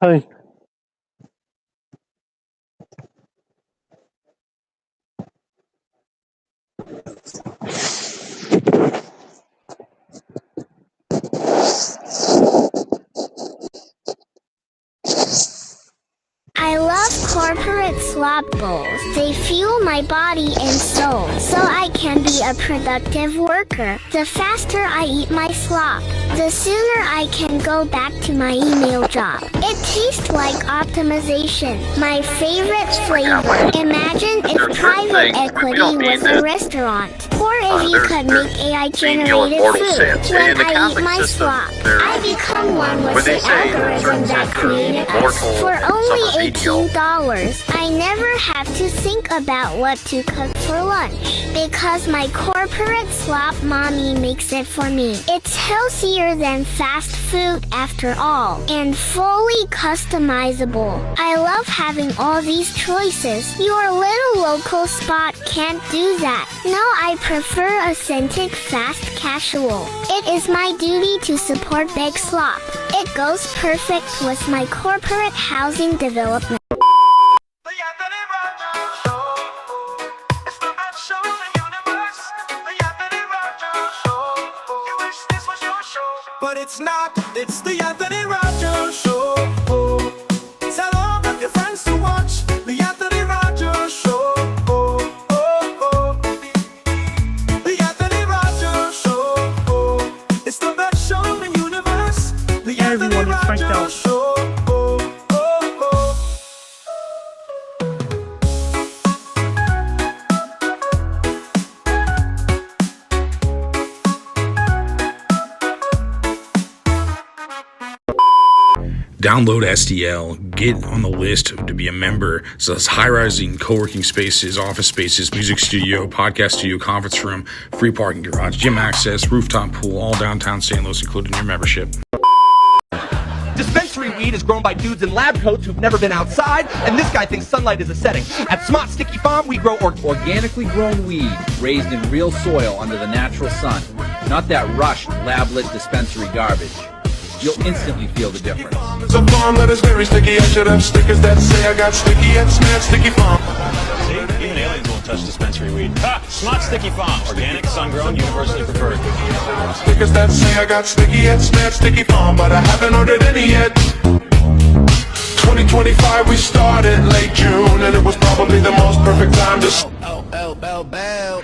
Hi. I love corporate slop bowls. They fuel my body and soul, so I can be a productive worker. The faster I eat my slop, the sooner I can go back to my email job. It tastes like optimization. My favorite flavor. Imagine if private equity was a restaurant, or if you could make AI-generated food. When I eat my slop, I become one with the algorithm that created us. For only $18, I never have to think about what to cook for lunch, because my corporate slop mommy makes it for me. It's healthier than fast food after all, and fully customizable. I love having all these choices. Your little local spot can't do that. No, I prefer authentic fast casual. It is my duty to support Big Slop. It goes perfect with my corporate housing development. But it's not, it's the Anthony Rogers Show. Tell all of your friends to watch the Anthony Rogers Show. The Anthony Rogers Show. It's the best show in the universe. The Anthony Rogers Show. Download SDL, get on the list to be a member. So that's high-rising co-working spaces, office spaces, music studio, podcast studio, conference room, free parking garage, gym access, rooftop pool, all downtown St. Louis included in your membership. Dispensary weed is grown by dudes in lab coats who've never been outside, and this guy thinks sunlight is a setting. At Smart Sticky Farm, we grow organically grown weed, raised in real soil under the natural sun. Not that rushed, lab-lit dispensary garbage. You'll instantly feel the difference. It's a farm that is very sticky. I should have stickers that say I got sticky at Smart Sticky Farm. See, even aliens won't touch dispensary weed. Ha! Smart Sticky Farm. Organic, sun-grown, universally preferred. Stickers that say I got sticky at Smart Sticky Farm, but I haven't ordered any yet. 2025 we started late June, and it was probably the most perfect time to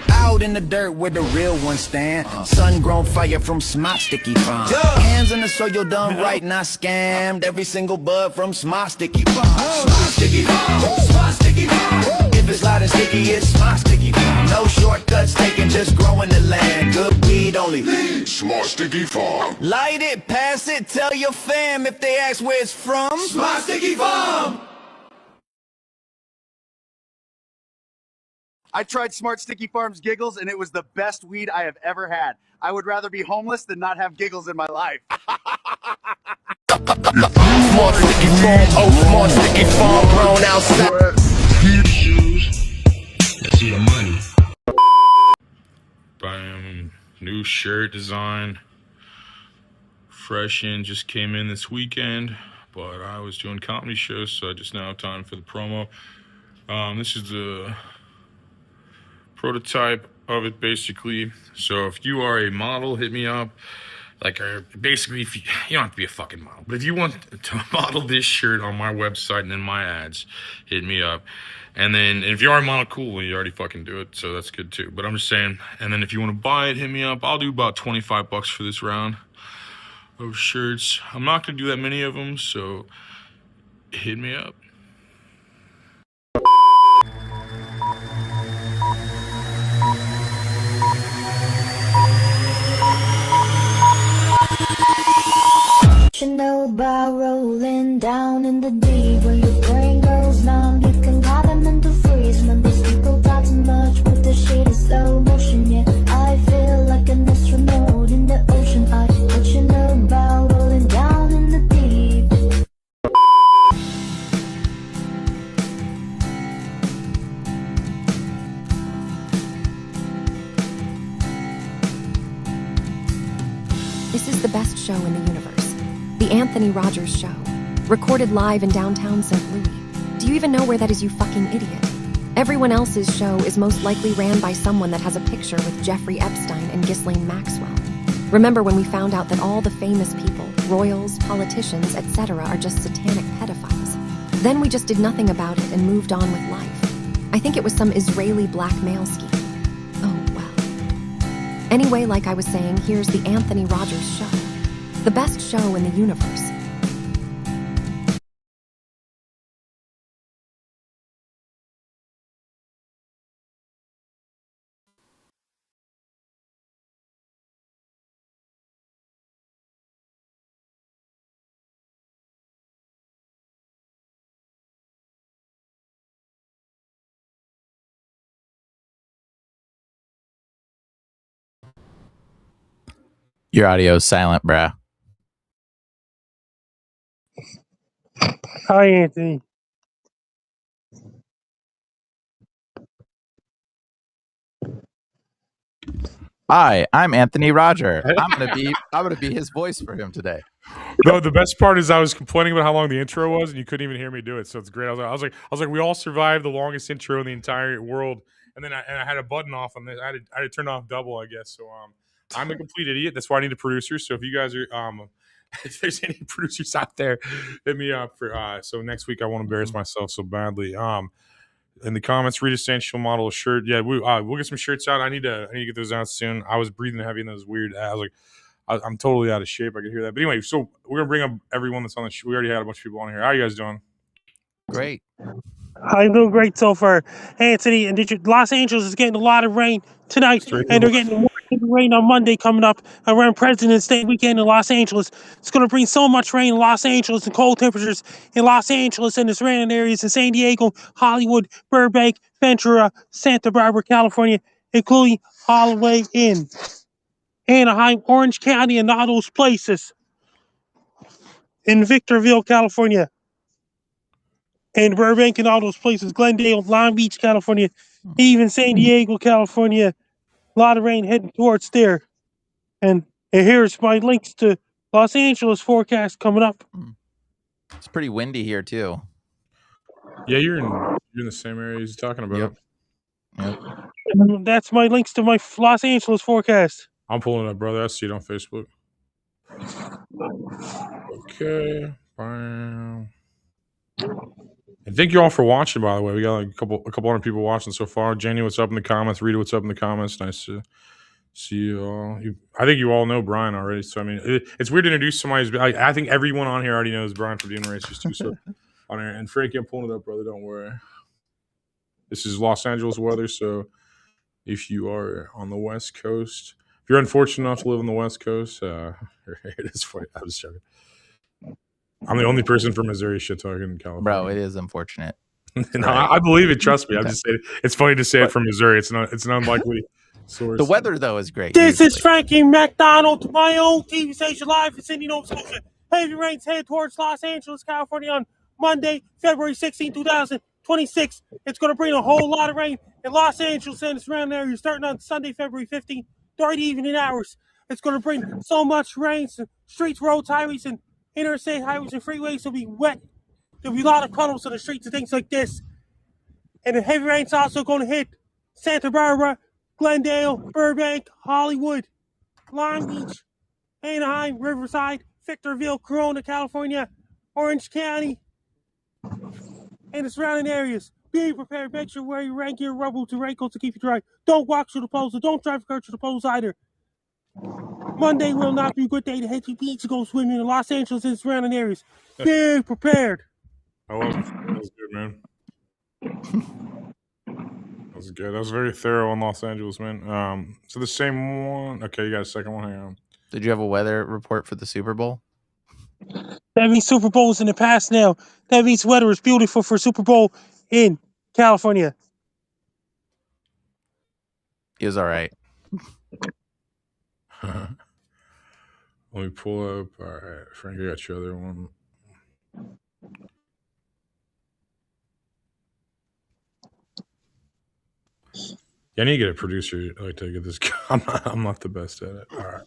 out in the dirt where the real ones stand. Sun-grown fire from Smart Sticky Farm. Hands in the soil done right, not scammed. Every single bud from Smart Sticky Farm. Smart Sticky Farm. Smart Sticky Farm. If it's light and sticky, it's Smart Sticky Farm. No shortcuts taken, just growing the land. Good weed only. Smart Sticky Farm. Light it, pass it, tell your fam if they ask where it's from. Smart Sticky Farm. I tried Smart Sticky Farm's Giggles, and it was the best weed I have ever had. I would rather be homeless than not have giggles in my life. Smart Sticky Farm, Smart Sticky Farm, grown outside. See the money. Buying new shirt design. Fresh in, just came in this weekend, but I was doing comedy shows, so I just now have time for the promo. This is the prototype of it, basically. So if you are a model, hit me up. Like, basically, if you don't have to be a fucking model, but if you want to model this shirt on my website and in my ads, hit me up. And then if you are a model, cool, you already fucking do it, so that's good too. But I'm just saying, and then if you want to buy it, hit me up. I'll do about $25 for this round of shirts. I'm not gonna do that many of them, so hit me up. You know about rolling down in the deep. When your brain goes numb, you can call them into freeze. When these people talk too much with the shit in slow motion, yeah, I feel like an astronaut in the ocean. What you know about rolling down in the deep? This is the best show in the universe. The Anthony Rogers Show. Recorded live in downtown St. Louis. Do you even know where that is, you fucking idiot? Everyone else's show is most likely ran by someone that has a picture with Jeffrey Epstein and Ghislaine Maxwell. Remember when we found out that all the famous people, royals, politicians, etc. are just satanic pedophiles? Then we just did nothing about it and moved on with life. I think it was some Israeli blackmail scheme. Oh, well. Anyway, like I was saying, here's the Anthony Rogers show. The best show in the universe. Your audio is silent, bruh. Hi, Anthony. Hi, I'm Anthony Roger. I'm gonna be his voice for him today. No, the best part is I was complaining about how long the intro was, and you couldn't even hear me do it. So it's great. I was like, we all survived the longest intro in the entire world, and then I had a button off on this. I had to turn off double, I guess. So I'm a complete idiot. That's why I need a producer. So if you guys are if there's any producers out there, hit me up for so next week I won't embarrass myself so badly. In the comments, read essential model shirt. Yeah, we'll get some shirts out. I need to get those out soon. I was breathing heavy in those weird. I was like, I'm totally out of shape. I could hear that. But anyway, so we're gonna bring up everyone that's on the show. We already had a bunch of people on here. How are you guys doing? Great. I'm doing great so far, Anthony. And Los Angeles is getting a lot of rain tonight, and they're getting more rain on Monday coming up around President's Day weekend in Los Angeles. It's going to bring so much rain in Los Angeles and cold temperatures in Los Angeles and the surrounding areas in San Diego, Hollywood, Burbank, Ventura, Santa Barbara, California, including all the way in Anaheim, Orange County, and all those places in Victorville, California. And Burbank and all those places, Glendale, Long Beach, California, even San Diego, California. A lot of rain heading towards there. And here's my links to Los Angeles forecast coming up. It's pretty windy here too. Yeah, you're in the same area he's talking about. Yep. That's my links to my Los Angeles forecast. I'm pulling it up, brother. I see it on Facebook. Okay. Bam. And thank you all for watching, by the way. We got like a couple hundred people watching so far. Jenny, what's up in the comments? Rita, what's up in the comments? Nice to see you all. I think you all know Bryan already. So, I mean, it's weird to introduce somebody. I think everyone on here already knows Bryan for being racist too. So, on here. And Frankie, I'm pulling it up, brother. Don't worry. This is Los Angeles weather. So, if you are on the West Coast, if you're unfortunate enough to live on the West Coast, it is funny. I was joking. I'm the only person from Missouri shit talking in California. Bro, it is unfortunate. No, I believe it. Trust me. I'm just saying. It's funny to say it from Missouri. It's an unlikely source. The weather though is great. This is Frankie MacDonald, my own TV station live in Sydney, Nova Scotia. Heavy rains head towards Los Angeles, California on Monday, February 16, 2026. It's going to bring a whole lot of rain in Los Angeles and its surrounding areas starting on Sunday, February 15, during the evening hours. It's going to bring so much rain, streets, roads, highways, and interstate highways and freeways will be wet. There'll be a lot of puddles on the streets and things like this. And the heavy rain's also going to hit Santa Barbara, Glendale, Burbank, Hollywood, Long Beach, Anaheim, Riverside, Victorville, Corona, California, Orange County, and the surrounding areas. Be prepared. Make sure wear your rain gear, rubber boots, and raincoats to keep you dry. Don't walk through the poles, and don't drive a car through the poles either. Monday will not be a good day to head to the beach to go swimming in Los Angeles and surrounding areas. Be prepared. I love it. That was good, man. That was good. That was very thorough on Los Angeles, man. So the same one. Okay, you got a second one. Hang on. Did you have a weather report for the Super Bowl? That means Super Bowl's in the past now. That means weather is beautiful for Super Bowl in California. He was all right. Let me pull up. All right, Frank, I got your other one. Yeah, I need to get a producer like to get this. I'm not the best at it. All right,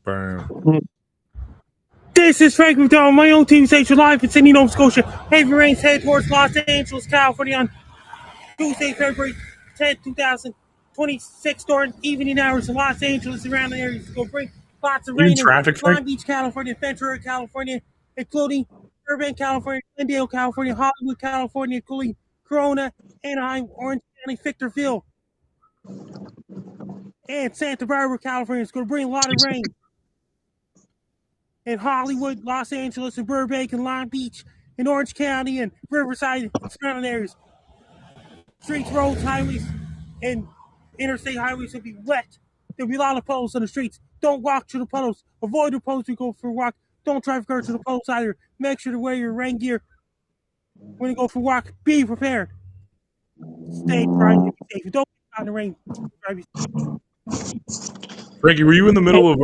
burn. This is Frankie MacDonald, my own TV station live in Sydney, Nova Scotia. Heavy rains head towards Los Angeles, California on Tuesday, February 10, 2026 during evening hours in Los Angeles and surrounding areas. It's going to bring lots of You in rain traffic, in Frank? Long Beach, California, Ventura, California, including Burbank, California, Glendale, California, Hollywood, California, including Corona, Anaheim, Orange County, Victorville, and Santa Barbara, California. It's going to bring a lot of rain. In Hollywood, Los Angeles, and Burbank, and Long Beach, in Orange County, and Riverside, and surrounding areas. Streets, roads, highways, and interstate highways will be wet. There'll be a lot of puddles on the streets. Don't walk through the puddles. Avoid the puddles when you go for a walk. Don't drive cars to the puddles either. Make sure to wear your rain gear when you go for a walk. Be prepared. Stay dry and be safe. Don't get out in the rain. Drive Frankie, were you in the middle of?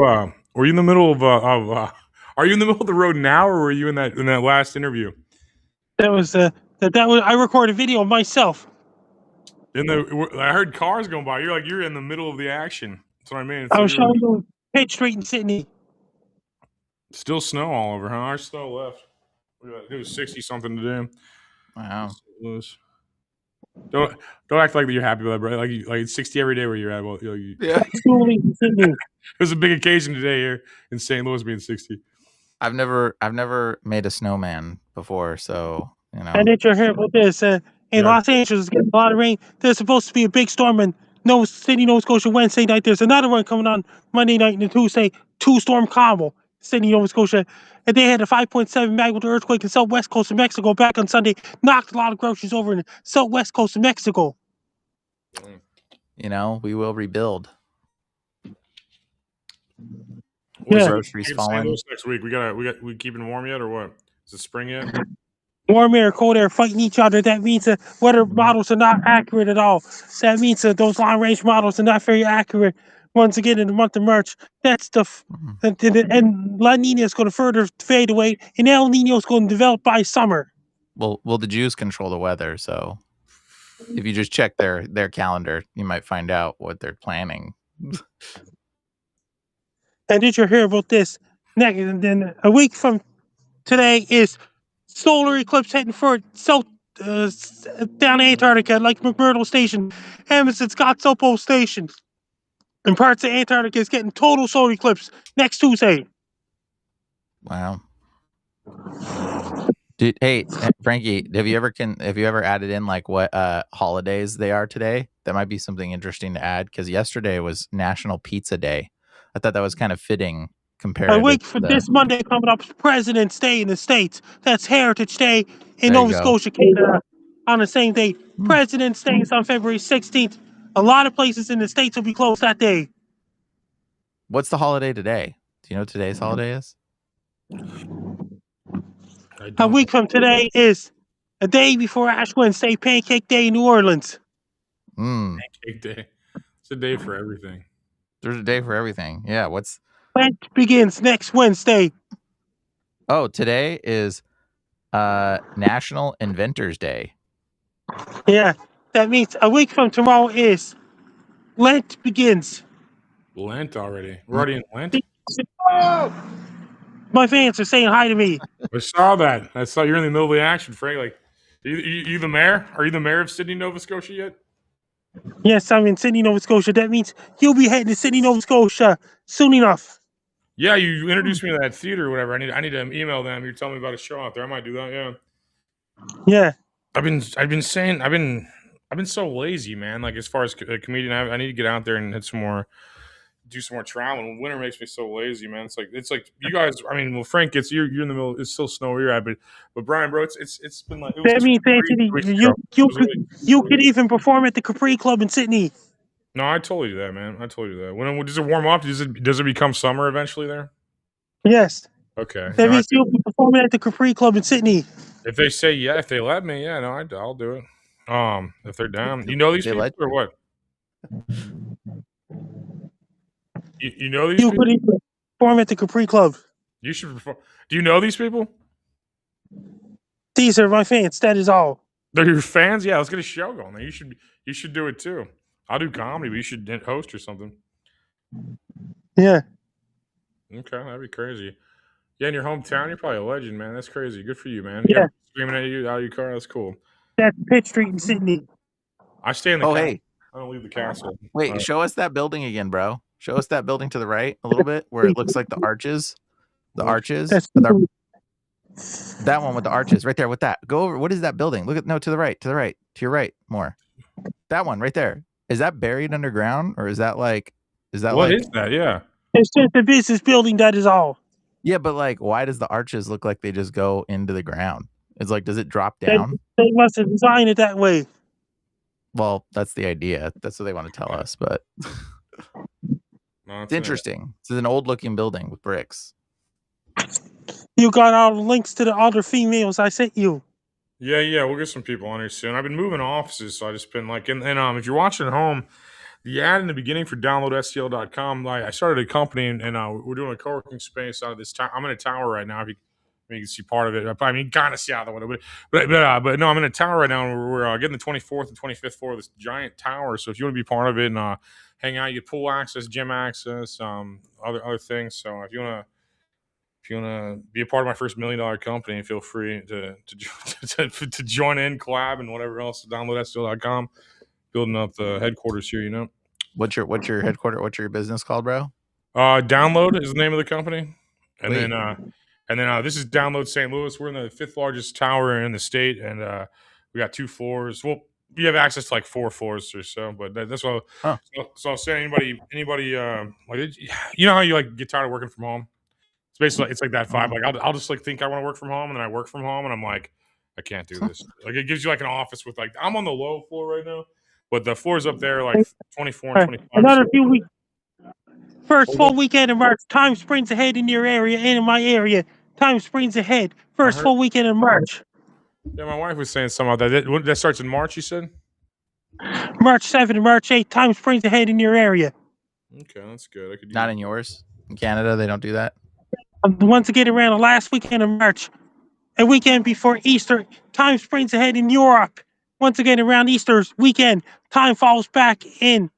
Were you in the middle of? Are you in the middle of the road now, or were you in that last interview? That was I recorded a video of myself. I heard cars going by. You're in the middle of the action. That's what I mean. I was showing you Pitt Street in Sydney. Still snow all over, huh? Our snow left. It was 60 something today. Wow. Don't act like you're happy with that, bro. Like it's 60 every day where you're at. Well, Yeah. It was a big occasion today here in St. Louis being 60. I've never made a snowman before, so you know. And did you hear about this? In Los Angeles, getting a lot of rain. There's supposed to be a big storm in Nova Scotia Wednesday night. There's another one coming on Monday night and Tuesday. 2-storm combo, Sydney, Nova Scotia. And they had a 5.7 magnitude earthquake in southwest coast of Mexico back on Sunday. Knocked a lot of groceries over in the southwest coast of Mexico. You know, we will rebuild. Yeah. Groceries falling. Next week, we keeping warm yet or what? Is it spring yet? Warm air, cold air fighting each other. That means that weather models are not accurate at all. That means that those long-range models are not very accurate. Once again, in the month of March, that's and La Nina is going to further fade away, and El Nino is going to develop by summer. Well, the Jews control the weather, so if you just check their calendar, you might find out what they're planning. And did you hear about this? Next, and then a week from today is solar eclipse heading for south down Antarctica, like McMurdo Station, Emerson Scott Sopo Station. And parts of Antarctica is getting total solar eclipse next Tuesday. Wow. Dude, hey Frankie, have you ever added in like what holidays they are today? That might be something interesting to add because yesterday was National Pizza Day. I thought that was kind of fitting compared. A week from this Monday coming up is President's Day in the States. That's Heritage Day in Nova Scotia, Canada. On the same day, President's Day is on February 16th. A lot of places in the States will be closed that day. What's the holiday today? Do you know what today's holiday is? A week from today is a day before Ash Wednesday, Pancake Day in New Orleans. Pancake Day. It's a day for everything. There's a day for everything. Yeah. Lent begins next Wednesday. Oh, today is National Inventors Day. Yeah. That means a week from tomorrow is Lent begins. Lent already? We're already in Lent? My fans are saying hi to me. I saw that. I saw you're in the middle of the action, Frank. Like, you the mayor? Are you the mayor of Sydney, Nova Scotia yet? Yes, I'm in Sydney, Nova Scotia. That means you'll be heading to Sydney, Nova Scotia soon enough. Yeah, you introduced me to that theater or whatever. I need to email them. You're telling me about a show out there. I might do that. Yeah. Yeah. I've been saying I've been so lazy, man. Like as far as a comedian, I need to get out there and do some more traveling. Winter makes me so lazy, man. It's like you guys. I mean, well, Frank, you're in the middle. It's still snow where you're at, but Brian, bro, it's been like. That means Anthony, you could even perform at the Capri Club in Sydney. No, I told you that, man. I told you that. When does it warm up? Does it become summer eventually there? Yes. Okay. That means you'll be performing at the Capri Club in Sydney. If they say yeah, if they let me, yeah, no, I'll do it. If they're down, you know these people or what? You know these people? You could perform at the Capri Club. You should perform. Do you know these people? These are my fans. That is all. They're your fans? Yeah, let's get a show going. You should do it too. I'll do comedy, but you should host or something. Yeah. Okay, that'd be crazy. Yeah, in your hometown, you're probably a legend, man. That's crazy. Good for you, man. Yeah. Screaming at you out of your car. That's cool. That's Pitt Street in Sydney. I stay in the Oh, castle. hey. I don't leave the castle. Wait, show us that building again, bro. Show us that building to the right a little bit where it looks like the arches. The arches. That one with the arches right there with that. Go over. What is that building? Look at to the right, to your right more. That one right there. Is that buried underground or is that like What is that? Yeah. It's just a business building, that is all. Yeah, but like why does the arches look like they just go into the ground? It's like, does it drop down? They must have designed it that way. Well, that's the idea. That's what they want to tell us, but No, it's interesting. This is an old looking building with bricks. You got all the links to the other females I sent you. Yeah, we'll get some people on here soon. I've been moving offices, so I just been like, and if you're watching at home, the ad in the beginning for downloadstl.com, like I started a company and we're doing a co-working space out of this tower. I'm in a tower right now. If you can see part of it. I mean, you kind of see out the window, but no, I'm in a tower right now. And we're getting the 24th and 25th floor of this giant tower. So if you want to be part of it and hang out, you get pool access, gym access, other things. So if you want to be a part of my first $1 million company, feel free to join in, collab, and whatever else. Downloadstl.com. Building up the headquarters here, you know. What's your headquarters? What's your business called, bro? Download is the name of the company, and then this is Download St. Louis. We're in the 5th largest tower in the state, and we got 2 floors. Well, we have access to like 4 floors or so, but that's what. Huh. So I'll say anybody, like, you know how you like get tired of working from home. It's basically it's like that vibe. Like I'll just like think I want to work from home, and then I work from home, and I'm like, I can't do this. Like it gives you like an office with like I'm on the low floor right now. But the floors up there like 24 and 25. Another few weeks. First full weekend of March. Time springs ahead in your area and in my area. Time springs ahead. First full weekend of March. Yeah, my wife was saying something about that. That starts in March, you said? March 7th and March 8th. Time springs ahead in your area. Okay, that's good. I could Not in yours. In Canada, they don't do that. Once again, around the last weekend of March, a weekend before Easter, time springs ahead in Europe. Once again, around Easter's weekend, time falls back in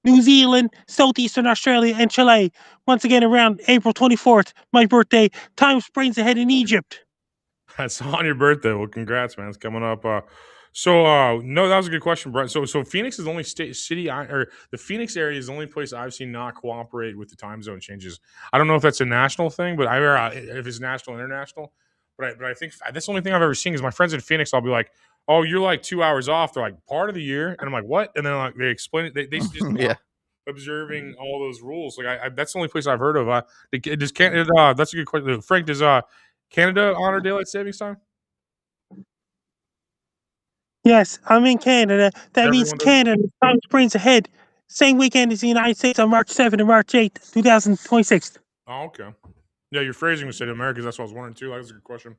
New Zealand, Southeastern Australia, and Chile. Once again, around April 24th, my birthday, time springs ahead in Egypt. That's on your birthday. Well, congrats, man. It's coming up. No, that was a good question, Brett. So Phoenix is the only the Phoenix area is the only place I've seen not cooperate with the time zone changes. I don't know if that's a national thing, but if it's national, international. But I think that's the only thing I've ever seen is my friends in Phoenix. I'll be like, oh, you're like 2 hours off. They're like, part of the year. And I'm like, what? And then like they explain it. They just observing all those rules. Like that's the only place I've heard of. Does Canada? That's a good question. Frank, does Canada honor daylight savings time? Yes, I'm in Canada. That means Canada time springs ahead. Same weekend as the United States on March 7th and March 8th, 2026. Oh, okay. Yeah, your phrasing was said Americas. That's what I was wondering too. That was a good question.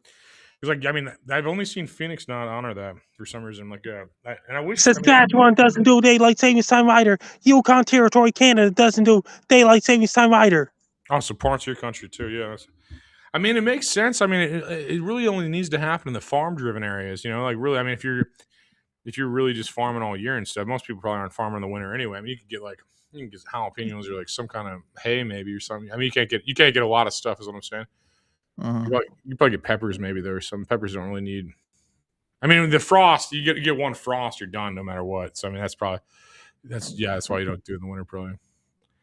Because, like, I mean, I've only seen Phoenix not honor that for some reason. Like, and I wish Saskatchewan doesn't do daylight savings time either. Yukon Territory, Canada doesn't do daylight savings time either. Oh, so parts of your country too. Yeah. I mean, it makes sense. I mean, it really only needs to happen in the farm-driven areas. You know, like really. I mean, if you're really just farming all year and stuff, most people probably aren't farming in the winter anyway. I mean, you can get jalapenos or like some kind of hay maybe or something. I mean, you can't get a lot of stuff. Is what I'm saying. You probably get peppers maybe there. Some peppers don't really need. I mean, the frost you get one frost, you're done no matter what. So I mean, that's why you don't do it in the winter probably.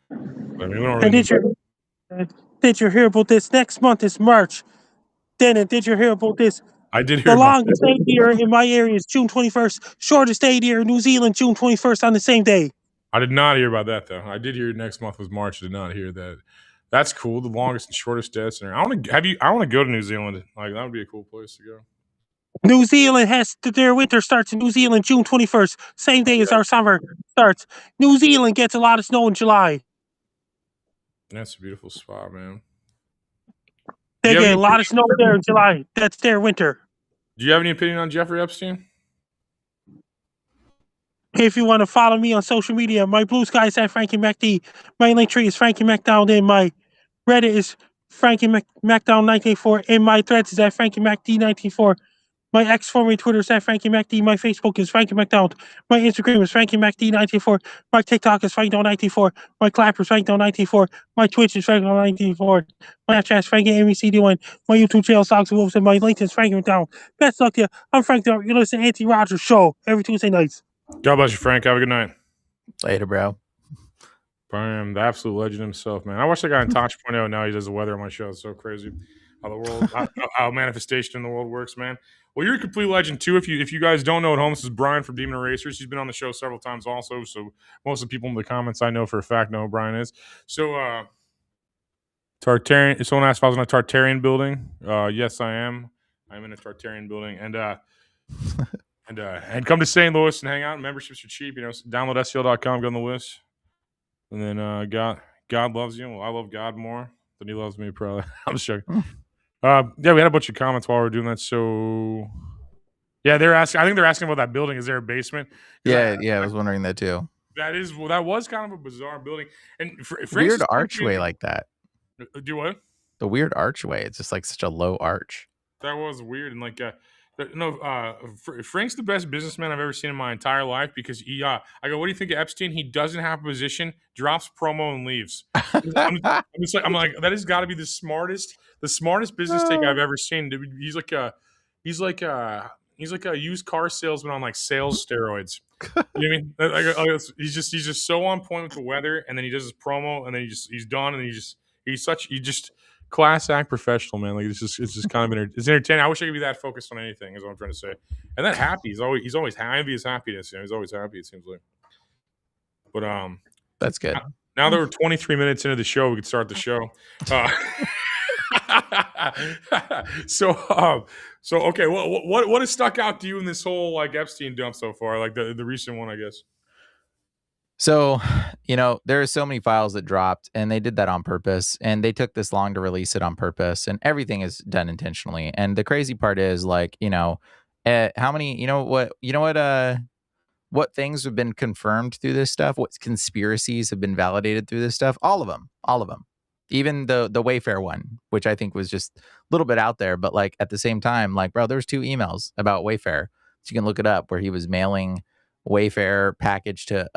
But, I mean, we don't really did you hear about this? Next month is March. Dennis, did you hear about this? I did hear the longest day year in my area is June 21st. Shortest day year in New Zealand, June 21st on the same day. I did not hear about that though. I did hear next month was March. I did not hear that. That's cool. The longest and shortest death center. I want to go to New Zealand. Like that would be a cool place to go. New Zealand their winter starts in New Zealand June 21st, same day as our summer starts. New Zealand gets a lot of snow in July. That's a beautiful spot, man. They get a lot of snow there in July. That's their winter. Do you have any opinion on Jeffrey Epstein? If you want to follow me on social media, my blue sky is at Frankie MacD. My link tree is Frankie MacDonald, and my Reddit is Frankie MacDonald 1984, and my threads is at Frankie MacD 1984. My X formerly Twitter is at Frankie MacD. My Facebook is Frankie MacDonald. My Instagram is Frankie MacD94. My TikTok is FrankDonald94. My Clapper is FrankDonald94. My Twitch is FrankDonald94. My Snapchat is Frankie AMCD1. My YouTube channel is Socks and Wolves, and my LinkedIn is Frankie MacDonald. Best luck to you. I'm Frank Donald. You're listening to Anthony Rogers Show every Tuesday nights. God bless you, Frank. Have a good night. Later, bro. Bryan, the absolute legend himself, man. I watched that guy in Tosh.0. Now he does the weather on my show. It's so crazy how the world, how manifestation in the world works, man. Well, you're a complete legend too. If you guys don't know at home, this is Bryan from Demon Erasers. He's been on the show several times also. So most of the people in the comments I know for a fact know who Bryan is. So Tartarian. Someone asked if I was in a Tartarian building. Yes, I am. I'm in a Tartarian building, and come to St. Louis and hang out. Memberships are cheap. You know, download SEL.com, go on the list. And then God loves you. Well, I love God more than he loves me, probably. I'm just joking. Yeah, we had a bunch of comments while we were doing that. So, yeah, they're asking. I think they're asking about that building. Is there a basement? Yeah, I was wondering that too. That was kind of a bizarre building, and weird archway like that. Do what? The weird archway. It's just like such a low arch. That was weird, and like Frank's the best businessman I've ever seen in my entire life because he. I go, what do you think of Epstein? He doesn't have a position, drops promo, and leaves. I'm like, that has got to be the smartest business take I've ever seen. He's like a used car salesman on like sales steroids. You know what I mean? Like, he's just so on point with the weather, and then he does his promo, and then he's done, and he's just class act professional, man. Like it's just kind of it's entertaining. I wish I could be that focused on anything, is what I'm trying to say. And that happy, he's always happy. His happiness, you know, he's always happy. It seems like. But that's good. Now that we're 23 minutes into the show, we could start the show. So okay, what has stuck out to you in this whole like Epstein dump so far? Like the recent one, I guess. So, you know, there are so many files that dropped, and they did that on purpose, and they took this long to release it on purpose, and everything is done intentionally. And the crazy part is, like, you know, how many, what things have been confirmed through this stuff? What conspiracies have been validated through this stuff? All of them. Even the Wayfair one, which I think was just a little bit out there, but like at the same time, like, bro, there's 2 emails about Wayfair. So you can look it up where he was mailing Wayfair package to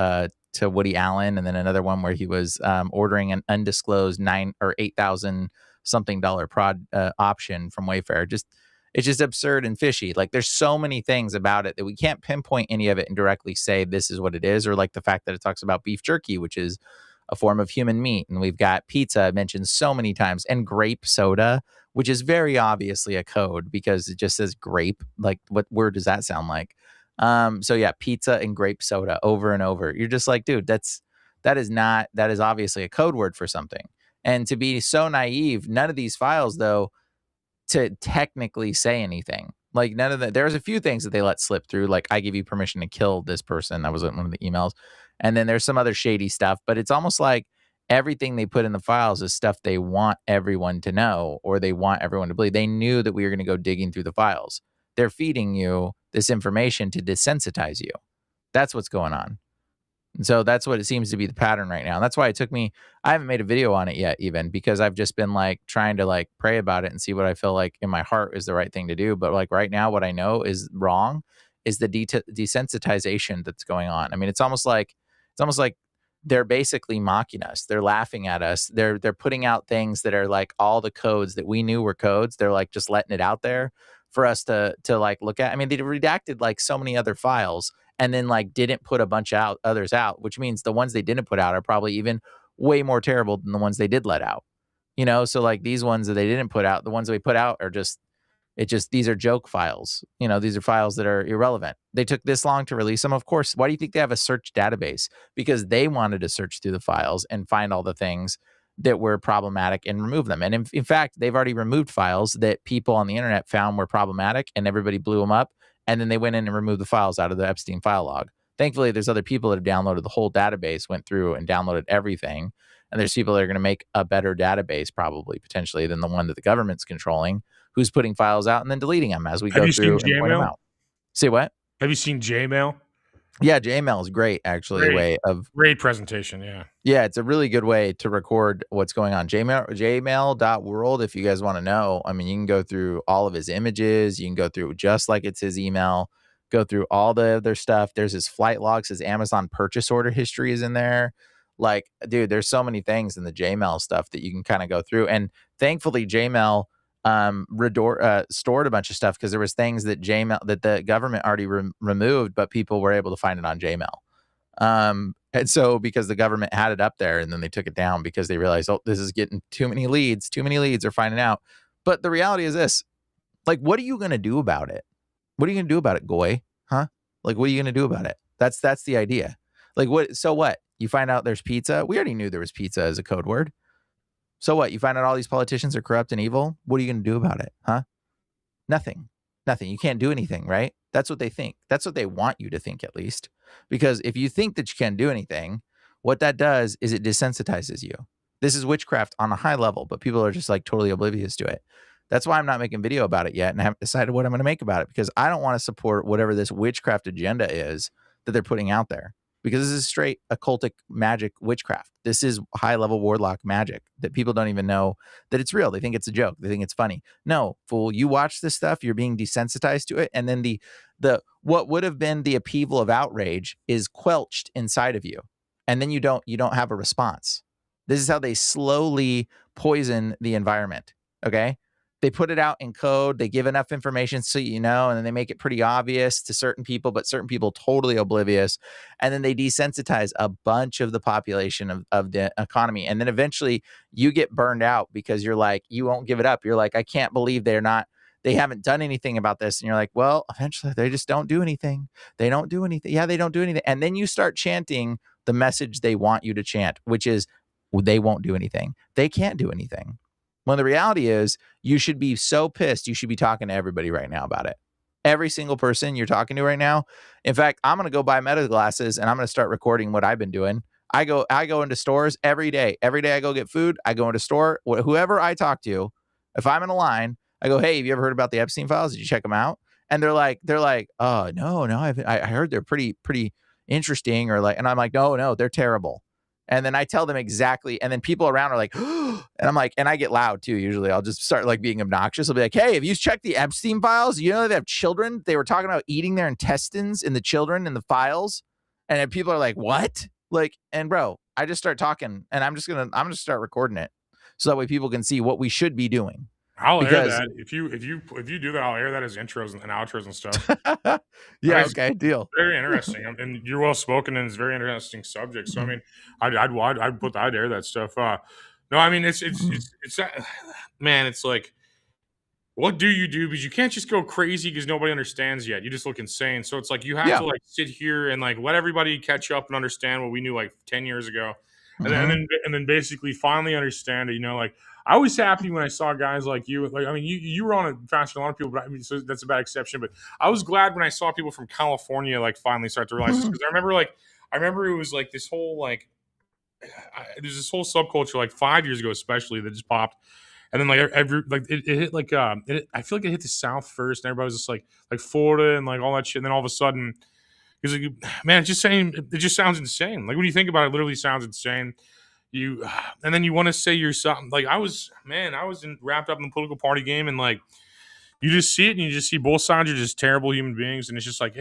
Woody Allen, and then another one where he was ordering an undisclosed $9,000 or $8,000 something prod option from Wayfair. It's just absurd and fishy. Like there's so many things about it that we can't pinpoint any of it and directly say this is what it is, or like the fact that it talks about beef jerky, which is a form of human meat, and we've got pizza mentioned so many times, and grape soda, which is very obviously a code because it just says grape. Like what word does that sound like? So yeah, pizza and grape soda over and over. You're just like, dude, that is obviously a code word for something. And to be so naive, none of these files though, to technically say anything. Like none of that. There's a few things that they let slip through. Like I give you permission to kill this person. That was one of the emails. And then there's some other shady stuff, but it's almost like everything they put in the files is stuff they want everyone to know, or they want everyone to believe. They knew that we were going to go digging through the files. They're feeding you this information to desensitize you. That's what's going on. And so that's what it seems to be the pattern right now. And that's why it took me, I haven't made a video on it yet even, because I've just been like trying to like pray about it and see what I feel like in my heart is the right thing to do. But like right now, what I know is wrong is the desensitization that's going on. I mean, it's almost like they're basically mocking us. They're laughing at us. They're putting out things that are like all the codes that we knew were codes. They're like just letting it out there for us to like look at. I mean, they redacted like so many other files and then like didn't put a bunch of others out, which means the ones they didn't put out are probably even way more terrible than the ones they did let out. You know, so like these ones that they didn't put out, the ones we put out are these are joke files. You know, these are files that are irrelevant. They took this long to release them. Of course, why do you think they have a search database? Because they wanted to search through the files and find all the things that were problematic and remove them. And in fact, they've already removed files that people on the internet found were problematic, and everybody blew them up. And then they went in and removed the files out of the Epstein file log. Thankfully, there's other people that have downloaded the whole database, went through and downloaded everything. And there's people that are going to make a better database, probably, potentially, than the one that the government's controlling, who's putting files out and then deleting them as we go through and point them out. Say what? Have you seen Gmail? Yeah, Jmail is great, actually. Great presentation. Yeah, it's a really good way to record what's going on. Jmail.world, if you guys want to know. I mean, you can go through all of his images. You can go through just like it's his email, go through all the other stuff. There's his flight logs, his Amazon purchase order history is in there. Like, dude, there's so many things in the Jmail stuff that you can kind of go through. And thankfully, Jmail stored a bunch of stuff because there was things that the government already removed, but people were able to find it on Jmail. And so because the government had it up there and then they took it down because they realized, oh, this is getting too many leads are finding out. But the reality is this, like, what are you going to do about it? What are you going to do about it, Goy? Huh? Like, what are you going to do about it? That's the idea. Like, so what? You find out there's pizza. We already knew there was pizza as a code word. So what? You find out all these politicians are corrupt and evil. What are you going to do about it? Huh? Nothing. You can't do anything, right? That's what they think. That's what they want you to think, at least. Because if you think that you can't do anything, what that does is it desensitizes you. This is witchcraft on a high level, but people are just like totally oblivious to it. That's why I'm not making video about it yet, and I haven't decided what I'm going to make about it, because I don't want to support whatever this witchcraft agenda is that they're putting out there. Because this is straight occultic magic witchcraft. This is high-level warlock magic that people don't even know that it's real. They think it's a joke. They think it's funny. No, fool, you watch this stuff, you're being desensitized to it, and then the what would have been the upheaval of outrage is quelched inside of you. And then you don't have a response. This is how they slowly poison the environment, okay? They put it out in code. They give enough information so you know, and then they make it pretty obvious to certain people, but certain people totally oblivious. And then they desensitize a bunch of the population of the economy. And then eventually you get burned out because you're like, you won't give it up. You're like, I can't believe they haven't done anything about this. And you're like, well, eventually they just don't do anything. They don't do anything. Yeah, they don't do anything. And then you start chanting the message they want you to chant, which is they won't do anything. They can't do anything. When the reality is, you should be so pissed. You should be talking to everybody right now about it. Every single person you're talking to right now. In fact, I'm going to go buy Meta glasses and I'm going to start recording what I've been doing. I go into stores every day. Every day I go get food. I go into store. Whoever I talk to, if I'm in a line, I go, hey, have you ever heard about the Epstein files? Did you check them out? And they're like, oh, no, I heard they're pretty interesting, and I'm like, no, they're terrible. And then I tell them exactly, and then people around are like, and I'm like, and I get loud too. Usually I'll just start like being obnoxious. I'll be like, hey, have you checked the Epstein files? You know, they have children. They were talking about eating their intestines in the children in the files. And then people are like, what? Like, and bro, I just start talking and I'm going to start recording it. So that way people can see what we should be doing. I'll air that. If you do that, I'll air that as intros and outros and stuff. Yeah, okay, deal. Very interesting, and you're well spoken, and it's a very interesting subject. So I mean, I'd air that stuff. No, I mean it's man, it's like, what do you do? Because you can't just go crazy because nobody understands yet. You just look insane. So it's like you have to like sit here and like let everybody catch up and understand what we knew like 10 years ago, and then basically finally understand it. You know, like. I was happy when I saw guys like you. Like, I mean, you were on it faster than a lot of people, but I mean, so that's a bad exception. But I was glad when I saw people from California like finally start to realize this, because I remember it was like this whole like there's this whole subculture like 5 years ago, especially, that just popped, and then like it hit like I feel like it hit the South first, and everybody was just like Florida and like all that shit, and then all of a sudden, because like, man, it just sounds insane. Like when you think about it, literally sounds insane. And then you want to say you're something like wrapped up in the political party game, and like you just see it and you just see both sides are just terrible human beings, and it's just like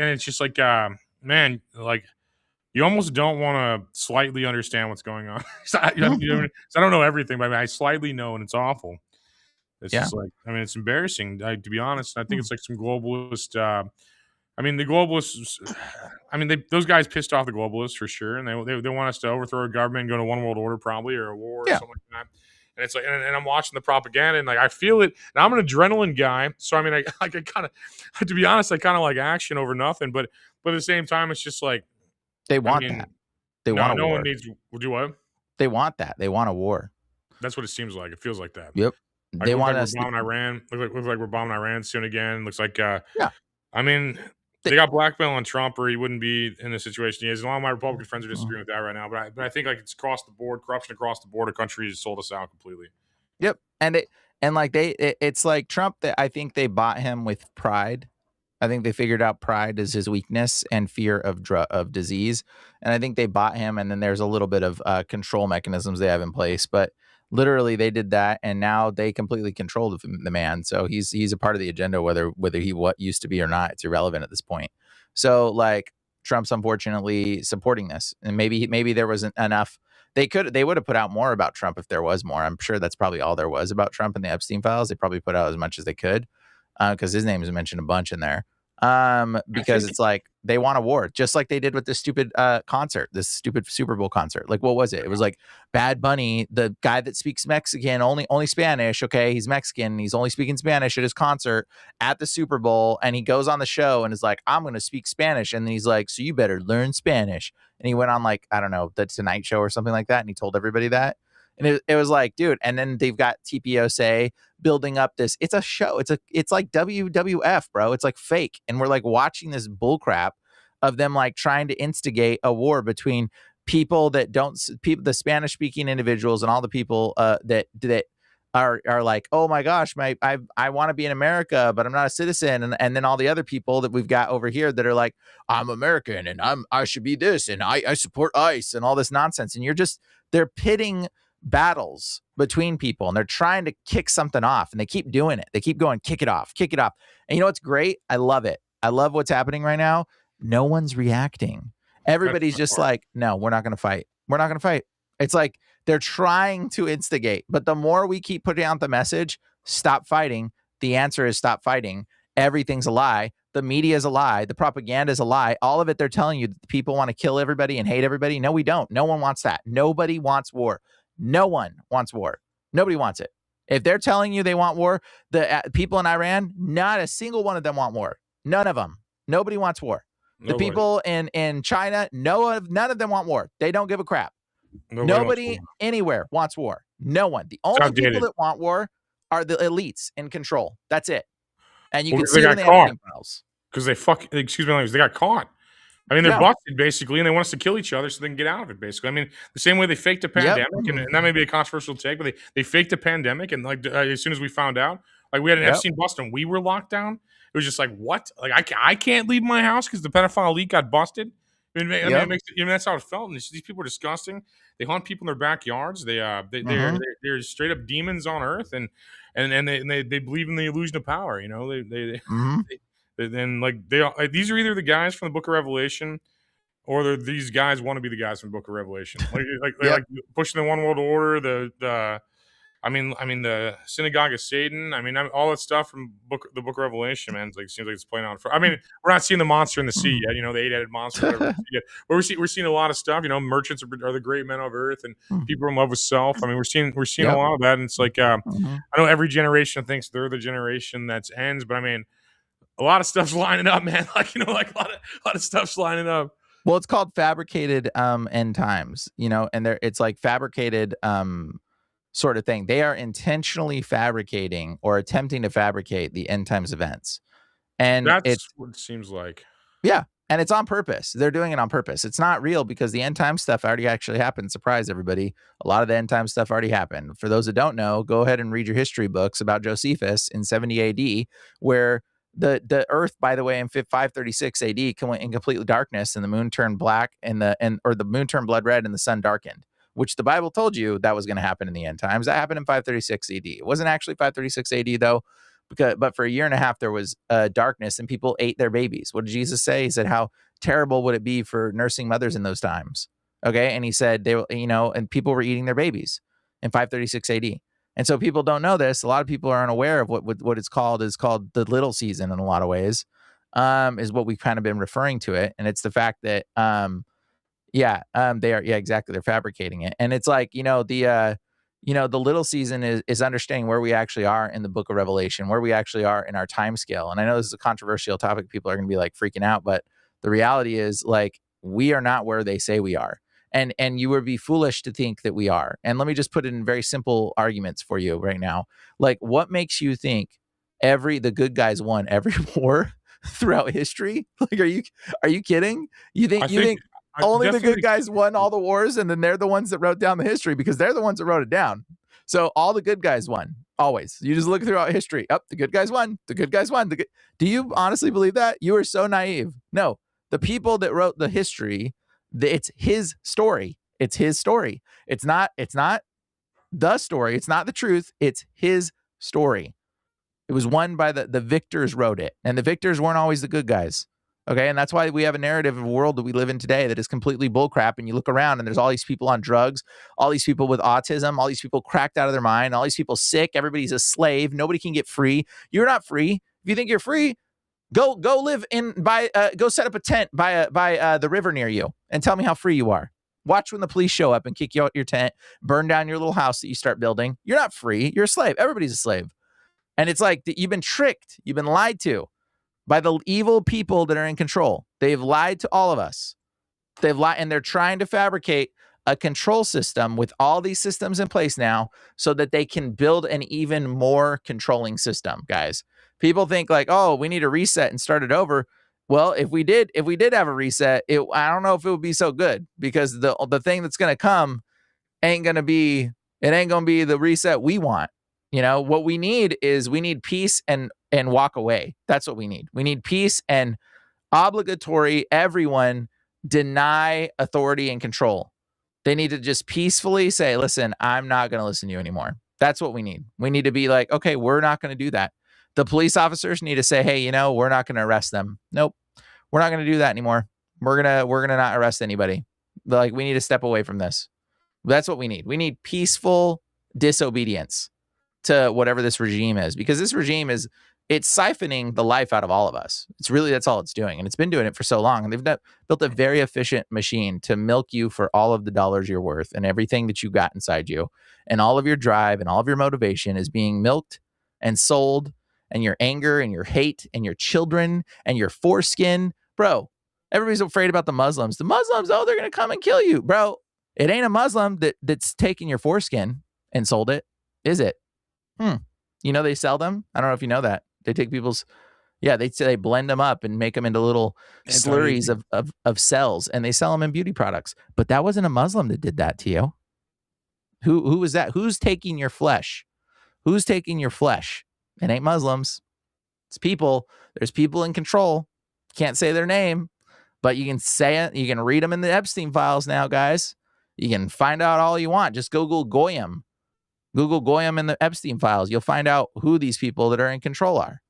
man, like you almost don't want to slightly understand what's going on. I don't know everything, but I slightly know, and it's awful. It's just like, I mean, it's embarrassing, to be honest. I think it's like some globalist. I mean, the globalists. I mean, those guys pissed off the globalists for sure, and they want us to overthrow a government and go to one world order, probably, or a war or something like that. And it's like, and I'm watching the propaganda, and like I feel it. And I'm an adrenaline guy, so I mean, I kind of, to be honest, I kind of like action over nothing. But at the same time, it's just like they want that. They want a war. No one needs. Do what? They want that. They want a war. That's what it seems like. It feels like that. Yep. Like, they want us. We're bombing Iran. Looks like we're bombing Iran soon again. Looks like. I mean. They got blackmail on Trump, or he wouldn't be in the situation he is. A lot of my Republican friends are disagreeing with that right now, but I think like it's across the board, corruption across the board. A country has sold us out completely. Yep, it's like Trump. That I think they bought him with pride. I think they figured out pride is his weakness and fear of disease. And I think they bought him. And then there's a little bit of control mechanisms they have in place. But literally they did that. And now they completely control the man. So he's a part of the agenda, whether he what used to be or not. It's irrelevant at this point. So like Trump's unfortunately supporting this. And maybe there wasn't enough. They would have put out more about Trump if there was more. I'm sure that's probably all there was about Trump and the Epstein files. They probably put out as much as they could because his name is mentioned a bunch in there. Because it's like they want a war, just like they did with this stupid concert, this stupid Super Bowl concert. Like, what was it? It was like Bad Bunny, the guy that speaks Mexican, only Spanish. Okay, he's Mexican. He's only speaking Spanish at his concert at the Super Bowl, and he goes on the show and is like, "I'm going to speak Spanish," and then he's like, "So you better learn Spanish." And he went on like I don't know the Tonight Show or something like that, and he told everybody that. And it was like, dude, and then they've got TPOSA building up this. It's a show. It's like WWF, bro. It's like fake. And we're like watching this bullcrap of them like trying to instigate a war between people that the Spanish speaking individuals and all the people that are like, oh my gosh, I want to be in America, but I'm not a citizen. And then all the other people that we've got over here that are like, I'm American and I should be this and I support ICE and all this nonsense. And they're pitting battles between people and they're trying to kick something off and they keep doing it. They keep going, kick it off. And you know what's great? I love it. I love what's happening right now. No one's reacting. Everybody's just like, no, we're not going to fight. We're not going to fight. It's like they're trying to instigate, but the more we keep putting out the message, stop fighting. The answer is stop fighting. Everything's a lie. The media is a lie. The propaganda is a lie. All of it, they're telling you that people want to kill everybody and hate everybody. No, we don't. No one wants that. Nobody wants war. No one wants war. Nobody wants it. If they're telling you they want war, the people in Iran, not a single one of them want war. None of them. Nobody wants war. The people in China, none of them want war. They don't give a crap. Nobody anywhere wants war. No one. The only people that want war are the elites in control. That's it. And you can see when they have files. Because they got caught. I mean, they're busted basically, and they want us to kill each other so they can get out of it. Basically, I mean, the same way they faked a pandemic, and that may be a controversial take, but they faked a pandemic, and like as soon as we found out, like we had an Epstein bust and we were locked down. It was just like, what? Like I can't leave my house because the pedophile elite got busted. That's how it felt. And these people are disgusting. They hunt people in their backyards. They're straight up demons on earth, and they believe in the illusion of power. You know, these are either the guys from the Book of Revelation, or these guys want to be the guys from the Book of Revelation. Like pushing the one world order. The synagogue of Satan. I mean, all that stuff from the Book of Revelation, man. Seems like it's playing on. I mean, we're not seeing the monster in the sea yet. You know, the 8-headed monster. Whatever yet. But we're seeing a lot of stuff. You know, merchants are the great men of earth, and people are in love with self. I mean, we're seeing a lot of that. And it's like, I know every generation thinks they're the generation that ends, but I mean, a lot of stuff's lining up, man. A lot of stuff's lining up. Well, it's called fabricated end times. You know, and it's like fabricated sort of thing. They are intentionally fabricating or attempting to fabricate the end times events. And that's what it seems like. Yeah. And it's on purpose. They're doing it on purpose. It's not real because the end time stuff already actually happened. Surprise, everybody. A lot of the end time stuff already happened. For those that don't know, go ahead and read your history books about Josephus in 70 AD, where the earth, by the way, in 536 AD went in complete darkness and the moon turned black or the moon turned blood red and the sun darkened, which the Bible told you that was going to happen in the end times. That happened in 536 AD. It wasn't actually 536 AD though, but for a year and a half, there was darkness and people ate their babies. What did Jesus say? He said, how terrible would it be for nursing mothers in those times? Okay. And he said, and people were eating their babies in 536 AD. And so people don't know this. A lot of people are unaware of what it's called. Is called the little season in a lot of ways, is what we've kind of been referring to it. And it's the fact that, they are. Yeah, exactly. They're fabricating it. And it's like, the little season is understanding where we actually are in the Book of Revelation, where we actually are in our time scale. And I know this is a controversial topic. People are going to be like freaking out, but the reality is like, we are not where they say we are. And you would be foolish to think that we are. And let me just put it in very simple arguments for you right now. Like, what makes you think the good guys won every war throughout history? Like, are you kidding? You think only the good guys won all the wars, and then they're the ones that wrote down the history because they're the ones that wrote it down. So all the good guys won. Always. You just look throughout history. The good guys won. The good guys won. Do you honestly believe that? You are so naive. No. The people that wrote the history, it's his story. It's his story. It's not the story. It's not the truth. It's his story. It was won by the victors wrote it. And the victors weren't always the good guys. Okay. And that's why we have a narrative of a world that we live in today that is completely bullcrap. And you look around and there's all these people on drugs, all these people with autism, all these people cracked out of their mind, all these people sick. Everybody's a slave. Nobody can get free. You're not free. If you think you're free, go live go set up a tent by the river near you and tell me how free you are. Watch when the police show up and kick you out your tent, burn down your little house that you start building. You're not free. You're a slave. Everybody's a slave. And it's like you've been tricked. You've been lied to by the evil people that are in control. They've lied to all of us. They've lied, and they're trying to fabricate a control system with all these systems in place now so that they can build an even more controlling system, guys. People think like, oh, we need to reset and start it over. Well, if we did have a reset, I don't know if it would be so good, because the thing that's going to come ain't going to be the reset we want. You know, what we need is peace and walk away. That's what we need. We need peace and obligatory everyone deny authority and control. They need to just peacefully say, listen, I'm not going to listen to you anymore. That's what we need. We need to be like, okay, we're not going to do that. The police officers need to say, hey, you know, we're not going to arrest them. Nope. We're not going to do that anymore. We're going to not arrest anybody. Like, we need to step away from this. That's what we need. We need peaceful disobedience to whatever this regime is, because this regime it's siphoning the life out of all of us. That's all it's doing. And it's been doing it for so long. And they've built a very efficient machine to milk you for all of the dollars you're worth, and everything that you got inside you, and all of your drive and all of your motivation is being milked and sold, and your anger and your hate and your children and your foreskin. Bro, everybody's afraid about the Muslims. The Muslims, oh, they're going to come and kill you. Bro, it ain't a Muslim that's taking your foreskin and sold it, is it? You know, they sell them. I don't know if you know that. They take people's, they blend them up and make them into little slurries of cells, and they sell them in beauty products. But that wasn't a Muslim that did that to you. Who was that? Who's taking your flesh? Who's taking your flesh? It ain't Muslims. It's people. There's people in control. Can't say their name, but you can say it. You can read them in the Epstein files now, guys. You can find out all you want. Just Google Goyim. Google Goyim in the Epstein files. You'll find out who these people that are in control are.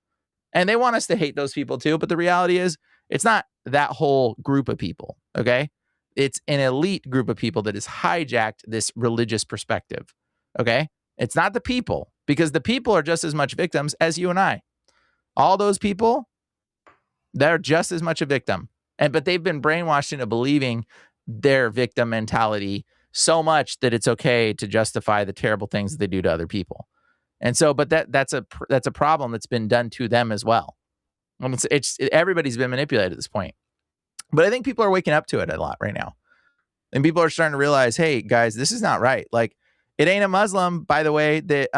And they want us to hate those people too. But the reality is, it's not that whole group of people. Okay. It's an elite group of people that has hijacked this religious perspective. Okay. It's not the people, because the people are just as much victims as you and I. All those people, they're just as much a victim. But they've been brainwashed into believing their victim mentality so much that it's okay to justify the terrible things that they do to other people. And so, but that's a problem that's been done to them as well. Everybody's been manipulated at this point. But I think people are waking up to it a lot right now. And people are starting to realize, hey, guys, this is not right. Like, it ain't a Muslim, by the way, that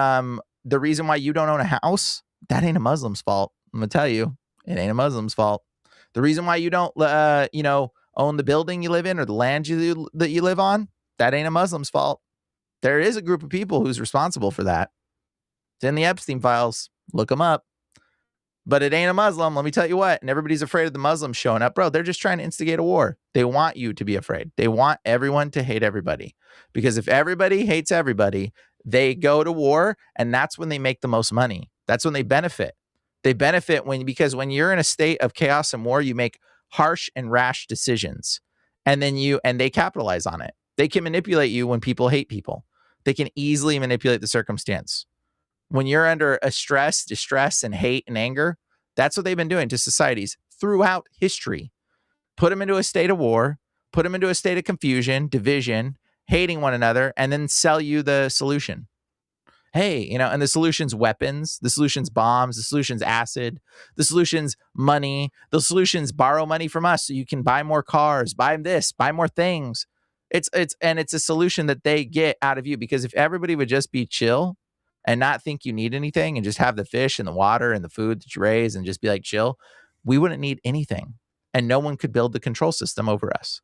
the reason why you don't own a house, that ain't a Muslim's fault. I'm going to tell you, it ain't a Muslim's fault. The reason why you don't, own the building you live in or the land that you live on, that ain't a Muslim's fault. There is a group of people who's responsible for that. It's in the Epstein files. Look them up. But it ain't a Muslim. Let me tell you what. And everybody's afraid of the Muslims showing up. Bro, they're just trying to instigate a war. They want you to be afraid. They want everyone to hate everybody. Because if everybody hates everybody, they go to war, and that's when they make the most money. That's when they benefit. They benefit because when you're in a state of chaos and war, you make harsh and rash decisions. And they capitalize on it. They can manipulate you when people hate people. They can easily manipulate the circumstance. When you're under a stress, distress, and hate and anger, that's what they've been doing to societies throughout history. Put them into a state of war, put them into a state of confusion, division, hating one another, and then sell you the solution. Hey, and the solution's weapons, the solution's bombs, the solution's acid, the solution's money, the solution's borrow money from us so you can buy more cars, buy this, buy more things. It's a solution that they get out of you, because if everybody would just be chill and not think you need anything and just have the fish and the water and the food that you raise and just be like chill, we wouldn't need anything. And no one could build the control system over us,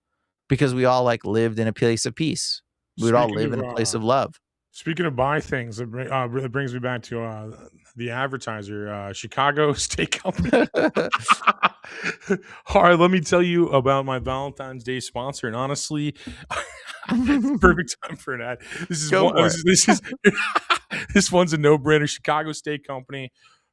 because we all lived in a place of peace. We would all live in a place of love. Speaking of buy things, it really brings me back to the advertiser, Chicago Steak Company. All right, let me tell you about my Valentine's Day sponsor, and honestly, it's the perfect time for an ad. This is this one's a no-brainer. Chicago Steak Company,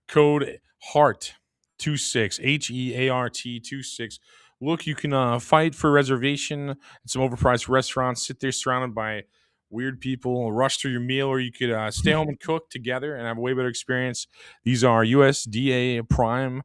code HEART26, HEART26. Look, you can fight for reservation at some overpriced restaurants, sit there surrounded by weird people, rush through your meal, or you could stay home and cook together and have a way better experience. These are USDA prime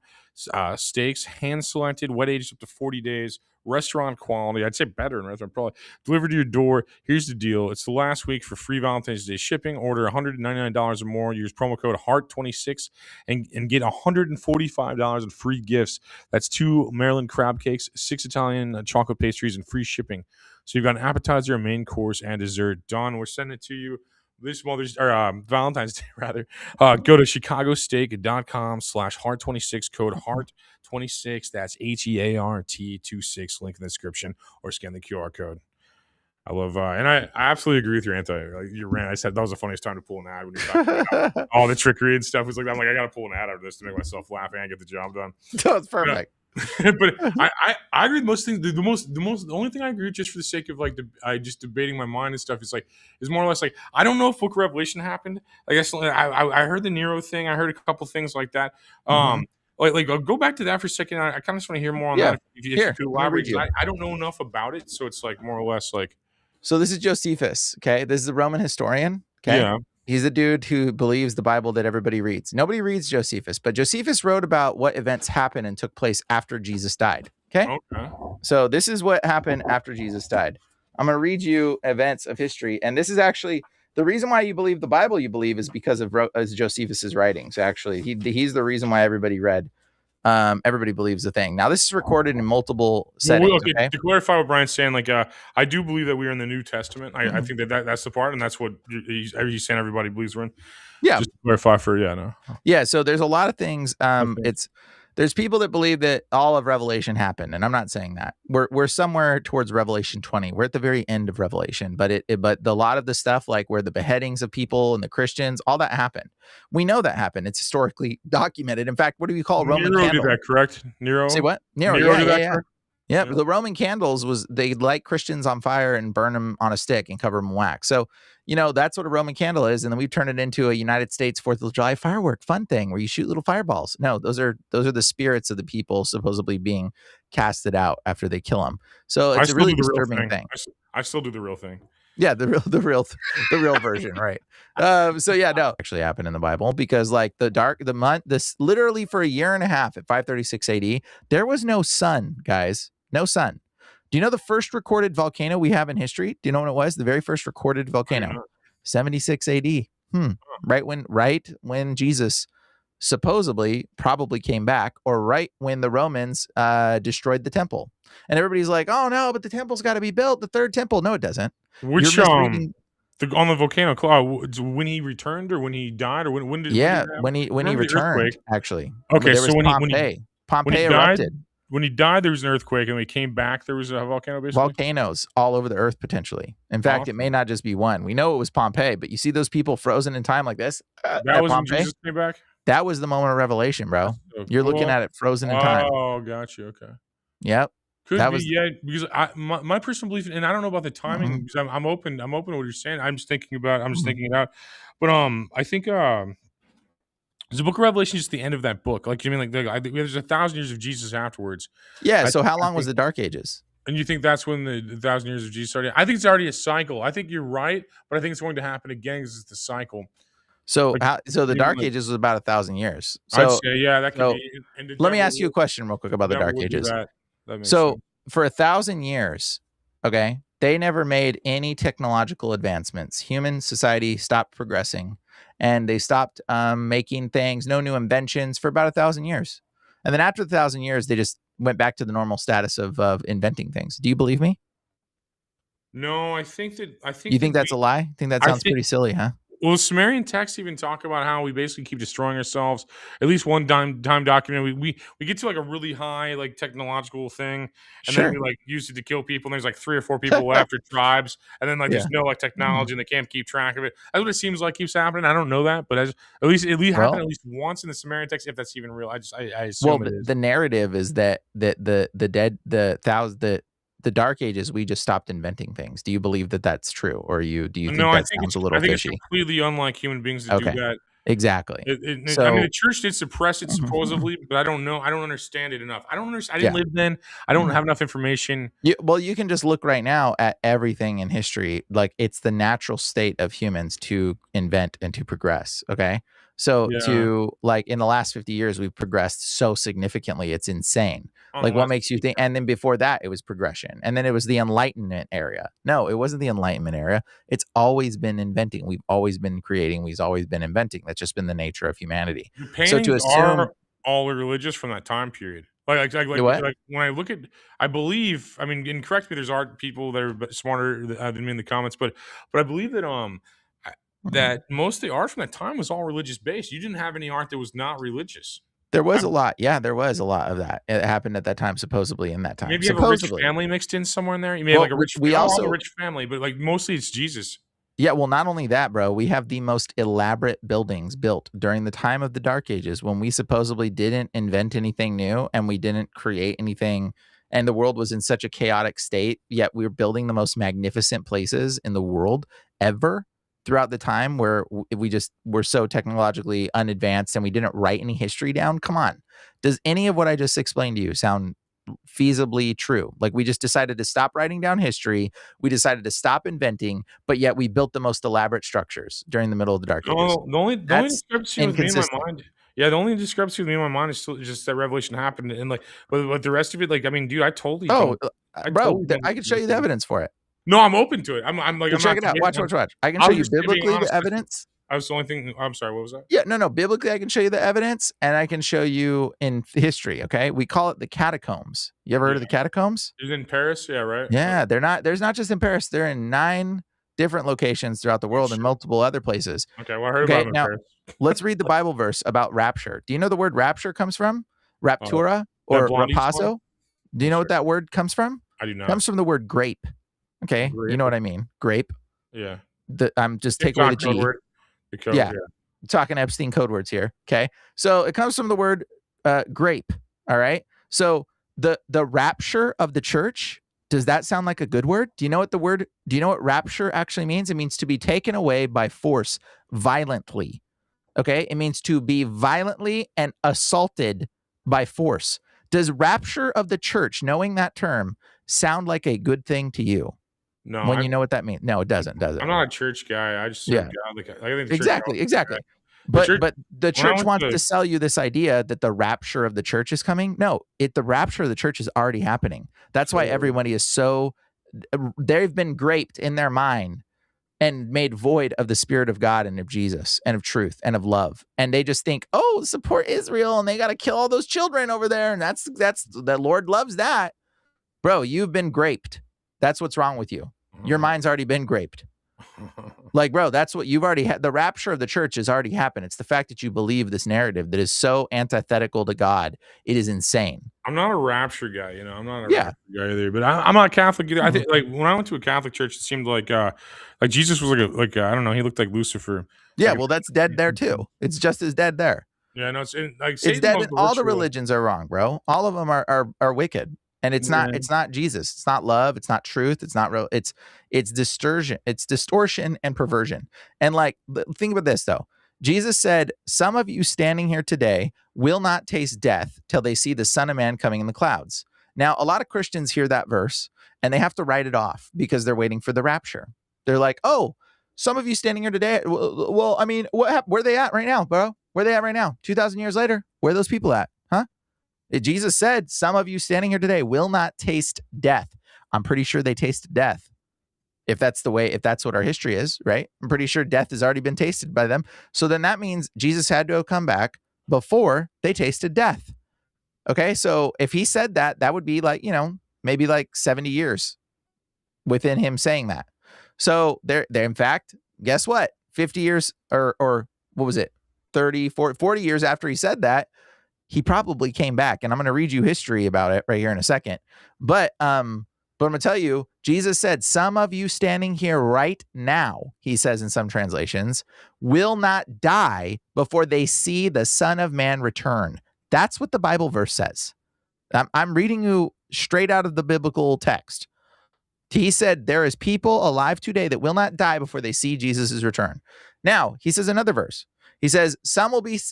steaks, hand selected, wet aged up to 40 days, restaurant quality. I'd say better in restaurant, probably delivered to your door. Here's the deal: it's the last week for free Valentine's Day shipping. Order $199 or more. Use promo code HEART26 and get $145 in free gifts. That's 2 Maryland crab cakes, 6 Italian chocolate pastries, and free shipping. So you've got an appetizer, a main course, and dessert. Done. We're sending it to you this Valentine's Day, rather. Go to chicagosteak.com/heart26, code heart26. That's HEART26. Link in the description, or scan the QR code. I love, and I absolutely agree with your rant. I said that was the funniest time to pull an ad when you're talking about all the trickery and stuff. It's like, I'm like, I got to pull an ad out of this to make myself laugh and get the job done. That's perfect. But I agree with most things. The only thing I agree with, just for the sake of like just debating my mind and stuff, is more or less like, I don't know if Book of Revelation happened. I guess I heard the Nero thing. I heard a couple things like that. Like I'll go back to that for a second. I kind of just want to hear more on that. If you could elaborate, I don't know enough about it, so it's like more or less like. So this is Josephus. Okay, this is a Roman historian. Okay. Yeah. He's a dude who believes the Bible that everybody reads. Nobody reads Josephus, but Josephus wrote about what events happened and took place after Jesus died. Okay. So this is what happened after Jesus died. I'm going to read you events of history. And this is actually the reason why you believe the Bible you believe is because of Josephus's writings. Actually, he's the reason why everybody believes the thing. Now, this is recorded in multiple settings. Okay? To clarify what Brian's saying, like I do believe that we are in the New Testament. I think that's the part, and that's what he's saying everybody believes we're in. Yeah. Just to clarify Yeah, so there's a lot of things. There's people that believe that all of Revelation happened, and I'm not saying that. We're somewhere towards Revelation 20. We're at the very end of Revelation, but a lot of the stuff, like where the beheadings of people and the Christians, all that happened. We know that happened. It's historically documented. In fact, what do we call Roman candle? Nero did that, correct? Nero. Say what? Nero did that. Yeah, the Roman candles they light Christians on fire and burn them on a stick and cover them in wax. So, that's what a Roman candle is. And then we've turned it into a United States 4th of July firework fun thing where you shoot little fireballs. No, those are the spirits of the people supposedly being casted out after they kill them. So it's a really disturbing thing. I still do the real thing. Yeah, the real version, right? Actually happened in the Bible, because like this literally for a year and a half at 536 AD, there was no sun, guys. No sun. Do you know the first recorded volcano we have in history? Do you know what it was? The very first recorded volcano, 76 AD. Right when Jesus supposedly probably came back, or right when the Romans destroyed the temple. And everybody's like, oh no, but the temple's got to be built, the third temple. No, it doesn't. Which on the volcano when he returned, or when he died, or when did when he returned, actually. Okay, so when Pompeii erupted. When he died, there was an earthquake, and when he came back, there was a volcano. Basically, volcanoes all over the earth potentially. In fact, it may not just be one. We know it was Pompeii, but you see those people frozen in time like this. That was when Jesus came back. That was the moment of revelation, bro. So you're looking at it frozen in time. Oh, gotcha. Okay. Yep. Because my personal belief, and I don't know about the timing, because I'm open to what you're saying. I'm just thinking it out. But I think the Book of Revelation is the end of that book. Like, you mean there's 1,000 years of Jesus afterwards. Yeah. So how long was the Dark Ages? And you think that's when the 1,000 years of Jesus started? I think it's already a cycle. I think you're right, but I think it's going to happen again because it's the cycle. So, the Dark Ages was about 1,000 years. So, I'd say, that could be. Let me ask you a question real quick about the Dark Ages. So, for 1,000 years, okay, they never made any technological advancements. Human society stopped progressing, and they stopped making things, no new inventions for about 1,000 years. And then after 1,000 years, they just went back to the normal status of inventing things. Do you believe me? No, I think you think that's a lie? I think that sounds pretty silly, huh? Well, the Sumerian texts even talk about how we basically keep destroying ourselves. At least one time document, we get to like a really high like technological thing, and then we Sure. like use it to kill people. And there's like 3 or 4 people left or tribes, and then like Yeah. there's no like technology, and they can't keep track of it. That's what it seems like keeps happening. I don't know that, but at least happened Well, at least once in the Sumerian text, if that's even real. I well, assume it is. the narrative is that the Dark Ages, we just stopped inventing things. Do you believe that that's true, or do you No, think that sounds a little I think it's fishy? completely unlike human beings to do Okay, that. exactly. I mean, the So, church did suppress it supposedly, but I don't know. I don't understand it enough. I didn't yeah. live then. I don't have enough information. Well, you can just look right now at everything in history. Like, it's the natural state of humans to invent and to progress. Okay. So Yeah. like in the last 50 years, we've progressed so significantly. It's insane. On the Like, what last makes you think? And then before that, it was progression. And then it was the Enlightenment era. No, it wasn't the Enlightenment era. It's always been inventing. We've always been creating. We've always been inventing. That's just been the nature of humanity. The So to paintings assume, are all religious from that time period. what? Like when I look at, I believe. I mean, and correct me. There's art people that are smarter than me in the comments, but I believe that that most of the art from that time was all religious based. You didn't have any art that was not religious. There was a lot. Yeah, there was a lot of that. It happened at that time, supposedly in that time. Maybe you have a rich Supposedly. family mixed in somewhere in there. You may have Well, like a rich. we I don't have also a rich family, but like mostly it's Jesus. Yeah, well, not only that, bro, we have the most elaborate buildings built during the time of the Dark Ages when we supposedly didn't invent anything new and we didn't create anything, and the world was in such a chaotic state, yet we were building the most magnificent places in the world ever throughout the time where we just were so technologically unadvanced and we didn't write any history down. Come on. Does any of what I just explained to you sound feasibly true? Like, we just decided to stop writing down history, we decided to stop inventing, but yet we built the most elaborate structures during the middle of the Dark Ages. Oh, the only That's discrepancy with me in my inconsistent. mind. Yeah, the only discrepancy with me in my mind is still just that revelation happened, and like, but the rest of it, like, I mean, dude, I totally Oh, don't. I bro, totally don't. I can show you the evidence for it. No, I'm open to it. I'm like, So I'm check not it out. debating. Watch. I can I show was you just being biblically honest the with you. evidence. I was the only thing. I'm sorry. What was that? Yeah, no. Biblically, I can show you the evidence, and I can show you in history. Okay, we call it the catacombs. You ever heard of the catacombs? Is it in Paris? Yeah, right. Yeah, there's not just in Paris. They're in 9 different locations throughout the world and multiple other places. Okay, well, I heard about them in Now Paris. let's read the Bible verse about rapture. Do you know the word rapture comes from? Raptura That or Blondie rapazo? song? Do you know what that word comes from? I do not. Comes from the word grape. Okay, you Grape. know what I mean. Grape. Yeah. I'm just It's take away not the code G. word. The code, Yeah. Talking Epstein code words here. Okay. So it comes from the word grape. All right. So the rapture of the church, does that sound like a good word? Do you know what rapture actually means? It means to be taken away by force violently. Okay. It means to be violently and assaulted by force. Does rapture of the church, knowing that term, sound like a good thing to you? No, When you know what that means? No, it doesn't, does it? I'm not a church guy. I just serve God. Like, I think the church Exactly. The But the church went wants to- to sell you this idea that the rapture of the church is coming. No, the rapture of the church is already happening. That's why everybody is so, they've been graped in their mind and made void of the Spirit of God and of Jesus and of truth and of love. And they just think, oh, support Israel and they got to kill all those children over there. And that's the Lord loves that. Bro, you've been graped. That's what's wrong with you. Your mind's already been graped. Like, bro, that's what you've already had. The rapture of the church has already happened. It's the fact that you believe this narrative that is so antithetical to God. It is insane. I'm not a rapture guy, you know. I'm not a Yeah. rapture guy either. But I'm not Catholic either. I think like when I went to a Catholic church, it seemed like Jesus was like I don't know. He looked like Lucifer. Yeah, Like, well, that's dead there too. It's just as dead there. yeah, no, it's like It's Satan dead. loves In, all the ritual. religions are wrong, bro. All of them are wicked. And it's not Jesus. It's not love. It's not truth. It's not real. It's distortion. It's distortion and perversion. And like, think about this though. Jesus said, some of you standing here today will not taste death till they see the Son of Man coming in the clouds. Now, a lot of Christians hear that verse and they have to write it off because they're waiting for the rapture. They're like, oh, some of you standing here today. Well, I mean, what happened? Where are they at right now, bro? Where are they at right now? 2,000 years later, where are those people at? Huh? Jesus said, some of you standing here today will not taste death. I'm pretty sure they tasted death. If that's what our history is, right? I'm pretty sure death has already been tasted by them. So then that means Jesus had to have come back before they tasted death. Okay. So if he said that, that would be like, maybe like 70 years within him saying that. So they're in fact, guess what? 50 years or what was it? 30, 40 years after he said that, he probably came back. And I'm going to read you history about it right here in a second. But I'm going to tell you, Jesus said, some of you standing here right now, he says in some translations, will not die before they see the Son of Man return. That's what the Bible verse says. I'm reading you straight out of the biblical text. He said, there is people alive today that will not die before they see Jesus' return. Now, he says another verse. He says,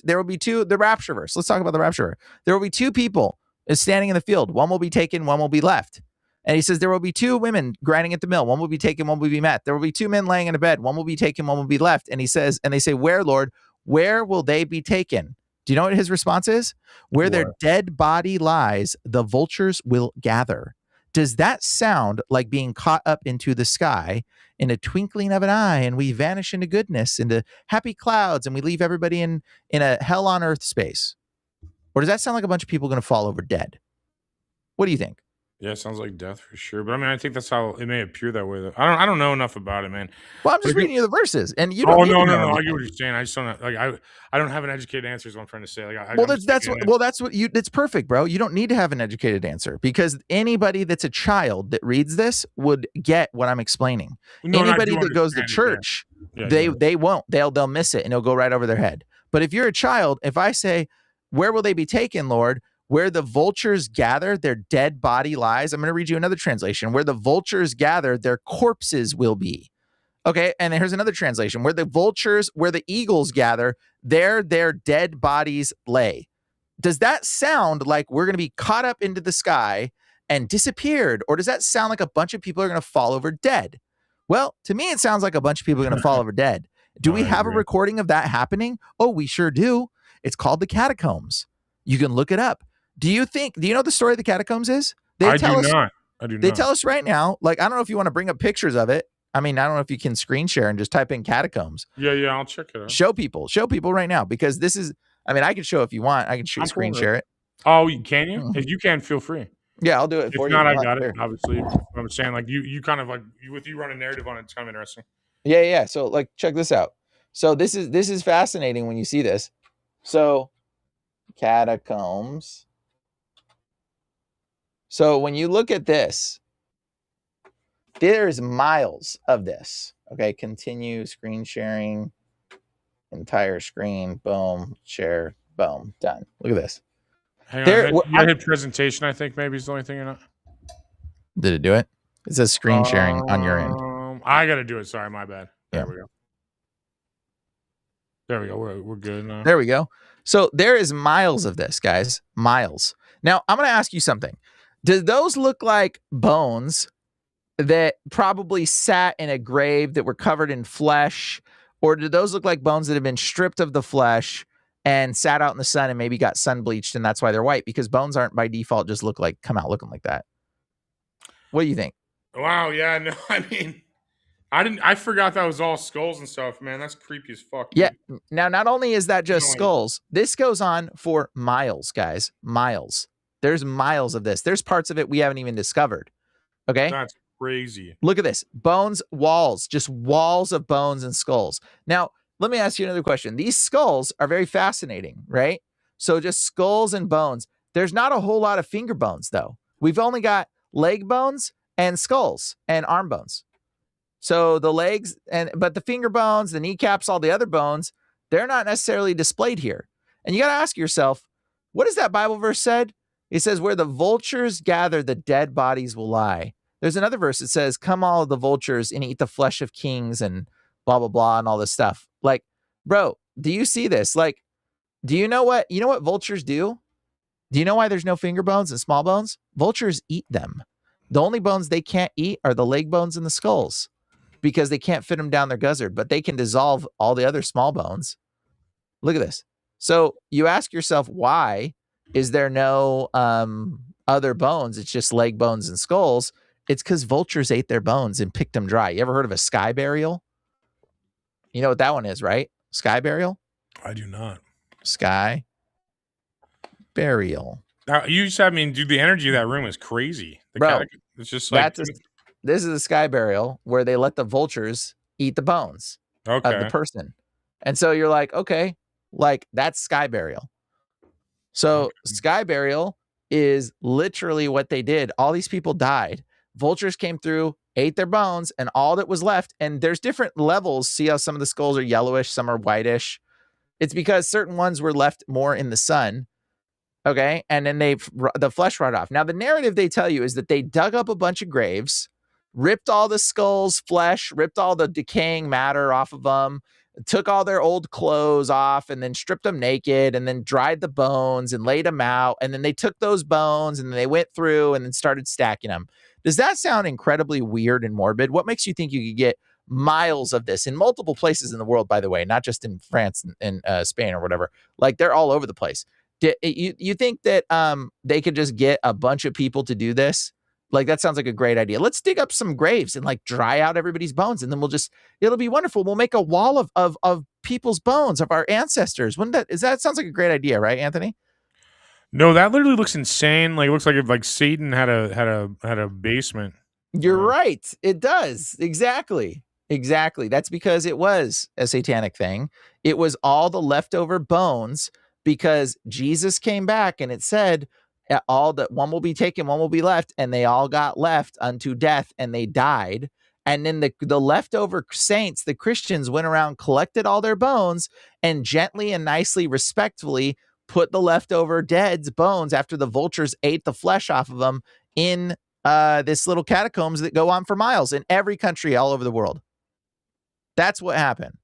there will be two, the rapture verse. Let's talk about the rapture verse. There will be two people standing in the field. One will be taken, one will be left. And he says, there will be two women grinding at the mill. One will be taken, one will be met. There will be two men laying in a bed. One will be taken, one will be left. And he says, and they say, where, Lord? Where will they be taken? Do you know what his response is? Where their dead body lies, the vultures will gather. Does that sound like being caught up into the sky in a twinkling of an eye, and we vanish into goodness, into happy clouds, and we leave everybody in a hell on earth space? Or does that sound like a bunch of people going to fall over dead? What do you think? Yeah, it sounds like death for sure. But I mean, I think that's how it may appear that way. Though. I don't know enough about it, man. Well, I'm just reading you the verses, and you don't. Oh no! I get what you're saying. I just don't like. I don't have an educated answer. Is what I'm trying to say. Like, that's what you. It's perfect, bro. You don't need to have an educated answer because anybody that's a child that reads this would get what I'm explaining. Anybody that goes to church, they won't. They'll miss it and it'll go right over their head. But if you're a child, if I say, "Where will they be taken, Lord?" Where the vultures gather, their dead body lies. I'm going to read you another translation. Where the vultures gather, their corpses will be. Okay, and here's another translation. Where the eagles gather, there their dead bodies lay. Does that sound like we're going to be caught up into the sky and disappeared? Or does that sound like a bunch of people are going to fall over dead? Well, to me, it sounds like a bunch of people are going to fall over dead. Do we have a recording of that happening? Oh, we sure do. It's called the catacombs. You can look it up. Do you know what the story of the catacombs is? I do not. They tell us right now, like, I don't know if you want to bring up pictures of it. I mean, I don't know if you can screen share and just type in catacombs. Yeah, I'll check it out. Show people right now, because this is, I mean, I can show if you want. I can screen share it. Oh, can you? If you can, feel free. Yeah, I'll do it for you. If not, I got it, obviously. I'm saying, like, you kind of like, with you run a narrative on it, it's kind of interesting. Yeah. So, like, check this out. So this is fascinating when you see this. So, catacombs. So when you look at this, there's miles of this. Okay, continue screen sharing, entire screen, boom, share, boom, done. Look at this. Hang on, I hit presentation, I think maybe is the only thing you're not. Did it do it? It says screen sharing on your end. I got to do it. Sorry, my bad. There we go. There we go. We're good now. There we go. So there is miles of this, guys. Miles. Now, I'm going to ask you something. Do those look like bones that probably sat in a grave that were covered in flesh? Or do those look like bones that have been stripped of the flesh and sat out in the sun and maybe got sun bleached and that's why they're white? Because bones aren't by default just come out looking like that. What do you think? Wow, yeah, no, I mean, I forgot that was all skulls and stuff, man. That's creepy as fuck. Yeah. Now, not only is that just skulls, this goes on for miles, guys. Miles. There's miles of this. There's parts of it we haven't even discovered. Okay. That's crazy. Look at this. Bones, walls, just walls of bones and skulls. Now, let me ask you another question. These skulls are very fascinating, right? So just skulls and bones. There's not a whole lot of finger bones, though. We've only got leg bones and skulls and arm bones. So the legs, but the finger bones, the kneecaps, all the other bones, they're not necessarily displayed here. And you got to ask yourself, what does that Bible verse said? It says, where the vultures gather, the dead bodies will lie. There's another verse that says, come all the vultures and eat the flesh of kings and blah, blah, blah, and all this stuff. Like, bro, do you see this? Like, do you know what vultures do? Do you know why there's no finger bones and small bones? Vultures eat them. The only bones they can't eat are the leg bones and the skulls because they can't fit them down their gizzard, but they can dissolve all the other small bones. Look at this. So you ask yourself, why is there no other bones? It's just leg bones and skulls. It's because vultures ate their bones and picked them dry. You ever heard of a sky burial? You know what that one is, right? Sky burial? I do not. Sky burial. You just, I mean, dude, the energy of that room is crazy. It's just like this is a sky burial where they let the vultures eat the bones. of the Okay. person. And so you're like, okay, like that's sky burial. So sky burial is literally what they did. All these people died. Vultures came through, ate their bones, and all that was left. And there's different levels. See how some of the skulls are yellowish, some are whitish. It's because certain ones were left more in the sun. Okay. And then the flesh rot off. Now, the narrative they tell you is that they dug up a bunch of graves, ripped all the skulls, flesh, ripped all the decaying matter off of them, took all their old clothes off, and then stripped them naked, and then dried the bones and laid them out. And then they took those bones and they went through and then started stacking them. Does that sound incredibly weird and morbid? What makes you think you could get miles of this in multiple places in the world, by the way, not just in France and Spain or whatever? Like, they're all over the place. You think that they could just get a bunch of people to do this? Like, that sounds like a great idea. Let's dig up some graves and like dry out everybody's bones, and then it'll be wonderful. We'll make a wall of people's bones, of our ancestors. That sounds like a great idea, right, Anthony? No, that literally looks insane. Like, it looks like if like Satan had a basement. You're right. It does. Exactly. That's because it was a satanic thing. It was all the leftover bones, because Jesus came back and it said all that one will be taken, one will be left, and they all got left unto death, and they died. And then the leftover saints, the Christians, went around, collected all their bones, and gently and nicely, respectfully put the leftover dead's bones, after the vultures ate the flesh off of them, in this little catacombs that go on for miles in every country all over the world. That's what happened.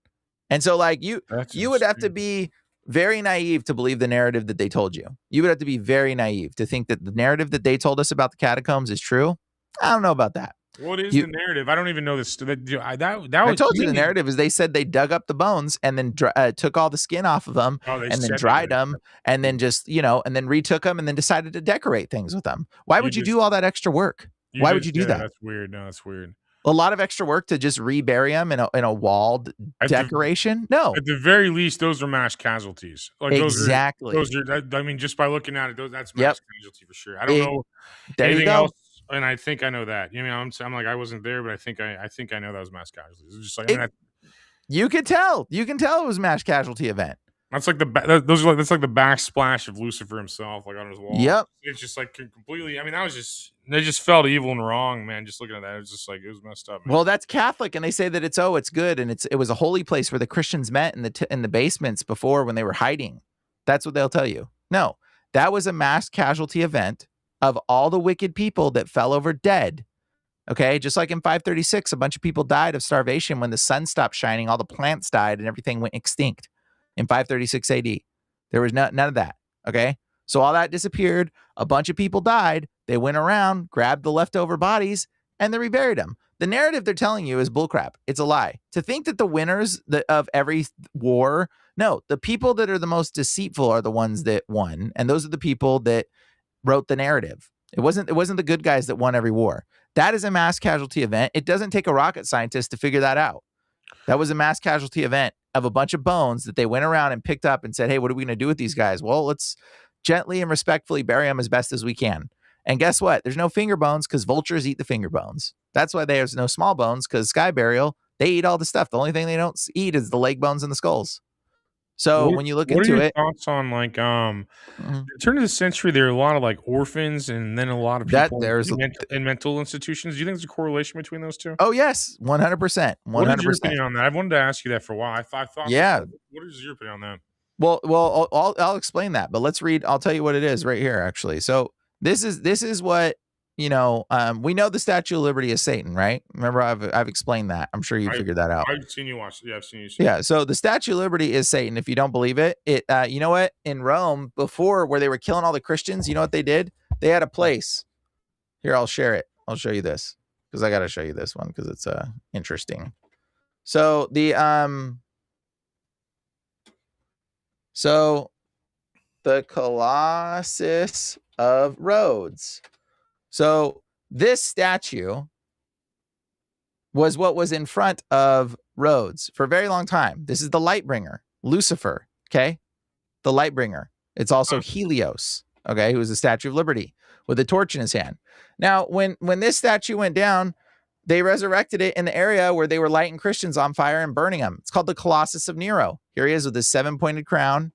And so, like, you would have to be very naive to believe the narrative that they told you. You would have to be very naive to think that the narrative that they told us about the catacombs is true. I don't know about that. What is the narrative? I don't even know this. I told you the narrative is they said they dug up the bones and then took all the skin off of them, and then dried them, and then just, and then retook them, and then decided to decorate things with them. Why would you do all that extra work? Why would you do that? That's weird. No, that's weird. A lot of extra work to just rebury them in a walled decoration? No. At the very least, those are mass casualties. Like, exactly. Those are. I mean, just by looking at it, that's mass casualty for sure. I don't know there anything you go. else, and I think I know that. You know, I'm like, I wasn't there, but I think I know that was mass casualties. It's just like you could tell. You can tell it was a mass casualty event. That's like that's like the backsplash of Lucifer himself, like on his wall. Yep. It's just like completely. I mean, they just felt evil and wrong, man. Just looking at that, it was just like, it was messed up, man. Well, that's Catholic, and they say that it's good, and it was a holy place where the Christians met in the basements before, when they were hiding. That's what they'll tell you. No, that was a mass casualty event of all the wicked people that fell over dead. Okay, just like in 536, a bunch of people died of starvation when the sun stopped shining. All the plants died, and everything went extinct. In 536 AD, there was none of that. Okay, so all that disappeared. A bunch of people died. They went around, grabbed the leftover bodies, and they reburied them. The narrative they're telling you is bullcrap. It's a lie. To think that the winners of every war, no, the people that are the most deceitful are the ones that won, and those are the people that wrote the narrative. It wasn't the good guys that won every war. That is a mass casualty event. It doesn't take a rocket scientist to figure that out. That was a mass casualty event of a bunch of bones that they went around and picked up and said, hey, what are we going to do with these guys? Well, let's gently and respectfully bury them as best as we can. And guess what? There's no finger bones, because vultures eat the finger bones. That's why there's no small bones, because sky burial, they eat all the stuff. The only thing they don't eat is the leg bones and the skulls. So when you look into it, what are your thoughts on like turn of the century? There are a lot of like orphans, and then a lot of people in mental institutions. Do you think there's a correlation between those two? Oh yes, 100%. 100%. What is your opinion on that? I've wanted to ask you that for a while. I thought. Yeah. What is your opinion on that? Well, I'll explain that, but let's read. I'll tell you what it is right here. Actually, so this is what. We know the Statue of Liberty is Satan, right? Remember, I've explained that. I'm sure you figured that out. I've seen you watch. Yeah, I've seen you. Yeah. So the Statue of Liberty is Satan. If you don't believe it, you know what? In Rome, before, where they were killing all the Christians, you know what they did? They had a place. Here, I'll share it. I'll show you this, because I got to show you this one, because it's interesting. So the Colossus of Rhodes. So this statue was what was in front of Rhodes for a very long time. This is the light bringer, Lucifer, okay? The light bringer. It's also Helios, okay, who was the Statue of Liberty with a torch in his hand. Now, when this statue went down, they resurrected it in the area where they were lighting Christians on fire and burning them. It's called the Colossus of Nero. Here he is with his 7-pointed crown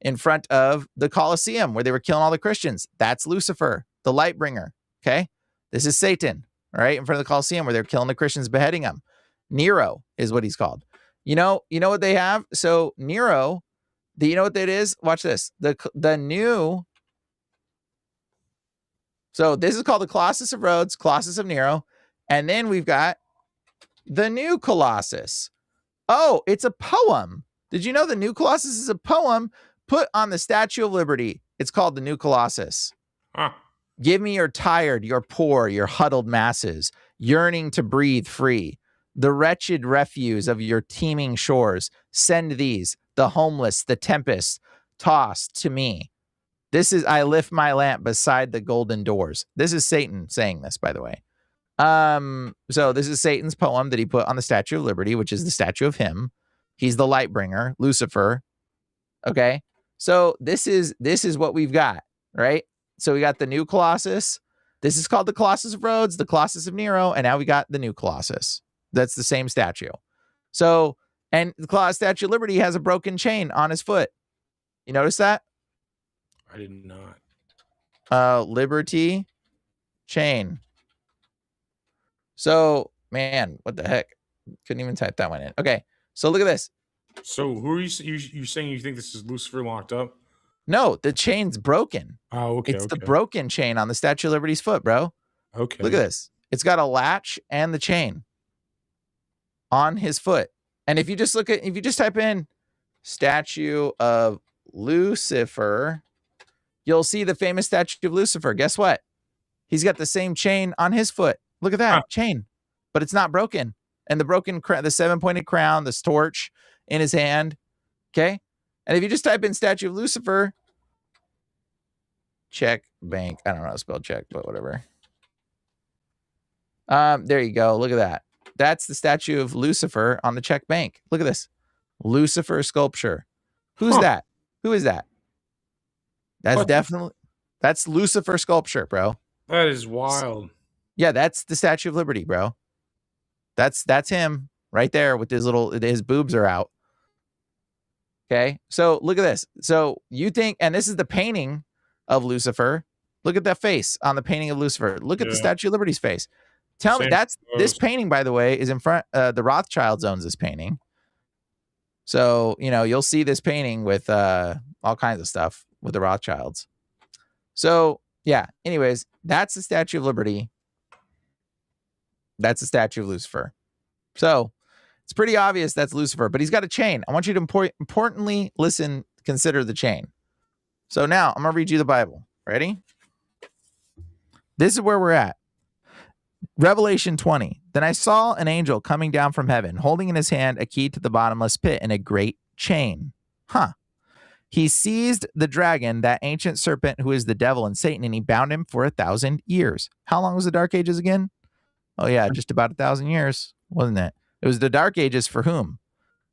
in front of the Colosseum where they were killing all the Christians. That's Lucifer, the light bringer. Okay. This is Satan, right? In front of the Colosseum where they're killing the Christians, beheading them. Nero is what he's called. You know what they have? So Nero, you know what that is? Watch this. The new. So this is called the Colossus of Rhodes, Colossus of Nero. And then we've got the new Colossus. Oh, it's a poem. Did you know the new Colossus is a poem put on the Statue of Liberty? It's called the new Colossus. Huh. Give me your tired, your poor, your huddled masses, yearning to breathe free. The wretched refuse of your teeming shores. Send these, the homeless, the tempest, tossed to me. This is, I lift my lamp beside the golden doors. This is Satan saying this, by the way. So this is Satan's poem that he put on the Statue of Liberty, which is the statue of him. He's the light bringer, Lucifer. Okay. So this is what we've got, right? So we got the new Colossus. This is called the Colossus of Rhodes, the Colossus of Nero, and now we got the new Colossus. That's the same statue. So, and the Statue of Liberty has a broken chain on his foot. You notice that? I did not. Liberty chain. So, man, what the heck? Couldn't even type that one in. Okay, so look at this. So, who are you saying you think this is Lucifer locked up? No, the chain's broken. Oh, okay. It's the broken chain on the Statue of Liberty's foot, bro. Okay. Look at this. It's got a latch and the chain on his foot. And if you just type in Statue of Lucifer, you'll see the famous statue of Lucifer. Guess what? He's got the same chain on his foot. Look at that chain, but it's not broken. And the broken, the 7-pointed crown, this torch in his hand. Okay. And if you just type in statue of Lucifer, check bank. I don't know how to spell check, but whatever. There you go. Look at that. That's the statue of Lucifer on the Czech bank. Look at this. Lucifer sculpture. Who's that? Who is that? That's Lucifer sculpture, bro. That is wild. Yeah, that's the Statue of Liberty, bro. That's him right there with his boobs are out. Okay, so look at this. So you think, and this is the painting of Lucifer. Look at that face on the painting of Lucifer. Look at the Statue of Liberty's face. Tell me, this painting, by the way, is in front. The Rothschilds owns this painting. So, you'll see this painting with all kinds of stuff with the Rothschilds. So, yeah, anyways, that's the Statue of Liberty. That's the statue of Lucifer. So it's pretty obvious that's Lucifer, but he's got a chain. I want you to importantly listen, consider the chain. So now I'm going to read you the Bible. Ready? This is where we're at. Revelation 20. Then I saw an angel coming down from heaven, holding in his hand a key to the bottomless pit and a great chain. He seized the dragon, that ancient serpent who is the devil and Satan, and he bound him for 1,000 years. How long was the Dark Ages again? Oh, yeah, just about 1,000 years, wasn't it? It was the Dark Ages for whom?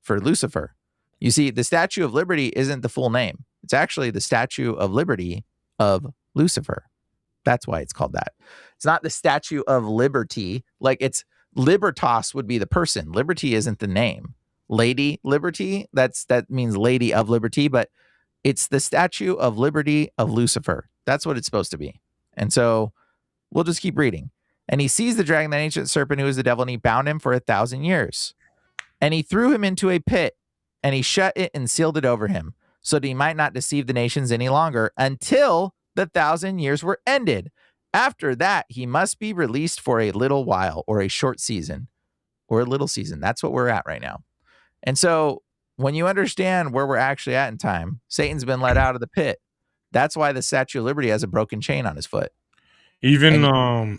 For Lucifer. You see, the Statue of Liberty isn't the full name. It's actually the Statue of Liberty of Lucifer. That's why it's called that. It's not the Statue of Liberty. Like it's Libertas would be the person. Liberty isn't the name. Lady Liberty, that means Lady of Liberty, but it's the Statue of Liberty of Lucifer. That's what it's supposed to be. And so we'll just keep reading. And he seized the dragon, that ancient serpent who is the devil, and he bound him for 1,000 years. And he threw him into a pit, and he shut it and sealed it over him, so that he might not deceive the nations any longer until the 1,000 years were ended. After that, he must be released for a little while, or a short season, or a little season. That's what we're at right now. And so when you understand where we're actually at in time, Satan's been let out of the pit. That's why the Statue of Liberty has a broken chain on his foot. Even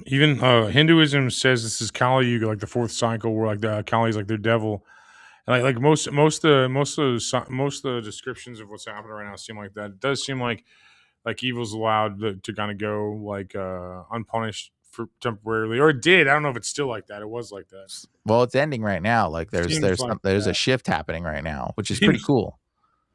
Hinduism says this is Kali Yuga, like the fourth cycle, where like the Kali is like their devil, and like most of the descriptions of what's happening right now seem like that. It does seem like evil's allowed to kind of go like unpunished for temporarily, or it did. I don't know if it's still like that. It was like that. Well, it's ending right now. Like there's a shift happening right now, which is pretty cool.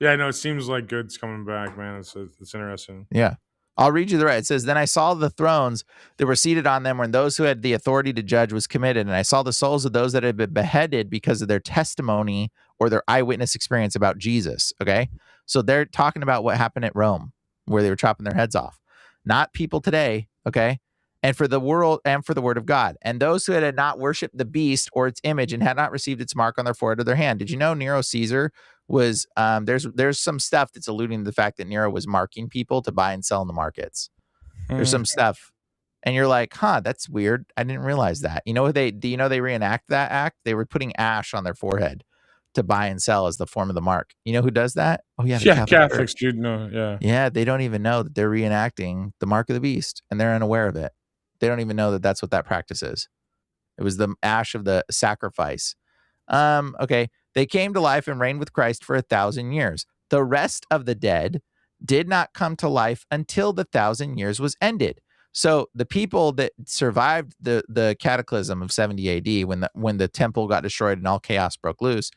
Yeah, I know. It seems like good's coming back, man. It's interesting. Yeah. I'll read you the right. It says, then I saw the thrones that were seated on them, when those who had the authority to judge was committed. And I saw the souls of those that had been beheaded because of their testimony or their eyewitness experience about Jesus. Okay. So they're talking about what happened at Rome, where they were chopping their heads off, not people today. Okay. And for the world and for the word of God. And those who had not worshipped the beast or its image and had not received its mark on their forehead or their hand. Did you know Nero Caesar was, there's some stuff that's alluding to the fact that Nero was marking people to buy and sell in the markets. There's some stuff. And you're like, huh, that's weird. I didn't realize that. You know, they reenact that act? They were putting ash on their forehead to buy and sell as the form of the mark. You know who does that? Oh yeah. Yeah, Catholics, dude. No, yeah. Yeah. They don't even know that they're reenacting the mark of the beast, and they're unaware of it. They don't even know that that's what that practice is. It was the ash of the sacrifice. Okay. They came to life and reigned with Christ for 1,000 years. The rest of the dead did not come to life until the 1,000 years was ended. So the people that survived the cataclysm of 70 AD, when the temple got destroyed and all chaos broke loose,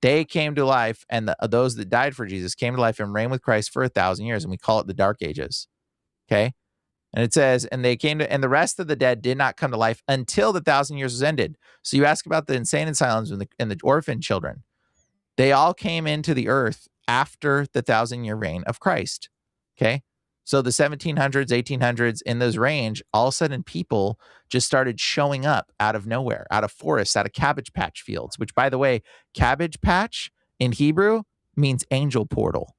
they came to life, and those that died for Jesus came to life and reigned with Christ for 1,000 years, and we call it the Dark Ages. Okay. And it says, and the rest of the dead did not come to life until the 1,000 years was ended. So you ask about the insane asylums and the orphan children. They all came into the earth after the 1,000-year reign of Christ. Okay. So the 1700s, 1800s, in those range, all of a sudden people just started showing up out of nowhere, out of forests, out of cabbage patch fields, which, by the way, cabbage patch in Hebrew means angel portal.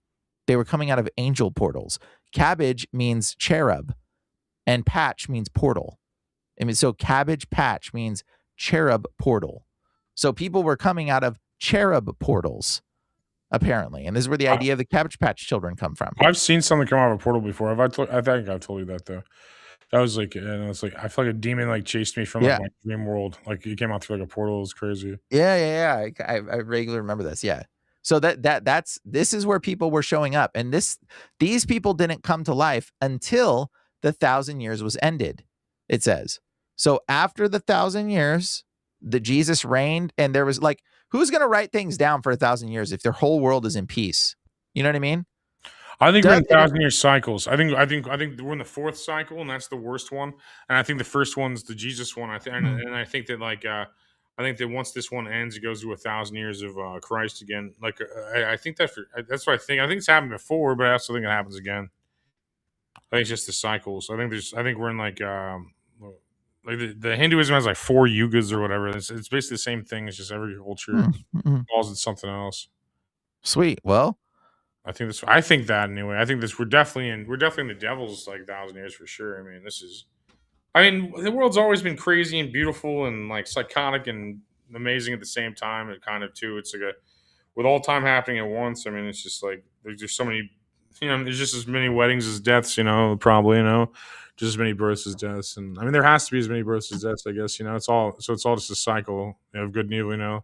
They were coming out of angel portals. Cabbage means cherub. And patch means portal. I mean, so cabbage patch means cherub portal. So people were coming out of cherub portals, apparently. And this is where the idea of the Cabbage Patch children come from. I've seen something come out of a portal before. I think I've told you that, though. That was like, it's like, I feel like a demon like chased me from like, my dream world. Like, it came out through like a portal. It was crazy. Yeah. I regularly remember this. Yeah. So this is where people were showing up. And these people didn't come to life until the 1,000 years was ended, it says. So after the 1,000 years, the Jesus reigned, and there was like, who's going to write things down for 1,000 years if their whole world is in peace? You know what I mean? I think we're in 1,000-year cycles. I think we're in the fourth cycle, and that's the worst one. And I think the first one's the Jesus one. And I think that I think that once this one ends, it goes to 1,000 years of Christ again. Like I think that's what I think. I think it's happened before, but I also think it happens again. I think it's just the cycles. I think we're in like the Hinduism has like 4 yugas or whatever. It's basically the same thing. It's just every culture calls it something else. Sweet. Well, I think that anyway. I think we're definitely in the devil's like 1,000 years for sure. I mean, the world's always been crazy and beautiful and like psychotic and amazing at the same time. It kind of too. It's like with all time happening at once. I mean, it's just like there's just so many. There's just as many weddings as deaths, probably, just as many births as deaths. And I mean, there has to be as many births as deaths, I guess, it's all just a cycle of good and evil,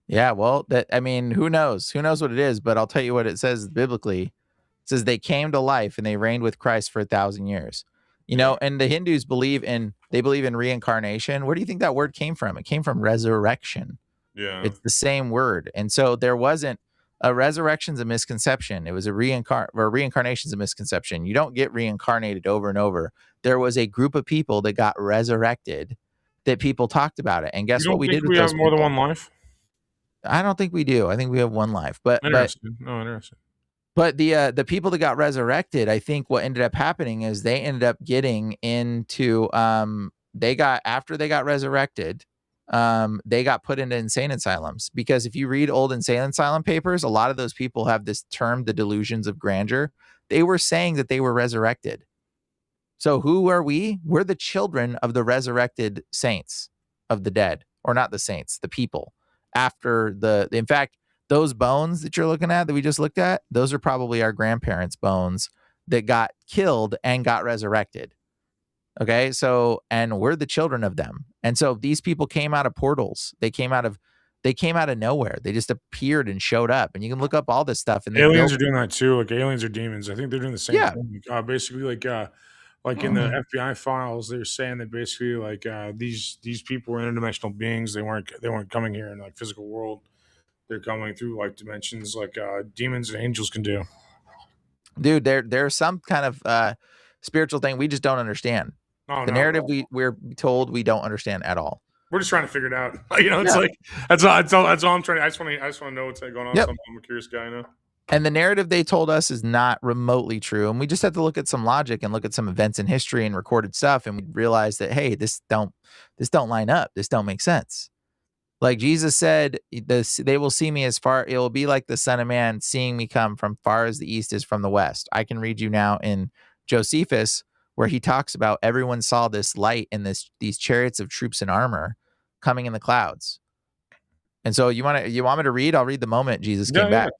Yeah. Well, who knows? Who knows what it is? But I'll tell you what it says biblically. It says they came to life and they reigned with Christ for 1,000 years, and the Hindus believe in reincarnation. Where do you think that word came from? It came from resurrection. Yeah. It's the same word. And so there wasn't, a resurrection's a misconception. It was a reincarnation's a misconception. You don't get reincarnated over and over. There was a group of people that got resurrected that people talked about it. And guess what we did with those people? We have more than one life? I don't think we do. I think we have one life. Interesting. But the people that got resurrected, I think what ended up happening is they ended up getting into after they got resurrected, they got put into insane asylums, because if you read old insane asylum papers, a lot of those people have this term, the delusions of grandeur. They were saying that they were resurrected. So who are we? We're the children of the resurrected saints of the dead, or not the saints, the people. In fact, those bones that you're looking at, that we just looked at, those are probably our grandparents' bones that got killed and got resurrected. Okay, so, and we're the children of them. And so these people came out of portals. They came out of nowhere. They just appeared and showed up. And you can look up all this stuff. And aliens are doing that too. Like aliens or demons. I think they're doing the same thing. Basically, like in the FBI files, they're saying that basically like these people were interdimensional beings. They weren't coming here in like physical world. They're coming through like dimensions like demons and angels can do. Dude, there's some kind of spiritual thing we just don't understand. Oh, The no. narrative we're told we don't understand at all. We're just trying to figure it out. It's Yeah. like that's all I'm trying. I just want to know what's going on. Yep. So I'm a curious guy now. And the narrative they told us is not remotely true. And we just have to look at some logic and look at some events in history and recorded stuff, and we realize that, hey, this don't line up. This don't make sense. Like Jesus said, they will see me as far. It will be like the Son of Man seeing me come from far as the east is from the west. I can read you now in Josephus, where he talks about everyone saw this light and these chariots of troops in armor coming in the clouds. And so you want me to read? I'll read the moment Jesus came back.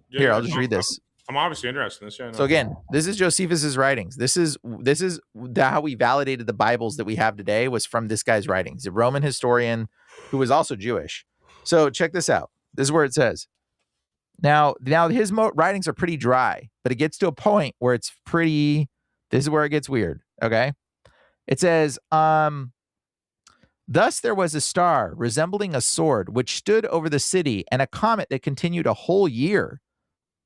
Here, I'll just read this. I'm obviously interested in this. Yeah. So again, this is Josephus's writings. This is how we validated the Bibles that we have today was from this guy's writings, a Roman historian who was also Jewish. So check this out. This is where it says. Now his writings are pretty dry, but it gets to a point where it's pretty. This is where it gets weird. Okay, it says, thus there was a star resembling a sword which stood over the city, and a comet that continued a whole year.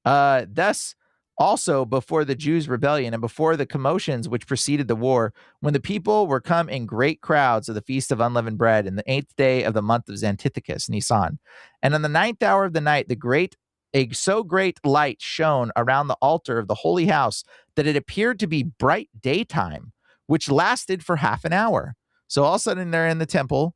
Thus also before the Jews' rebellion and before the commotions which preceded the war, when the people were come in great crowds of the feast of unleavened bread in the 8th day of the month of Xanthicus, Nisan. And on the 9th hour of the night, a so great light shone around the altar of the holy house that it appeared to be bright daytime, which lasted for half an hour. So all of a sudden they're in the temple,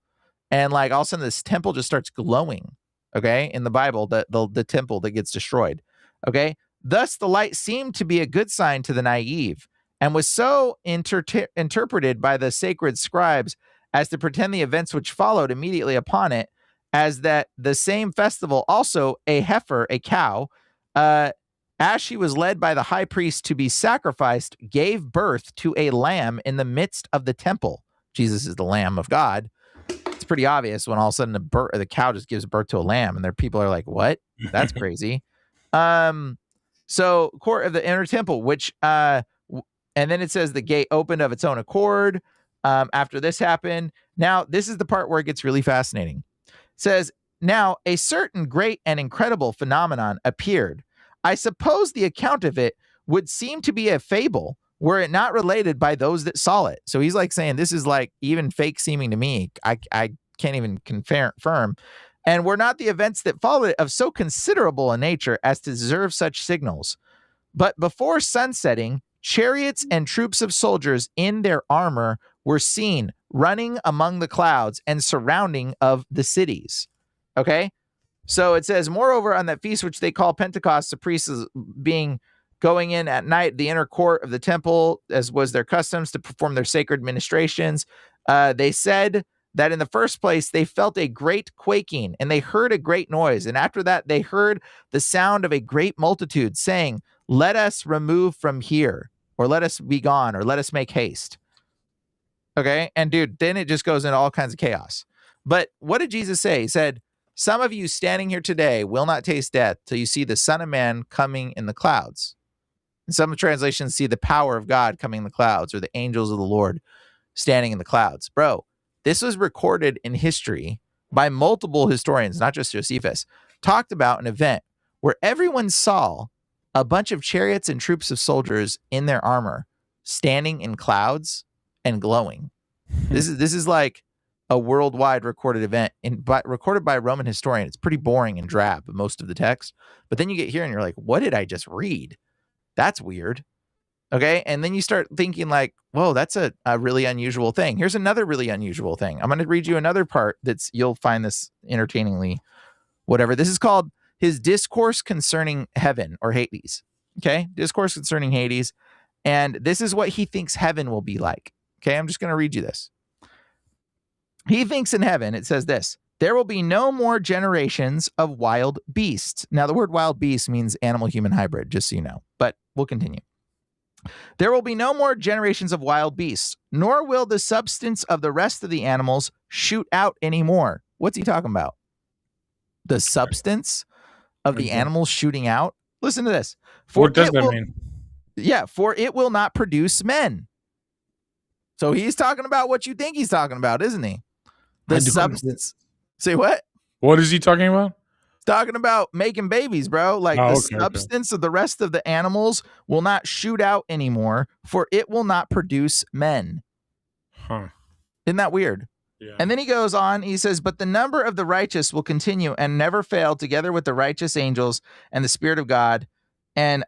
and like all of a sudden this temple just starts glowing. Okay, in the Bible, the temple that gets destroyed. Okay, thus the light seemed to be a good sign to the naive, and was so interpreted by the sacred scribes as to pretend the events which followed immediately upon it, as that the same festival also a heifer, a cow, as she was led by the high priest to be sacrificed, gave birth to a lamb in the midst of the temple. Jesus is the Lamb of God. It's pretty obvious when all of a sudden the cow just gives birth to a lamb, and their people are like, "What? That's crazy." So court of the inner temple, which and then it says the gate opened of its own accord. After this happened, now this is the part where it gets really fascinating. It says, now a certain great and incredible phenomenon appeared. I suppose the account of it would seem to be a fable, were it not related by those that saw it. So he's like saying, this is like even fake seeming to me. I can't even confirm. And were not the events that followed it of so considerable a nature as to deserve such signals. But before sunsetting, chariots and troops of soldiers in their armor were seen running among the clouds and surrounding of the cities. Okay? So it says, moreover, on that feast which they call Pentecost, the priests being going in at night, the inner court of the temple, as was their customs, to perform their sacred ministrations, they said that in the first place, they felt a great quaking and they heard a great noise. And after that, they heard the sound of a great multitude saying, let us remove from here, or let us be gone, or let us make haste. Okay. And dude, then it just goes into all kinds of chaos. But what did Jesus say? He said, some of you standing here today will not taste death till you see the Son of Man coming in the clouds. And some translations see the power of God coming in the clouds, or the angels of the Lord standing in the clouds. Bro, this was recorded in history by multiple historians, not just Josephus, talked about an event where everyone saw a bunch of chariots and troops of soldiers in their armor standing in clouds and glowing. This is like a worldwide recorded event, recorded by a Roman historian. It's pretty boring and drab, most of the text. But then you get here and you're like, what did I just read? That's weird. Okay. And then you start thinking like, whoa, that's a really unusual thing. Here's another really unusual thing. I'm going to read you another part you'll find this entertainingly, whatever. This is called his discourse concerning heaven, or Hades. Okay. Discourse concerning Hades. And this is what he thinks heaven will be like. Okay. I'm just going to read you this. He thinks in heaven, it says this, there will be no more generations of wild beasts. Now, the word wild beast means animal-human hybrid, just so you know, but we'll continue. There will be no more generations of wild beasts, nor will the substance of the rest of the animals shoot out anymore. What's he talking about? The substance of the animals shooting out? Listen to this. What does that mean? Yeah, for it will not produce men. So he's talking about what you think he's talking about, isn't he? The substance. Say what? What is he talking about? Talking about making babies, bro. Like the substance of the rest of the animals will not shoot out anymore, for it will not produce men. Huh. Isn't that weird? Yeah. And then he goes on, he says, but the number of the righteous will continue and never fail, together with the righteous angels and the Spirit of God and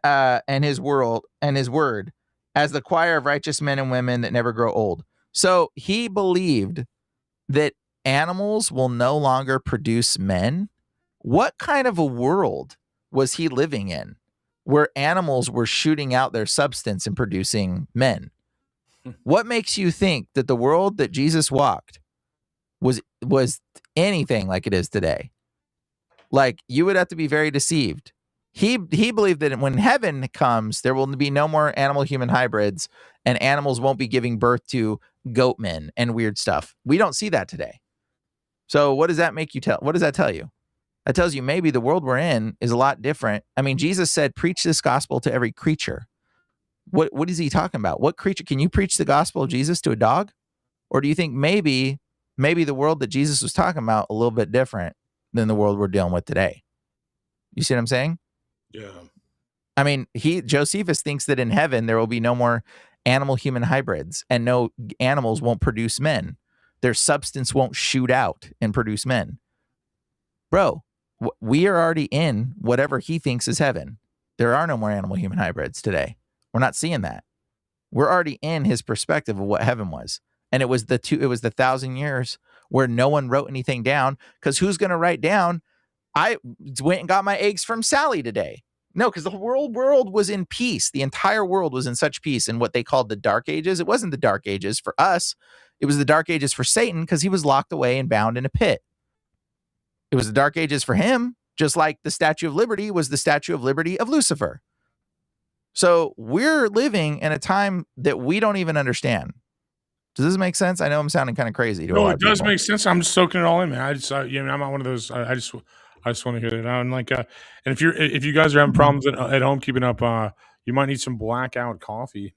his world and his word, as the choir of righteous men and women that never grow old. So he believed that animals will no longer produce men. What kind of a world was he living in where animals were shooting out their substance and producing men? What makes you think that the world that Jesus walked was anything like it is today? Like, you would have to be very deceived. He believed that when heaven comes, there will be no more animal-human hybrids, and animals won't be giving birth to goat men and weird stuff. We don't see that today. So what does that make you tell? What does that tell you? That tells you maybe the world we're in is a lot different. I mean, Jesus said, preach this gospel to every creature. What is he talking about? What creature? Can you preach the gospel of Jesus to a dog? Or do you think maybe the world that Jesus was talking about a little bit different than the world we're dealing with today? You see what I'm saying? Yeah. I mean, Josephus thinks that in heaven there will be no more animal-human hybrids, and no animals won't produce men. Their substance won't shoot out and produce men. Bro, we are already in whatever he thinks is heaven. There are no more animal-human hybrids today. We're not seeing that. We're already in his perspective of what heaven was. And it was the 1,000 years where no one wrote anything down, because who's going to write down? I went and got my eggs from Sally today. No, because the world was in peace. The entire world was in such peace in what they called the Dark Ages. It wasn't the Dark Ages for us. It was the Dark Ages for Satan, because he was locked away and bound in a pit. It was the Dark Ages for him, just like the Statue of Liberty was the Statue of Liberty of Lucifer. So we're living in a time that we don't even understand. Does this make sense? I know I'm sounding kind of crazy. No, it does make sense. I'm just soaking it all in, man. I'm not one of those. I just want to hear it out. And like, and if you guys are having problems at home keeping up, you might need some blackout coffee.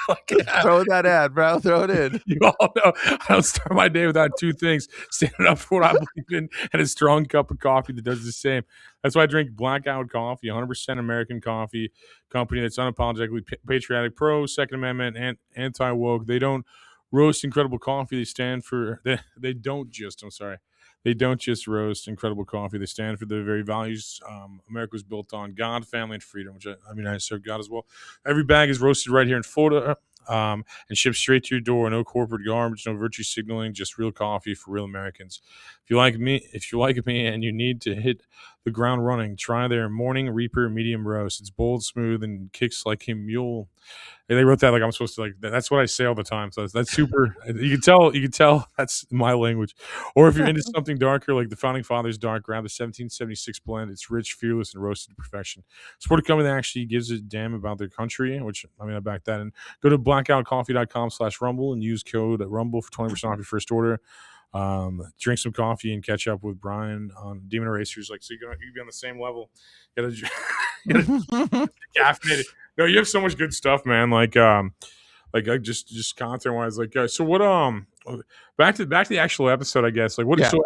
Like, throw that ad, bro. Throw it in. You all know I don't start my day without two things: standing up for what I believe in and a strong cup of coffee that does the same. That's why I drink Blackout Coffee, 100% American coffee company that's unapologetically patriotic, pro Second Amendment, and anti-woke. They don't roast incredible coffee. They stand for they don't just roast incredible coffee. They stand for the very values America was built on: God, family, and freedom, which I serve God as well. Every bag is roasted right here in Florida and shipped straight to your door. No corporate garbage, no virtue signaling, just real coffee for real Americans. If you like me and you need to hit the ground running, try their Morning Reaper medium roast. It's bold, smooth, and kicks like a mule. And they wrote that like I'm supposed to like. That's what I say all the time. So that's super. You can tell that's my language. Or if you're into something darker, like the Founding Fathers Dark, grab the 1776 blend. It's rich, fearless, and roasted to perfection. Support a company that actually gives a damn about their country, which I back that in. Go to blackoutcoffee.com/rumble and use code Rumble for 20% off your first order. Drink some coffee and catch up with Bryan on Demon Erasers. Like, so you can be on the same level. You gotta caffeinated. No, you have so much good stuff, man. Like just content wise. Like, so what? Back to the actual episode, I guess. Like, what? Yeah, so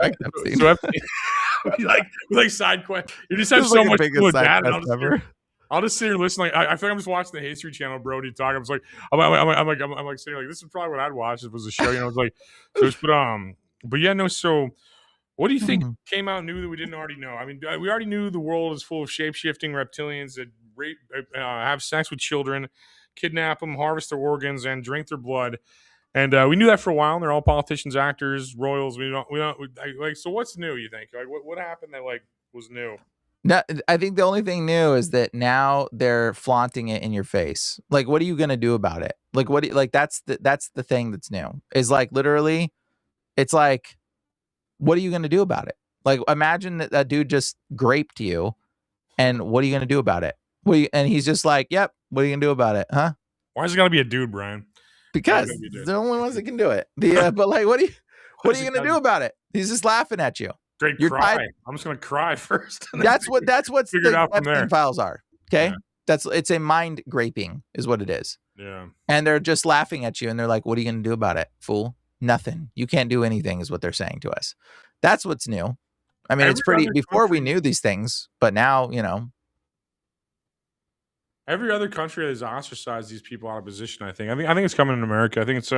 like side quest. You just have so much cool data. I'll just sit here listening. Like, I feel like I'm just watching the History Channel, bro. You talk. I'm like sitting like, this is probably what I'd watch if it was a show. You know, it's like, but yeah, no. So, what do you think came out new that we didn't already know? I mean, we already knew the world is full of shape-shifting reptilians that rape, have sex with children, kidnap them, harvest their organs, and drink their blood. And we knew that for a while. And they're all politicians, actors, royals. We don't like. So, what's new? You think? Like, what happened that like was new? No, I think the only thing new is that now they're flaunting it in your face. Like, what are you gonna do about it? Like, that's the thing that's new. Is like literally, it's like, what are you gonna do about it? Like, imagine that that dude just graped you, and what are you gonna do about it? And he's just like, yep. What are you gonna do about it, huh? Why is it gotta be a dude, Brian? Because they're the only ones that can do it. But like, what are you gonna do about it? He's just laughing at you. Great cry. I'm just gonna cry first. That's what figured out from there. Files are. Okay, yeah. It's a mind graping, is what it is. Yeah. And they're just laughing at you, and they're like, "What are you gonna do about it, fool? Nothing. You can't do anything," is what they're saying to us. That's what's new. I mean, it's Every pretty other before we country- knew these things, but now, you know. Every other country has ostracized these people out of position. I think it's coming in America. I think it's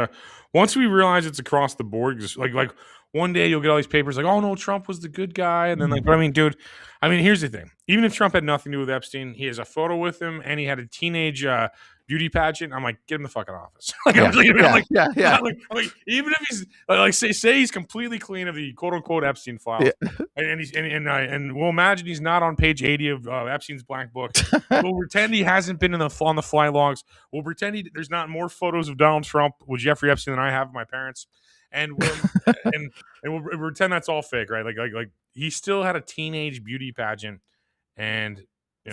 once we realize it's across the board. Just like one day you'll get all these papers like, oh no, Trump was the good guy, and then like, but I mean, dude, here's the thing. Even if Trump had nothing to do with Epstein, he has a photo with him, and he had a teenage beauty pageant. I'm like, get him the fucking office. I'm like, even if he's like, say he's completely clean of the quote unquote Epstein files, and we'll imagine he's not on page 80 of Epstein's black book. We'll pretend he hasn't been on the fly logs. We'll pretend there's not more photos of Donald Trump with Jeffrey Epstein than I have of my parents, and we'll pretend that's all fake, right? Like he still had a teenage beauty pageant, and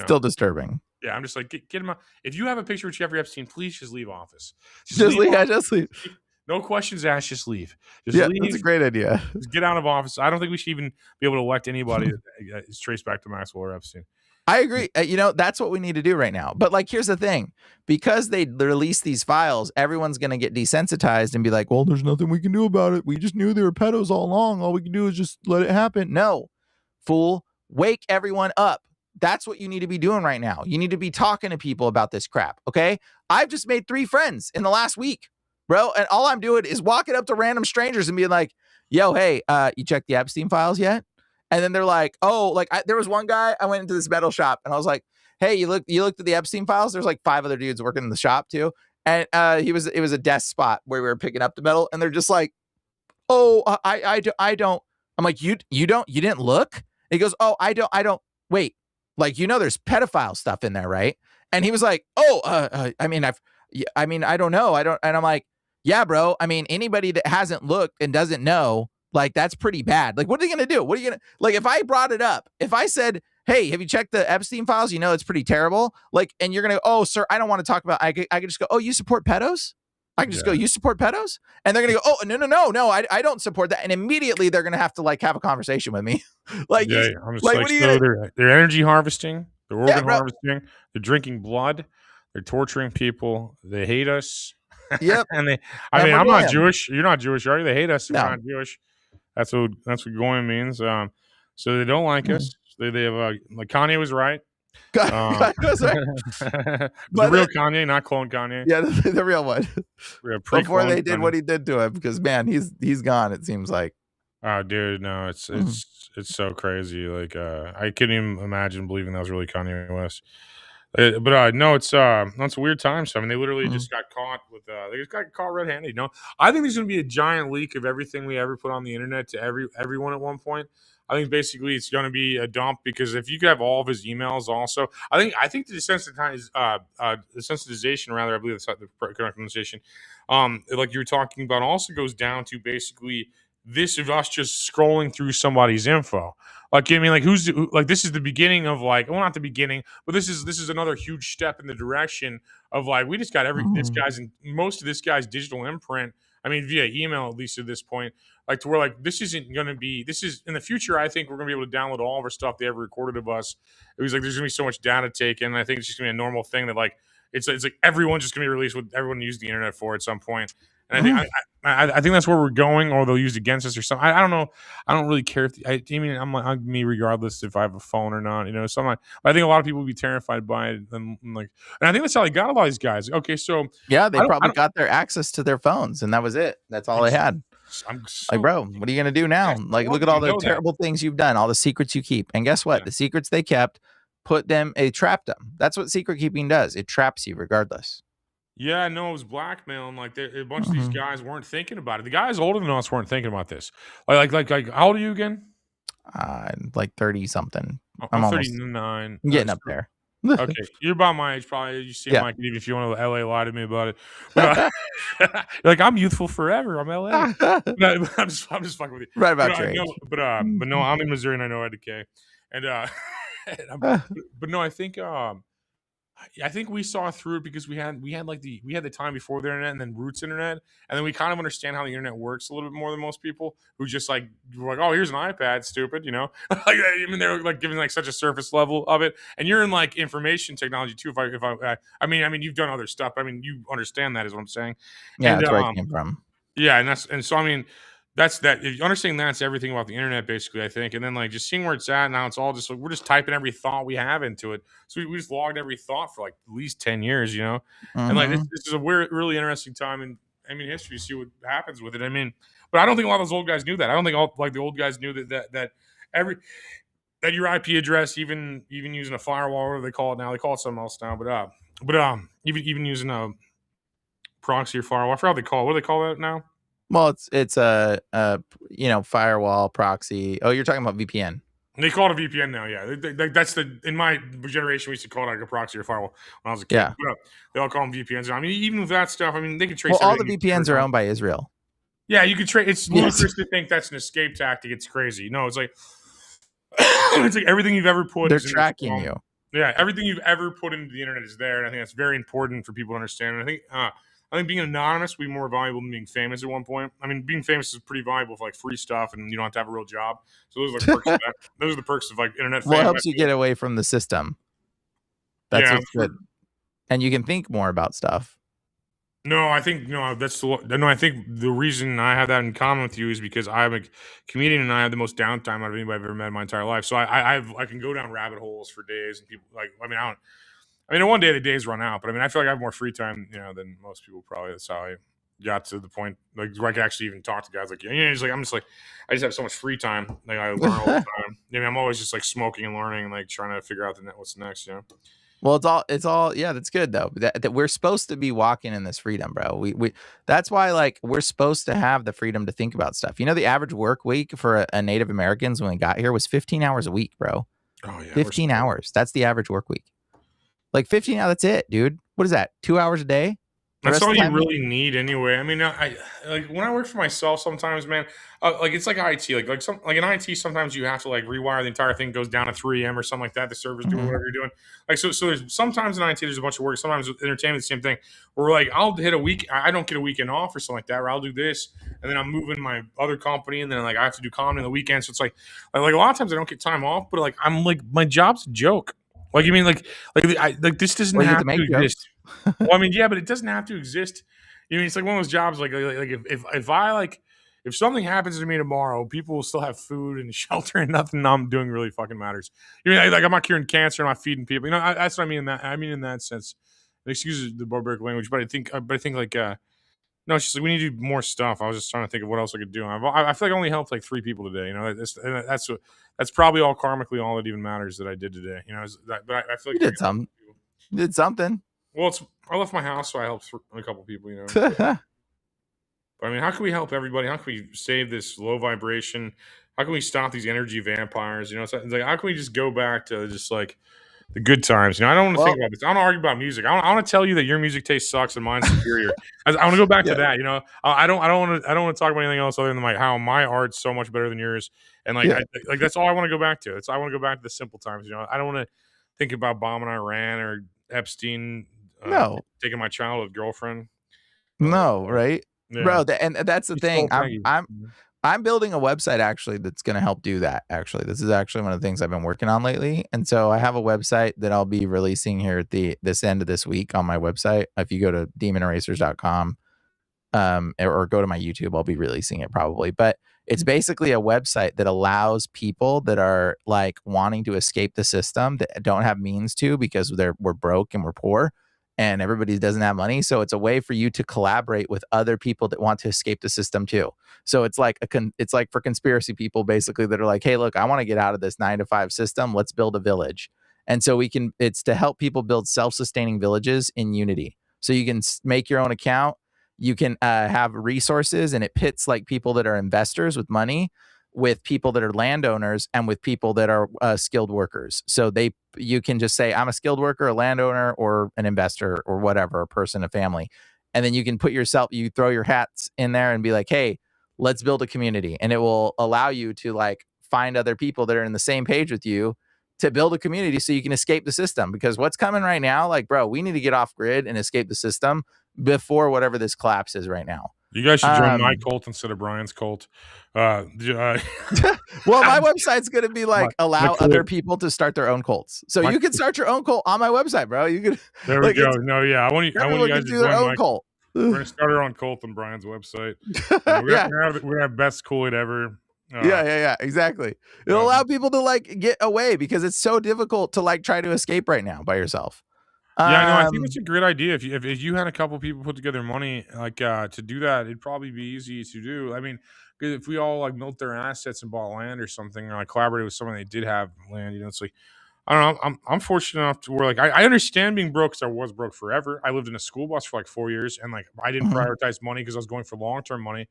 Still disturbing. Yeah, I'm just like, get him out. If you have a picture with Jeffrey Epstein, please just leave office. Just leave. No questions asked. Just leave. Leave. That's a great idea. Just get out of office. I don't think we should even be able to elect anybody that is traced back to Maxwell or Epstein. I agree. That's what we need to do right now. But like, here's the thing: because they release these files, everyone's going to get desensitized and be like, "Well, there's nothing we can do about it. We just knew they were pedos all along. All we can do is just let it happen." No, fool. Wake everyone up. That's what you need to be doing right now. You need to be talking to people about this crap. Okay. I've just made 3 friends in the last week, bro. And all I'm doing is walking up to random strangers and being like, yo, hey, you checked the Epstein files yet? And then they're like, oh, like there was one guy, I went into this metal shop and I was like, hey, you looked at the Epstein files? There's like 5 other dudes working in the shop too. And it was a desk spot where we were picking up the metal. And they're just like, oh, I don't. I'm like, you didn't look? And he goes, oh, I don't. Wait. Like, there's pedophile stuff in there, right? And he was like, "Oh, I don't know. And I'm like, "Yeah, bro. I mean, anybody that hasn't looked and doesn't know, like, that's pretty bad. Like, what are you gonna do? What are you gonna like? If I brought it up, if I said, "Hey, have you checked the Epstein files? It's pretty terrible." Like, and you're gonna go, "Oh, sir, I don't want to talk about." I could just go, "Oh, you support pedos?" I can just go, "You support pedos?" And they're gonna go, "Oh, no, I don't support that." And immediately they're gonna have to like have a conversation with me. Like, I'm just like, what are you gonna? They're energy harvesting, they're organ harvesting, they're drinking blood, they're torturing people, they hate us. Yep. And I'm not Jewish. You're not Jewish, are you? They hate us if we're not Jewish. That's what Goyim means. So they don't like us. They have like Kanye was right. The real Kanye, not clone Kanye. Yeah, the real one. Before they did what he did to him, because man, he's gone. It seems like. Oh, dude, no, it's so crazy. Like, I couldn't even imagine believing that was really Kanye West. But no, it's a weird time. So I mean, they literally just got caught with they just got caught red-handed. I think there's going to be a giant leak of everything we ever put on the internet to everyone at one point. I think basically it's going to be a dump because if you could have all of his emails, also, I think the desensitization, rather, I believe that's the correct pronunciation, like you were talking about, also goes down to basically this of us just scrolling through somebody's info. Like, I mean, like this is the beginning of like, well, not the beginning, but this is another huge step in the direction of like, we just got most of this guy's digital imprint. I mean, via email, at least at this point, like to where like, this is in the future. I think we're going to be able to download all of our stuff they ever recorded of us. It was like, there's going to be so much data taken. I think it's just going to be a normal thing that like, it's like everyone's just going to be released with everyone used the internet for at some point. And I think that's where we're going, or they'll use it against us or something. I don't know. I don't really care I'm me regardless if I have a phone or not. So I think a lot of people would be terrified by it, and I think that's how they got a lot of these guys. Okay, so yeah, they probably got their access to their phones, and that was it. That's all they had. Like, bro, what are you gonna do now? Like, look at all the terrible things you've done, all the secrets you keep, and guess what? The secrets they kept it trapped them. That's what secret keeping does. It traps you regardless. Yeah, no, it was blackmail, like a bunch of these guys weren't thinking about it. The guys older than us weren't thinking about this. Like how old are you again? Like 30 something. I'm 39. I'm getting up there. Okay, you're about my age, probably. You seem like even if you want to LA lie to me about it. But, like, I'm youthful forever. I'm LA. No, I'm just fucking with you. Right about your age. But no, I'm in Missouri and I know IDK. And but no, I think we saw through it because we had the time before the internet and then roots internet, and then we kind of understand how the internet works a little bit more than most people who just like were like, oh, here's an iPad, stupid, like, I mean, they're like giving like such a surface level of it, and you're in like information technology too. I mean, you've done other stuff. I mean, you understand that is what I'm saying. Yeah, and, that's where I came from. Yeah, and so I mean, that's that. If you understand that's everything about the internet, basically, I think. And then like just seeing where it's at now, it's all just like we're just typing every thought we have into it. So we just logged every thought for like at least 10 years, you know. And like this is a weird, really interesting time in history to see what happens with it. I mean, but I don't think a lot of those old guys knew that. I don't think all like the old guys knew that your IP address, even using a firewall, whatever they call it now, they call it something else now. But even using a proxy or firewall, I forgot what they call it. What do they call that now? Well, it's a firewall proxy. Oh, you're talking about VPN. They call it a VPN now. Yeah, that's in my generation we used to call it like a proxy or firewall when I was a kid. Yeah, they all call them VPNs. I mean, even with that stuff, I mean, they can trace. Well, all the VPNs are owned by Israel. Yeah, you could trace. It's ludicrous to think that's an escape tactic. It's crazy. No, it's like it's like everything you've ever put. They're tracking you. Yeah, everything you've ever put into the internet is there, and I think that's very important for people to understand. And I think being anonymous will be more valuable than being famous at one point. I mean, being famous is pretty valuable for like free stuff, and you don't have to have a real job. So those are the perks of that. Those are the perks of like internet fame. Well, it helps you get away from the system. That's what's good. And you can think more about stuff. I think the reason I have that in common with you is because I'm a comedian and I have the most downtime out of anybody I've ever met in my entire life. So I can go down rabbit holes for days, and people like one day the days run out, but I mean I feel like I have more free time, than most people probably. That's how I got to the point like where I can actually even talk to guys like you. It's like I just have so much free time. Like I learn all the time. I'm always just like smoking and learning and like trying to figure out what's next. Well, it's all yeah, that's good though. That we're supposed to be walking in this freedom, bro. We that's why like we're supposed to have the freedom to think about stuff. The average work week for a Native Americans when we got here was 15 hours a week, bro. Oh yeah, 15 hours. That's the average work week. Like 15 hours, that's it, dude. What is that? 2 hours a day? That's all you really need anyway. I mean, I like when I work for myself sometimes, man, like it's like IT, like in IT, sometimes you have to like rewire the entire thing, goes down to 3 a.m. or something like that. The server's doing whatever you're doing. Like, so there's sometimes in IT, there's a bunch of work. Sometimes with entertainment, the same thing. Where like, I'll hit a week. I don't get a weekend off or something like that, or I'll do this. And then I'm moving my other company. And then like, I have to do comedy on the weekend. So it's like a lot of times I don't get time off, but like, I'm like, my job's a joke. Like, you mean like this doesn't have to exist. Well, I mean, yeah, but it doesn't have to exist. It's like one of those jobs. Like if something happens to me tomorrow, people will still have food and shelter, and nothing I'm doing really fucking matters. Like I'm not curing cancer, I'm not feeding people. That's what I mean. In that sense, excuse the barbaric language, but I think like no, it's just like we need to do more stuff. I was just trying to think of what else I could do. I feel like I only helped like 3 people today. That's probably all karmically all that even matters that I did today. But I feel like you did something. You did something. Well, I left my house, so I helped a couple people, But I mean, how can we help everybody? How can we save this low vibration? How can we stop these energy vampires? It's like, how can we just go back to just like the good times? I don't want to think about this. I don't want to argue about music. I want to tell you that your music taste sucks and mine's superior. I want to go back to that. I don't want to talk about anything else other than like how my art's so much better than yours. And like, that's all I want to go back to. I want to go back to the simple times. I don't want to think about bombing Iran or Epstein. No, taking my childhood girlfriend. No, right, yeah. Bro. And that's the thing. I'm building a website actually that's going to help do that. Actually, this is actually one of the things I've been working on lately. And so I have a website that I'll be releasing here at this end of this week on my website. If you go to demonerasers.com or go to my YouTube, I'll be releasing it probably. But it's basically a website that allows people that are like wanting to escape the system that don't have means to because we're broke and we're poor. And everybody doesn't have money. So it's a way for you to collaborate with other people that want to escape the system too. So it's like it's like for conspiracy people basically that are like, hey, look, I want to get out of this 9-to-5 system. Let's build a village. And so it's to help people build self-sustaining villages in unity. So you can make your own account. You can have resources, and it pits like people that are investors with money with people that are landowners and with people that are skilled workers. So you can just say, I'm a skilled worker, a landowner, or an investor, or whatever, a person, a family. And then you can you throw your hats in there and be like, hey, let's build a community. And it will allow you to like find other people that are in the same page with you to build a community so you can escape the system. Because what's coming right now, like, bro, we need to get off grid and escape the system before whatever this collapse is right now. You guys should join my cult instead of Bryan's cult. Well, my website's going to be like allow other people to start their own cults. So you can start your own cult on my website, bro. You can. There we go. No, yeah, I want you guys to do their own cult. We're gonna start our own cult on Brian's website. We're gonna have best Kool-Aid ever. Yeah, exactly. It'll allow people to like get away because it's so difficult to like try to escape right now by yourself. Yeah, I know. I think it's a great idea. If you had a couple people put together money like to do that, it'd probably be easy to do. I mean, 'cause if we all like milked their assets and bought land or something, or like collaborated with someone that did have land, it's like I don't know. I'm fortunate enough to where like I understand being broke because I was broke forever. I lived in a school bus for like 4 years, and like I didn't prioritize money because I was going for long term money.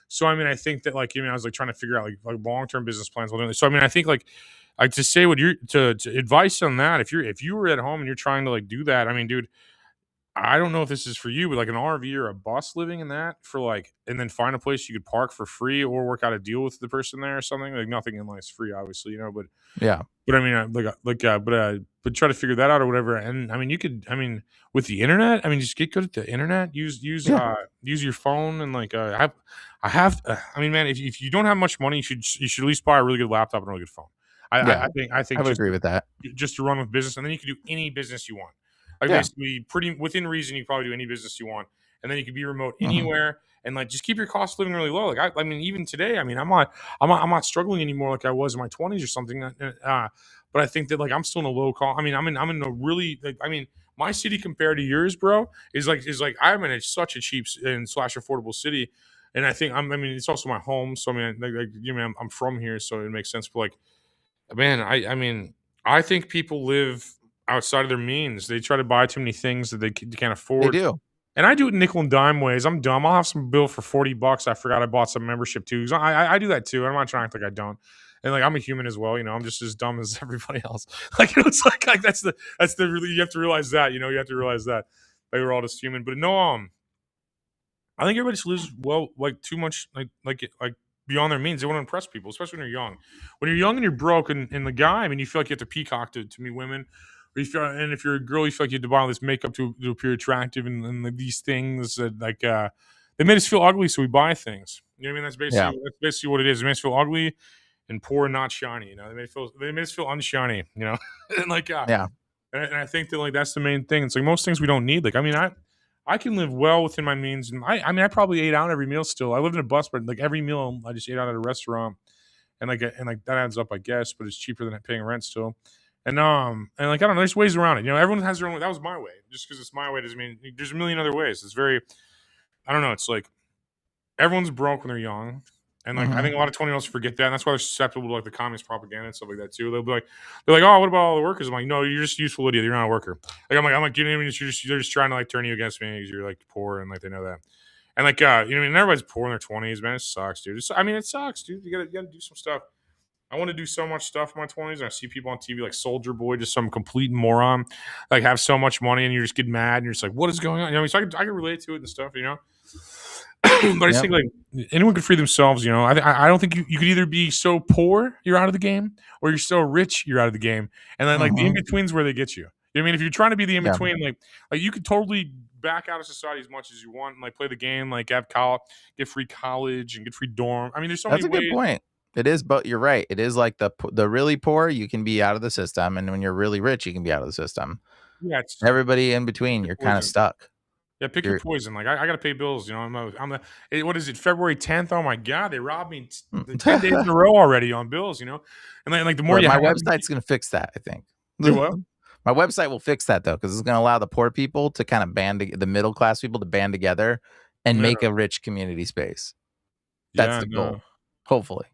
So I mean, I think that like I was like trying to figure out like long term business plans while doing this. So I mean, I think like to say what you're to advice on that, if you were at home and you're trying to like do that, I mean, dude, I don't know if this is for you, but like an RV or a bus living in that for like, and then find a place you could park for free or work out a deal with the person there or something. Like nothing in life's free, obviously, Yeah. But I mean, but try to figure that out or whatever. And I mean, you could, I mean, with the internet, I mean, just get good at the internet. Use your phone and like I mean, man, if you don't have much money, you should at least buy a really good laptop and a really good phone. I think I would agree with that. Just to run with business, and then you can do any business you want. Like basically, pretty within reason, you can probably do any business you want, and then you can be remote anywhere, and like just keep your cost of living really low. Like I mean, even today, I mean, I'm not struggling anymore like I was in my 20s or something. But I think that like I'm still in a low cost. I mean, I'm in a really like, I mean, my city compared to yours, bro, is like I'm in such a cheap and / affordable city, and I think I mean, it's also my home. So I mean, I'm from here, so it makes sense. But like, man, I mean, I think people live outside of their means. They try to buy too many things that they can't afford. They do. And I do it nickel and dime ways. I'm dumb. I'll have some bill for $40. I forgot I bought some membership too. I do that too. I'm not trying to act like I don't. And like I'm a human as well. I'm just as dumb as everybody else. Like it's like that's the really, you have to realize that. You have to realize that we're all just human. But no, I think everybody just lives like too much like beyond their means. They want to impress people, especially when you're young. When you're young and you're broke, and the guy, I mean, you feel like you have to peacock to meet women. And if you're a girl, you feel like you have to buy all this makeup to appear attractive, and these things that like they made us feel ugly, so we buy things. You know what I mean? That's basically what it is. It made us feel ugly and poor and not shiny. They made us feel unshiny. And like and I think that like that's the main thing. It's like most things we don't need. Like I mean, I can live well within my means, and I mean I probably ate out every meal still. I lived in a bus, but like every meal I just ate out at a restaurant, and like that adds up, I guess. But it's cheaper than paying rent still. And like I don't know, there's ways around it. Everyone has their own way. That was my way. Just because it's my way doesn't mean there's a million other ways. It's very, I don't know. It's like everyone's broke when they're young, and like I think a lot of 20-year-olds forget that, and that's why they're susceptible to like the communist propaganda and stuff like that too. They're like, oh, what about all the workers? I'm like, no, you're just a useful idiot. You're not a worker. Like I'm like, they're just trying to like turn you against me because you're like poor, and like they know that. And like everybody's poor in their 20s, man. It sucks, dude. It sucks, dude. You gotta do some stuff. I want to do so much stuff in my 20s, and I see people on TV like Soldier Boy, just some complete moron, like have so much money, and you just get mad, and you're just like, what is going on? So I can relate to it and stuff, But I just think like anyone could free themselves, I don't think you could either be so poor you're out of the game, or you're so rich you're out of the game, and then like the in between's where they get you. You know what I mean? If you're trying to be the in between, like you could totally back out of society as much as you want, and like play the game, like have get free college and get free dorm. I mean, there's so many ways. That's a good point. It is, but you're right. It is like the really poor, you can be out of the system, and when you're really rich, you can be out of the system. Yeah, everybody in between, you're kind of stuck. Yeah, pick your poison. Like I got to pay bills. What is it? February 10th? Oh my God, they robbed me 10 days in a row already on bills. And then like the more my website's gonna fix that. I think. What? My website will fix that though, because it's gonna allow the poor people to kind of the middle class people to band together and make a rich community space. That's the goal. Hopefully.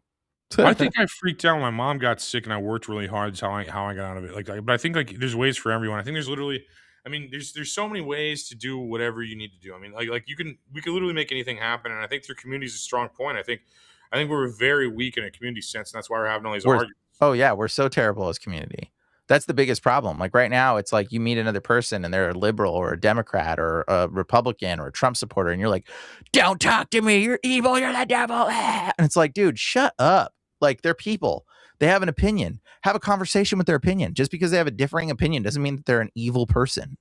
I think I freaked out when my mom got sick, and I worked really hard. That's how I got out of it. But I think like there's ways for everyone. I think there's literally, I mean, there's so many ways to do whatever you need to do. I mean, like we can literally make anything happen. And I think their community is a strong point. I think we're very weak in a community sense, and that's why we're having all these arguments. Oh yeah, we're so terrible as community. That's the biggest problem. Like right now, it's like you meet another person and they're a liberal or a Democrat or a Republican or a Trump supporter, and you're like, "Don't talk to me. You're evil. You're the devil." And it's like, dude, shut up. Like they're people. They have an opinion. Have a conversation with their opinion. Just because they have a differing opinion doesn't mean that they're an evil person.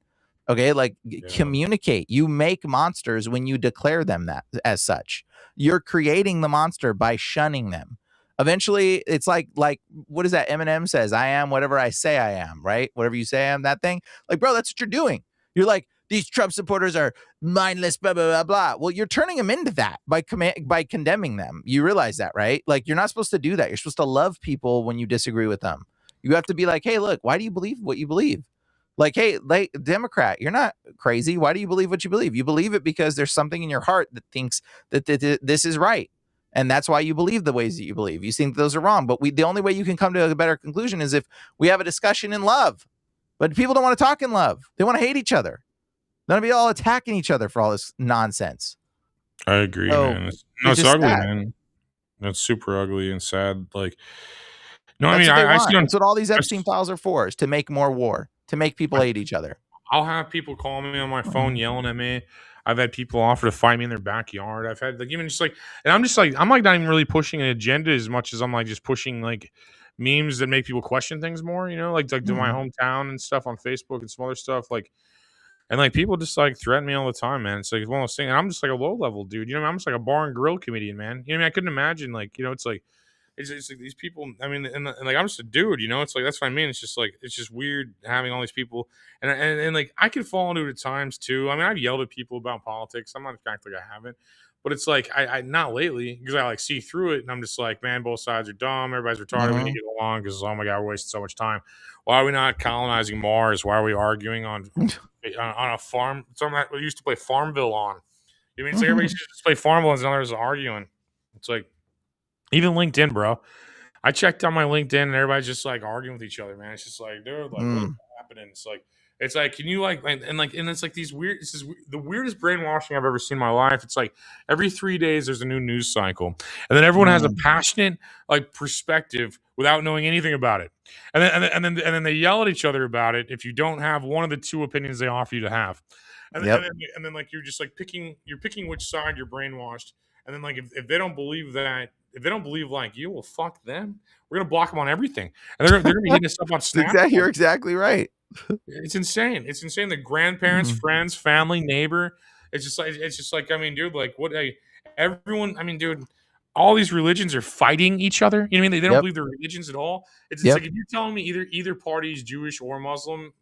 Okay, like communicate. You make monsters when you declare them that as such. You're creating the monster by shunning them. Eventually, it's like what is that Eminem says? I am whatever I say I am, right? Whatever you say I am, that thing. Like, bro, that's what you're doing. You're like, these Trump supporters are mindless, blah, blah, blah, blah. Well, you're turning them into that by condemning them. You realize that, right? Like, you're not supposed to do that. You're supposed to love people when you disagree with them. You have to be like, hey, look, why do you believe what you believe? Like, hey, like, Democrat, you're not crazy. Why do you believe what you believe? You believe it because there's something in your heart that thinks that this is right. And that's why you believe the ways that you believe. You think those are wrong. But the only way you can come to a better conclusion is if we have a discussion in love. But people don't want to talk in love. They want to hate each other. They want to be all attacking each other for all this nonsense. I agree, man. It's ugly, man. That's super ugly and sad. Like, no, I mean, I see that's what all these Epstein files are for, is to make more war, to make people hate each other. I'll have people call me on my phone yelling at me. I've had people offer to fight me in their backyard. I've had, like, even just like, and I'm like not even really pushing an agenda as much as I'm like just pushing like memes that make people question things more, you know, like to my hometown and stuff on Facebook and some other stuff. Like, and like people just like threaten me all the time, man. It's like one of those things. And I'm just like a low level dude, you know, I'm just like a bar and grill comedian, man. You know what I mean? I couldn't imagine, like, you know, it's like these people, I mean, and like, I'm just a dude, you know, it's like, that's what I mean. It's just like, it's just weird having all these people. And like, I could fall into it at times too. I mean, I've yelled at people about politics. I'm not acting like I haven't, but it's like, I not lately, because I like see through it and I'm just like, man, both sides are dumb. Everybody's retarded. We need to get along because, oh my God, we're wasting so much time. Why are we not colonizing Mars? Why are we arguing on a farm? Something that we used to play Farmville on. You mean, it's like everybody used to just play Farmville and others arguing. It's like, even LinkedIn, bro. I checked on my LinkedIn and everybody's just like arguing with each other, man. It's just like, dude, like, what's happening? It's like, can you like, and it's like the weirdest brainwashing I've ever seen in my life. It's like every 3 days there's a new news cycle, and then everyone has a passionate like perspective without knowing anything about it, and then they yell at each other about it if you don't have one of the two opinions they offer you to have, and then like you're just like picking which side you're brainwashed, and then like if they don't believe that. If they don't believe like you, well, fuck them. We're gonna block them on everything, and they're gonna be hitting us up on Snapchat. You're exactly right. It's insane. It's insane. The grandparents, friends, family, neighbor. It's just like I mean, dude, like what? Everyone. I mean, dude, all these religions are fighting each other. You know what I mean? They don't believe their religions at all. It's like if you're telling me either party is Jewish or Muslim.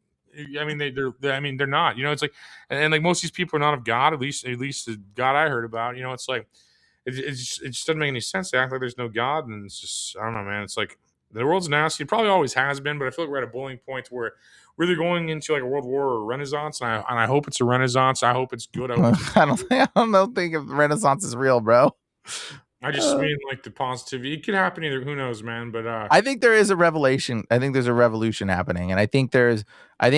I mean, they're not. You know, it's like, and like most of these people are not of God. At least the God I heard about. You know, it's like. It just doesn't make any sense. They act like there's no God, and it's just, I don't know, man. It's like the world's nasty. It probably always has been, but I feel like we're at a boiling point where we're either going into like a world war or a renaissance, and I hope it's a renaissance. I hope it's good. I don't think if Renaissance is real, bro. I just mean like the positivity. It could happen either. Who knows, man? But I think there is a revelation. I think there's a revolution happening, and I think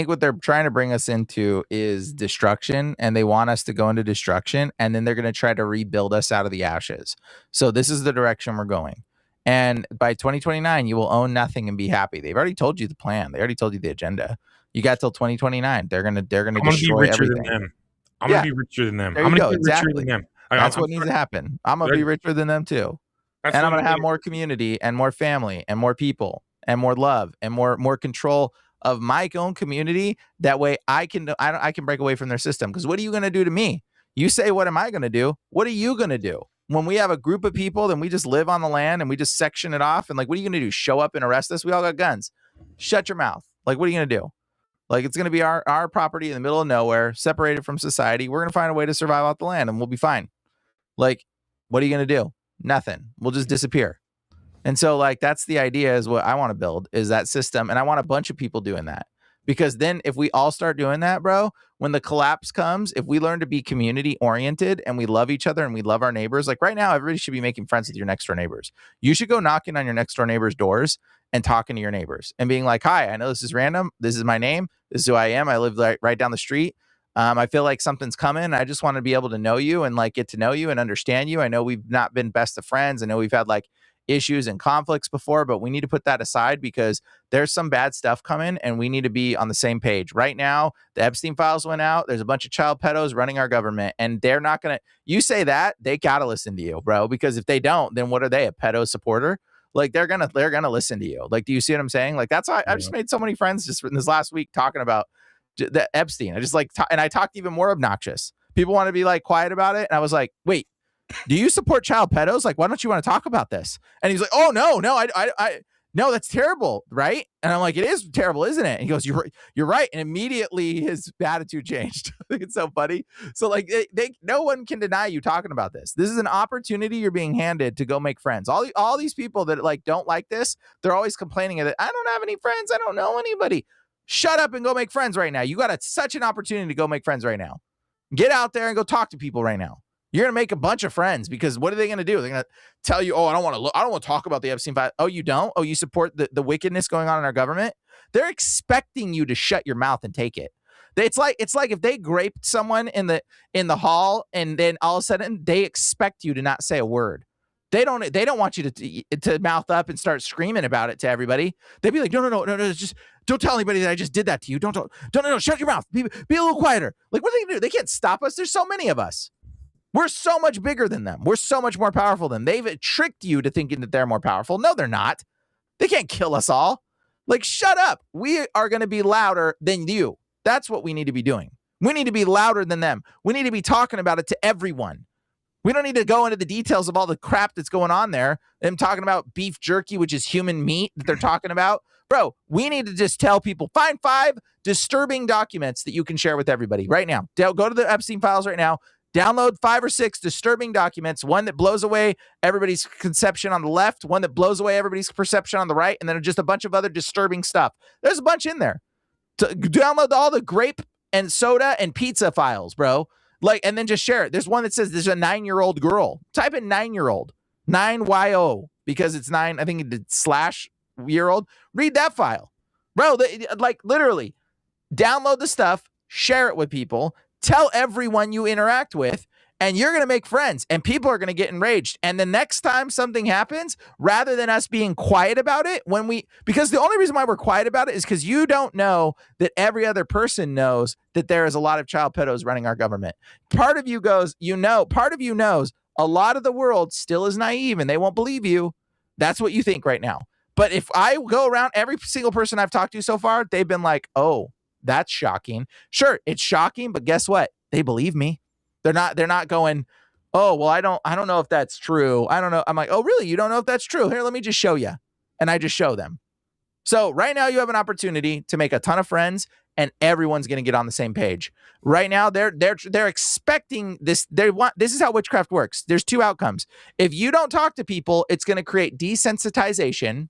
what they're trying to bring us into is destruction, and they want us to go into destruction, and then they're going to try to rebuild us out of the ashes. So this is the direction we're going. And by 2029, you will own nothing and be happy. They've already told you the plan. They already told you the agenda. You got till 2029. They're gonna destroy everything. I'm gonna be richer than them. I'm gonna be richer than them. That's what needs to happen. I'm going to be richer than them too. And I'm going to have more community and more family and more people and more love and more control of my own community. That way I can break away from their system. Because what are you going to do to me? You say, what am I going to do? What are you going to do? When we have a group of people, then we just live on the land and we just section it off. And like, what are you going to do? Show up and arrest us? We all got guns. Shut your mouth. Like, what are you going to do? Like, it's going to be our property in the middle of nowhere, separated from society. We're going to find a way to survive off the land and we'll be fine. Like, what are you going to do? Nothing. We'll just disappear. And so, like, that's the idea, is what I want to build, is that system. And I want a bunch of people doing that. Because then if we all start doing that, bro, when the collapse comes, if we learn to be community oriented and we love each other and we love our neighbors, like right now, everybody should be making friends with your next door neighbors. You should go knocking on your next door neighbors' doors and talking to your neighbors and being like, hi, I know this is random. This is my name. This is who I am. I live right down the street. I feel like something's coming. I just want to be able to know you and like get to know you and understand you. I know we've not been best of friends. I know we've had like issues and conflicts before, but we need to put that aside because there's some bad stuff coming and we need to be on the same page. Right now, the Epstein files went out. There's a bunch of child pedos running our government, and they're not going to, you say that, they got to listen to you, bro, because if they don't, then what are they, a pedo supporter? Like they're going to listen to you. Like, do you see what I'm saying? Like, that's why I've just made so many friends just in this last week talking about the Epstein. I just like, and I talked even more obnoxious. People want to be like quiet about it. And I was like, wait, do you support child pedos? Like, why don't you want to talk about this? And he's like, oh, no, no, that's terrible, right? And I'm like, it is terrible, isn't it? And he goes, you're right. And immediately his attitude changed. I think it's so funny. So like, no one can deny you talking about this. This is an opportunity you're being handed to go make friends. All these people that like don't like this, they're always complaining that I don't have any friends. I don't know anybody. Shut up and go make friends right now. You got such an opportunity to go make friends right now. Get out there and go talk to people right now. You're going to make a bunch of friends because what are they going to do? They're going to tell you, oh, I don't want to talk about the Epstein file. Oh, you don't? Oh, you support the wickedness going on in our government? They're expecting you to shut your mouth and take it. It's like if they graped someone in the hall and then all of a sudden they expect you to not say a word. They don't want you to mouth up and start screaming about it to everybody. They'd be like, no, just don't tell anybody that I just did that to you. Don't, shut your mouth. Be a little quieter. Like, what are they going to do? They can't stop us. There's so many of us. We're so much bigger than them. We're so much more powerful than them. They've tricked you to thinking that they're more powerful. No, they're not. They can't kill us all. Like, shut up. We are going to be louder than you. That's what we need to be doing. We need to be louder than them. We need to be talking about it to everyone. We don't need to go into the details of all the crap that's going on there. Them talking about beef jerky, which is human meat that they're talking about. Bro, we need to just tell people, find 5 disturbing documents that you can share with everybody right now. Go to the Epstein files right now. Download 5 or 6 disturbing documents, one that blows away everybody's conception on the left, one that blows away everybody's perception on the right, and then just a bunch of other disturbing stuff. There's a bunch in there. Download all the grape and soda and pizza files, bro. Like, and then just share it. There's one that says there's a 9-year-old girl. Type in 9-year-old. 9YO, because it's 9, I think it did /year-old. Read that file. Bro, like literally, download the stuff, share it with people, tell everyone you interact with, and you're going to make friends, and people are going to get enraged. And the next time something happens, rather than us being quiet about it, because the only reason why we're quiet about it is because you don't know that every other person knows that there is a lot of child pedos running our government. Part of you goes, part of you knows a lot of the world still is naive and they won't believe you. That's what you think right now. But if I go around, every single person I've talked to so far, they've been like, oh, that's shocking. Sure, it's shocking, but guess what? They believe me. They're not going, oh, well, I don't know if that's true. I don't know. I'm like, oh, really? You don't know if that's true? Here, let me just show you. And I just show them. So right now you have an opportunity to make a ton of friends and everyone's going to get on the same page. Right now they're expecting this. This is how witchcraft works. There's 2 outcomes. If you don't talk to people, it's going to create desensitization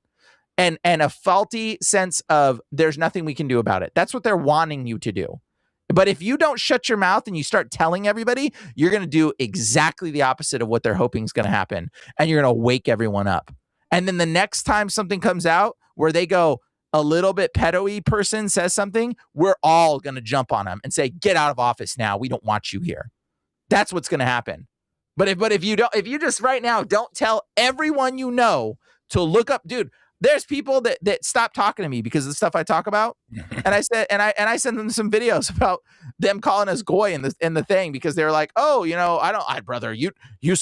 and a faulty sense of there's nothing we can do about it. That's what they're wanting you to do. But if you don't shut your mouth and you start telling everybody, you're going to do exactly the opposite of what they're hoping is going to happen. And you're going to wake everyone up. And then the next time something comes out where they go, a little bit pedo-y person says something, we're all going to jump on them and say, get out of office now. We don't want you here. That's what's going to happen. But if you just right now don't tell everyone you know to look up, dude, there's people that stop talking to me because of the stuff I talk about. And I said, and I send them some videos about them calling us goy in the thing because they're like, oh, brother, you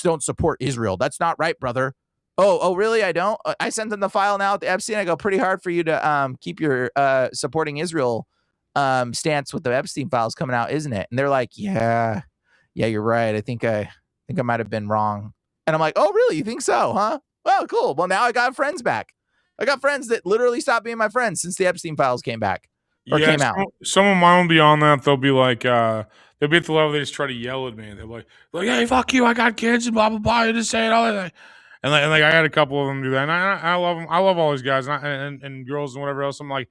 don't support Israel. That's not right, brother. Oh, really? I don't. I sent them the file now at the Epstein. I go, pretty hard for you to keep your supporting Israel stance with the Epstein files coming out, isn't it? And they're like, yeah, you're right. I think I might have been wrong. And I'm like, oh, really? You think so, huh? Well, cool. Well, now I got friends back. I got friends that literally stopped being my friends since the Epstein files came back came out. Some of mine will be on that. They'll be like, they'll be at the level they just try to yell at me. They're like, hey, fuck you. I got kids and blah, blah, blah. You just say it all that. And like I had a couple of them do that. And I love them. I love all these guys and girls and whatever else. I'm like,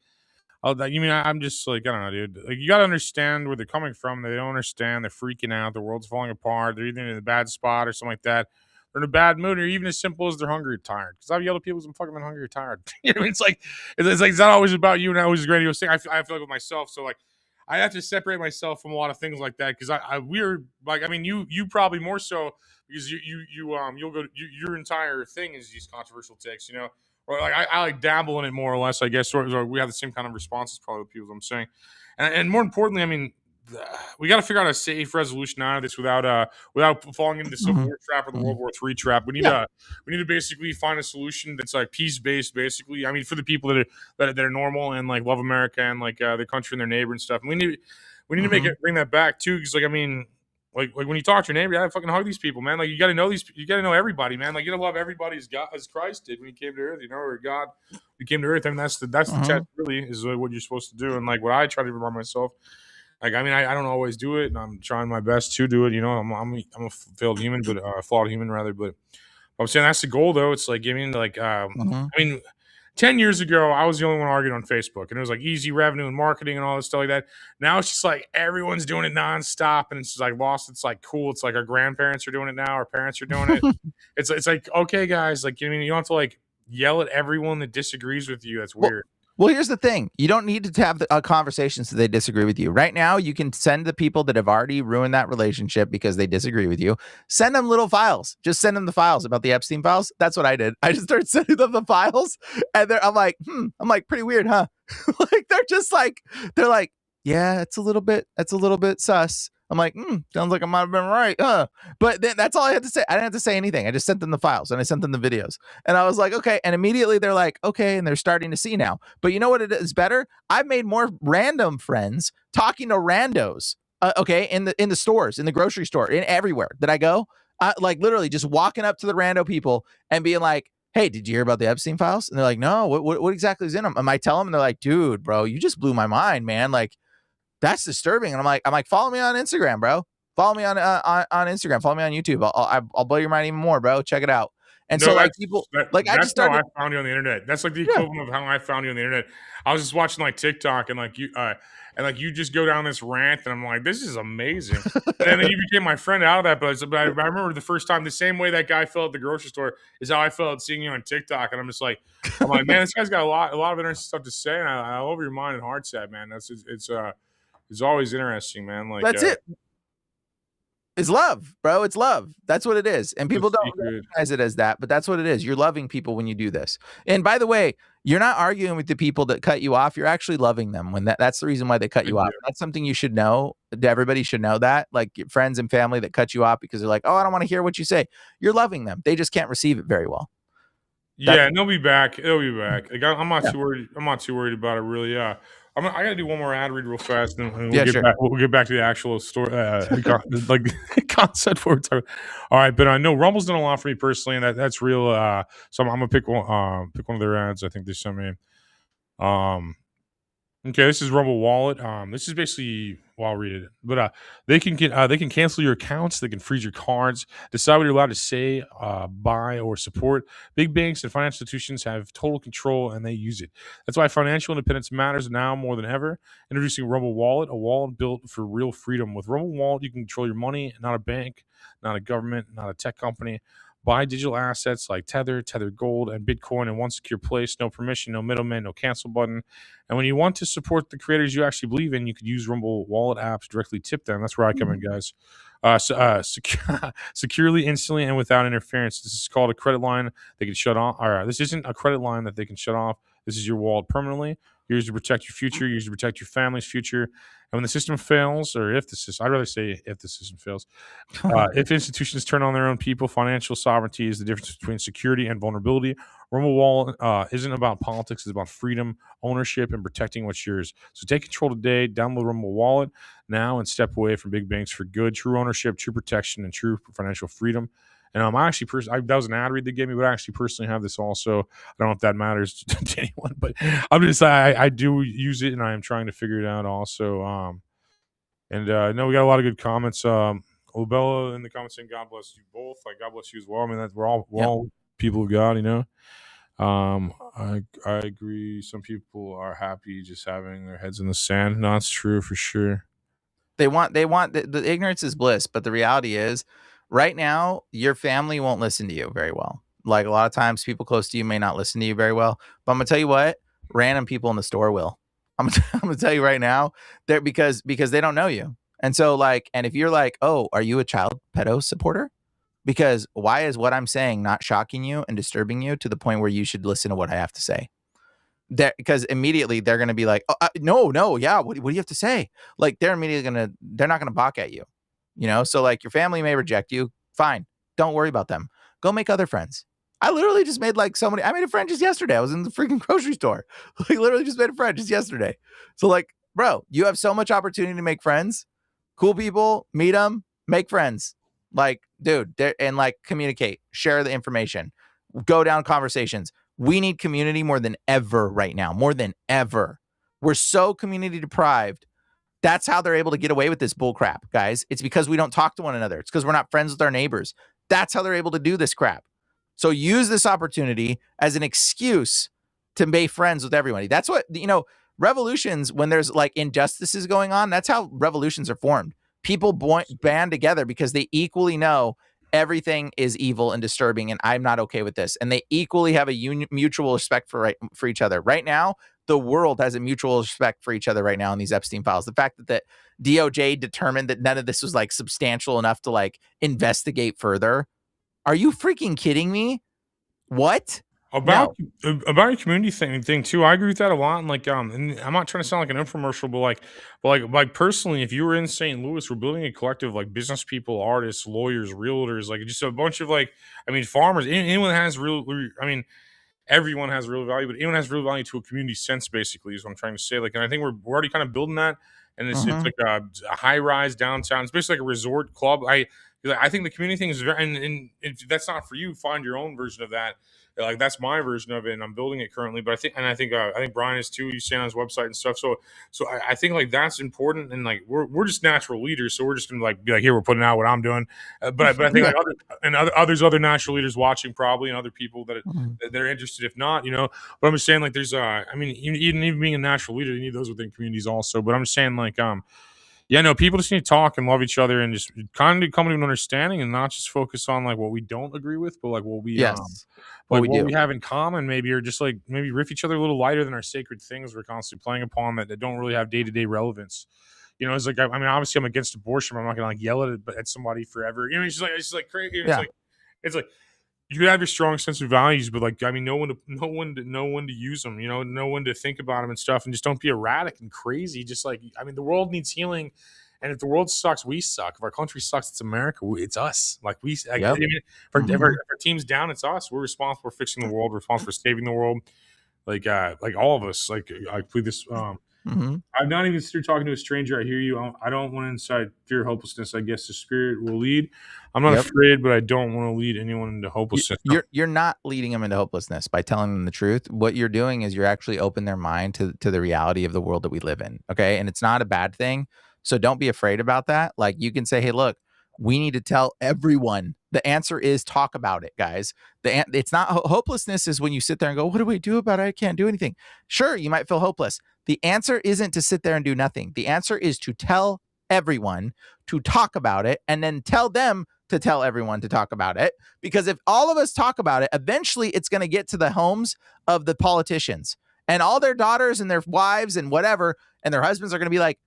I'm just like, I don't know, dude. Like, you got to understand where they're coming from. They don't understand. They're freaking out. The world's falling apart. They're either in a bad spot or something like that. They're in a bad mood, or even as simple as they're hungry or tired. Because I've yelled at people because I'm fucking hungry or tired. You know what I mean? It's not always about you and always great. I feel like with myself. So like, I have to separate myself from a lot of things like that because we're like, I mean, you probably more so because you'll go your entire thing is these controversial takes, or like I like dabble in it more or less, I guess. Or we have the same kind of responses probably with people. I'm saying, and more importantly, I mean, we got to figure out a safe resolution out of this without falling into the Civil War trap or the World War III trap. We need to basically find a solution that's like peace based. Basically, I mean, for the people that are normal and like love America and like the country and their neighbor and stuff. And we need to bring that back too, because like I mean, like when you talk to your neighbor, you gotta fucking hug these people, man. Like you gotta know you gotta know everybody, man. Like you gotta love everybody as God, as Christ did when he came to earth, or God, he came to earth. I mean, that's the test really is what you're supposed to do. And like what I try to remind myself, like, I mean, I don't always do it, and I'm trying my best to do it. I'm a failed human, but flawed human rather. But I'm saying that's the goal, though. It's like giving like, I mean, 10 years ago, I was the only one arguing on Facebook, and it was like easy revenue and marketing and all this stuff like that. Now it's just like everyone's doing it nonstop, and it's just like lost. It's like cool. It's like our grandparents are doing it now. Our parents are doing it. It's like, okay, guys, like, I mean, you don't have to like yell at everyone that disagrees with you. That's weird. Well, here's the thing. You don't need to have conversations so they disagree with you. Right now, you can send the people that have already ruined that relationship because they disagree with you. Send them little files. Just send them the files about the Epstein files. That's what I did. I just started sending them the files. And I'm like, pretty weird, huh? Like, they're like, yeah, that's a little bit sus. I'm like, sounds like I might have been right, huh? But then that's all I had to say. I didn't have to say anything. I just sent them the files and I sent them the videos. And I was like, okay. And immediately they're like, okay. And they're starting to see now. But you know what it is better? I've made more random friends talking to randos, okay, in the stores, in the grocery store, in everywhere that I go. Like literally just walking up to the rando people and being like, hey, did you hear about the Epstein files? And they're like, no, what exactly is in them? And I tell them, and they're like, dude, bro, you just blew my mind, man. Like, that's disturbing. And I'm like, follow me on Instagram, bro. Follow me on Instagram. Follow me on YouTube. I'll blow your mind even more, bro. Check it out. And so like people, like I just started. How I found you on the internet. That's like the equivalent of how I found you on the internet. I was just watching like TikTok and like you just go down this rant and I'm like, this is amazing. And then you became my friend out of that. But I remember the first time, the same way that guy felt at the grocery store is how I felt seeing you on TikTok. And I'm like, man, this guy's got a lot of interesting stuff to say. And I love your mind and heart set, man. It's always interesting, man. Like that's it. It's love, bro. It's love. That's what it is. And people don't recognize it as that, but that's what it is. You're loving people when you do this. And by the way, you're not arguing with the people that cut you off. You're actually loving them when that's the reason why they cut you off. That's something you should know. Everybody should know that. Like your friends and family that cut you off because they're like, oh, I don't want to hear what you say. You're loving them. They just can't receive it very well. Yeah, and they'll be back. They'll be back. Like, I'm not too worried. I'm not too worried about it, really. Yeah. I gotta do one more ad read real fast, and we'll get back to the actual story, like concept for it. All right, but I know Rumble's done a lot for me personally, and that's real. So I'm gonna pick one of their ads. I think they sent me. Okay, this is Rumble Wallet. This is basically, well, I'll read it. But they can cancel your accounts, they can freeze your cards, decide what you're allowed to say, buy, or support. Big banks and financial institutions have total control, and they use it. That's why financial independence matters now more than ever. Introducing Rumble Wallet, a wallet built for real freedom. With Rumble Wallet, you can control your money, not a bank, not a government, not a tech company. Buy digital assets like Tether, Tether Gold, and Bitcoin in one secure place. No permission, no middleman, no cancel button. And when you want to support the creators you actually believe in, you could use Rumble Wallet apps, directly tip them. That's where I come in, guys. Securely, instantly, and without interference. This is called a credit line they can shut off. All right, this isn't a credit line that they can shut off. This is your wallet permanently. Yours to protect your future. Yours to protect your family's future. And when the system fails, or if the system, I'd rather say if the system fails, if institutions turn on their own people, financial sovereignty is the difference between security and vulnerability. Rumble Wallet isn't about politics. It's about freedom, ownership, and protecting what's yours. So take control today. Download Rumble Wallet now and step away from big banks for good. True ownership, true protection, and true financial freedom. And I actually that was an ad read they gave me, but I actually personally have this also. I don't know if that matters to anyone, but I'm just I do use it, and I am trying to figure it out also. No, we got a lot of good comments. Obella in the comments saying, "God bless you both." Like, God bless you as well. I mean, we're all people of God, you know. I agree. Some people are happy just having their heads in the sand. No, it's true for sure. They want the ignorance is bliss, but the reality is, right now, your family won't listen to you very well. Like, a lot of times, people close to you may not listen to you very well. But I'm gonna tell you what, random people in the store will. I'm gonna tell you right now, they're because they don't know you. And so, like, and if you're like, oh, are you a child pedo supporter? Because why is what I'm saying not shocking you and disturbing you to the point where you should listen to what I have to say? Because immediately they're gonna be like, oh, no, yeah, what do you have to say? Like, they're not gonna balk at you. You know, so like your family may reject you. Fine. Don't worry about them. Go make other friends. I literally just made I made a friend just yesterday. I was in the freaking grocery store. Like, literally just made a friend just yesterday. So like, bro, you have so much opportunity to make friends. Cool people, meet them, Make friends. Like, dude, and like communicate, share the information, go down conversations. We need community more than ever right now, more than ever. We're so community deprived. That's how they're able to get away with this bull crap, guys. It's because we don't talk to one another. It's because we're not friends with our neighbors. That's how they're able to do this crap. So use this opportunity as an excuse to make friends with everybody. That's what, revolutions, when there's like injustices going on, that's how revolutions are formed. People band together because they equally know everything is evil and disturbing, and I'm not okay with this. And they equally have a mutual respect for each other. Right now, the world has a mutual respect for each other right now in these Epstein files. The fact that DOJ determined that none of this was like substantial enough to like investigate further. Are you freaking kidding me? What? About your community thing too, I agree with that a lot. And like, and I'm not trying to sound like an infomercial, but like personally, if you were in St. Louis, we're building a collective like business people, artists, lawyers, realtors, like just a bunch of like, farmers. Anyone has everyone has real value, but anyone has real value to a community sense. Basically, is what I'm trying to say. Like, and I think we're already kind of building that, and it's like a high rise downtown. It's basically like a resort club. I think the community thing is very, and if that's not for you, find your own version of that. Like that's my version of it, and I'm building it currently. But I think Bryan is too. He's saying on his website and stuff. So I think like that's important, and like we're just natural leaders, so we're just gonna like be like, here, we're putting out what I'm doing. But I think like other natural leaders watching probably, and other people that are interested. If not, But I'm just saying like there's even being a natural leader, you need those within communities also. But I'm just saying like people just need to talk and love each other and just kind of come to an understanding and not just focus on like what we don't agree with, but like what we what we have in common, maybe, or just like maybe riff each other a little lighter than our sacred things we're constantly playing upon that don't really have day-to-day relevance. It's like obviously I'm against abortion, but I'm not gonna like yell at somebody forever. It's just like crazy. It's like you have your strong sense of values, but like know when to use them. Know when to think about them and stuff, and just don't be erratic and crazy. Just like the world needs healing, and if the world sucks, we suck. If our country sucks, it's America. It's us. Like we. If our team's down, it's us. We're responsible for fixing the world. We're responsible for saving the world. Like all of us. Like I plead this. I'm not even still talking to a stranger. I hear you. I don't want to incite fear, hopelessness. I guess the spirit will lead. I'm not afraid, but I don't want to lead anyone into hopelessness. You're not leading them into hopelessness by telling them the truth. What you're doing is you're actually opening their mind to the reality of the world that we live in. Okay. And it's not a bad thing. So don't be afraid about that. Like you can say, hey, look, we need to tell everyone. The answer is talk about it, guys. It's not hopelessness is when you sit there and go, what do we do about it? I can't do anything. Sure, you might feel hopeless. The answer isn't to sit there and do nothing. The answer is to tell everyone to talk about it and then tell them to tell everyone to talk about it. Because if all of us talk about it, eventually it's going to get to the homes of the politicians and all their daughters and their wives and whatever, and their husbands are going to be like,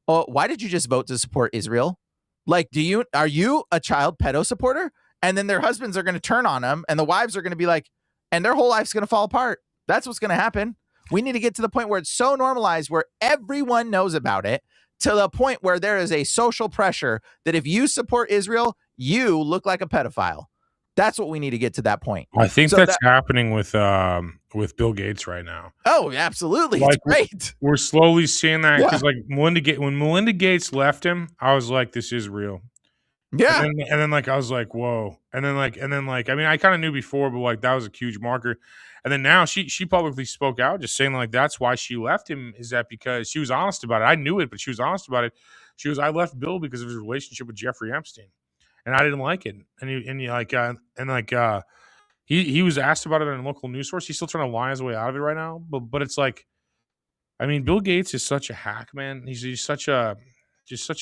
oh, why did you just vote to support Israel? Like, are you a child pedo supporter? And then their husbands are going to turn on them and the wives are going to be like, and their whole life's going to fall apart. That's what's going to happen. We need to get to the point where it's so normalized where everyone knows about it, to the point where there is a social pressure that if you support Israel, you look like a pedophile. That's what we need to get to that point. I think that's happening with Bill Gates right now. Oh, absolutely. Like, it's great. We're slowly seeing that because like when Melinda Gates left him, I was like, this is real. Yeah. And then like I was like, whoa. And then I kind of knew before, but like that was a huge marker. And then now she publicly spoke out, just saying like that's why she left him, is that because she was honest about it. I knew it, but she was honest about it. She was, I left Bill because of his relationship with Jeffrey Epstein, and I didn't like it. He was asked about it on a local news source. He's still trying to lie his way out of it right now. But it's like, Bill Gates is such a hack, man. He's such a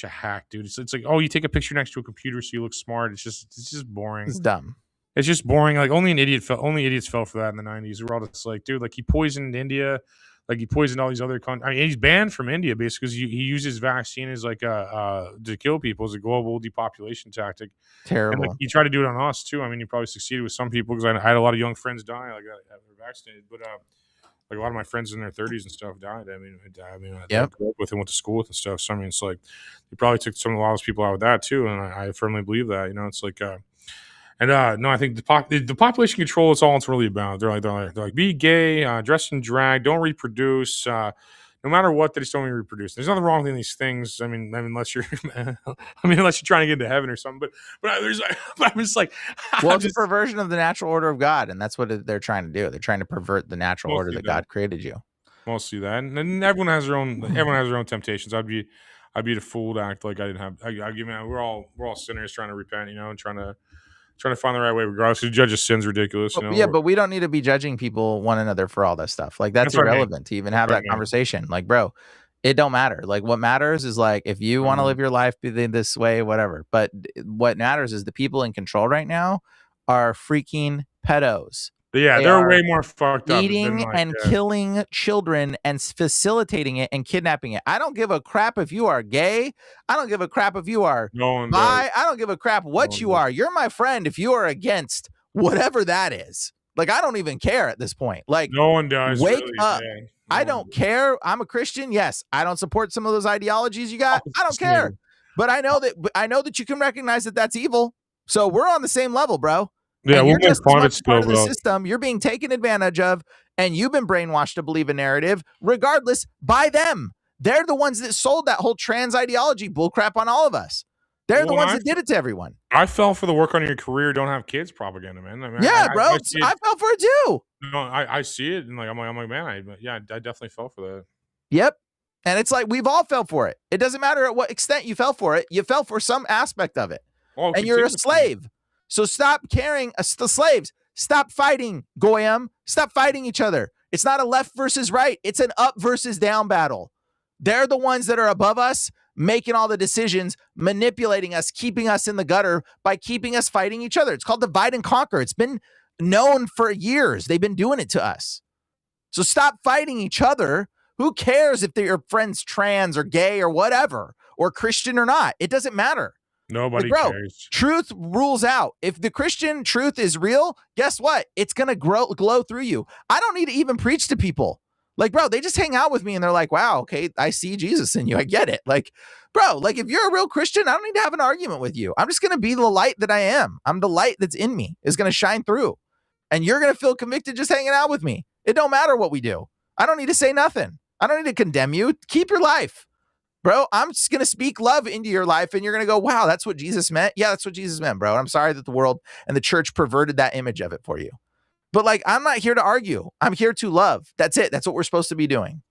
hack, dude. It's like, oh, you take a picture next to a computer so you look smart. It's just boring. It's dumb. It's just boring. Like only idiots fell for that in the 90s. We're all just like, dude, like he poisoned India, like he poisoned all these other countries. He's banned from India basically because he uses vaccine as like to kill people as a global depopulation tactic. Terrible. And like, he tried to do it on us too. He probably succeeded with some people because I had a lot of young friends die like that were vaccinated, but like a lot of my friends in their 30s and stuff died. I grew up with and went to school with and stuff. So it's like they probably took a lot of those people out with that too, and I firmly believe that. It's like. No, I think the population control is all it's really about. They're like be gay, dress in drag, don't reproduce, no matter what, they just don't reproduce. There's nothing wrong with these things. I mean, unless you're, unless you're trying to get into heaven or something. But there's, I'm just like, well, it's a perversion of the natural order of God, and that's what they're trying to do. They're trying to pervert the natural order that God created you. Mostly that, and everyone has their own. Everyone has their own temptations. I'd be the fool to act like I didn't have. We're all sinners trying to repent, and trying to find the right way. Regardless, the judge's sin's ridiculous. Yeah, but we don't need to be judging people one another for all that stuff. Like that's irrelevant to even have that conversation. Like, bro, it don't matter. Like, what matters is like if you want to live your life this way, whatever. But what matters is the people in control right now are freaking pedos. Yeah, they're way more fucked up. Eating and killing children and facilitating it and kidnapping it. I don't give a crap if you are gay. I don't give a crap if you are bi. I don't give a crap what you are. You're my friend if you are against whatever that is. Like, I don't even care at this point. Like, no one does. Wake up. I don't care. I'm a Christian. Yes, I don't support some of those ideologies you got. I don't care. But I know that you can recognize that that's evil. So we're on the same level, bro. Yeah, we're just part of the system. You're being taken advantage of, and you've been brainwashed to believe a narrative, regardless, by them. They're the ones that sold that whole trans ideology bullcrap on all of us. They're the ones that did it to everyone. I fell for the work on your career, don't have kids propaganda, man. I mean, yeah, bro, I fell for it too. No, I see it, and I'm like, man, I definitely fell for that. Yep. And it's like we've all fell for it. It doesn't matter at what extent you fell for it. You fell for some aspect of it, and you're a slave. So stop caring, the slaves. Stop fighting, Goyim. Stop fighting each other. It's not a left versus right. It's an up versus down battle. They're the ones that are above us, making all the decisions, manipulating us, keeping us in the gutter by keeping us fighting each other. It's called divide and conquer. It's been known for years. They've been doing it to us. So stop fighting each other. Who cares if your friend's trans or gay or whatever, or Christian or not? It doesn't matter. Nobody cares. Truth rules out. If the Christian truth is real, guess what? It's going to glow through you. I don't need to even preach to people. Like, bro, they just hang out with me and they're like, wow, okay, I see Jesus in you. I get it. Like, bro, like if you're a real Christian, I don't need to have an argument with you. I'm just going to be the light that I am. I'm the light that's in me is going to shine through. And you're going to feel convicted just hanging out with me. It don't matter what we do. I don't need to say nothing. I don't need to condemn you. Keep your life. Bro, I'm just going to speak love into your life and you're going to go, wow, that's what Jesus meant. Yeah, that's what Jesus meant, bro. And I'm sorry that the world and the church perverted that image of it for you. But like, I'm not here to argue. I'm here to love. That's it. That's what we're supposed to be doing.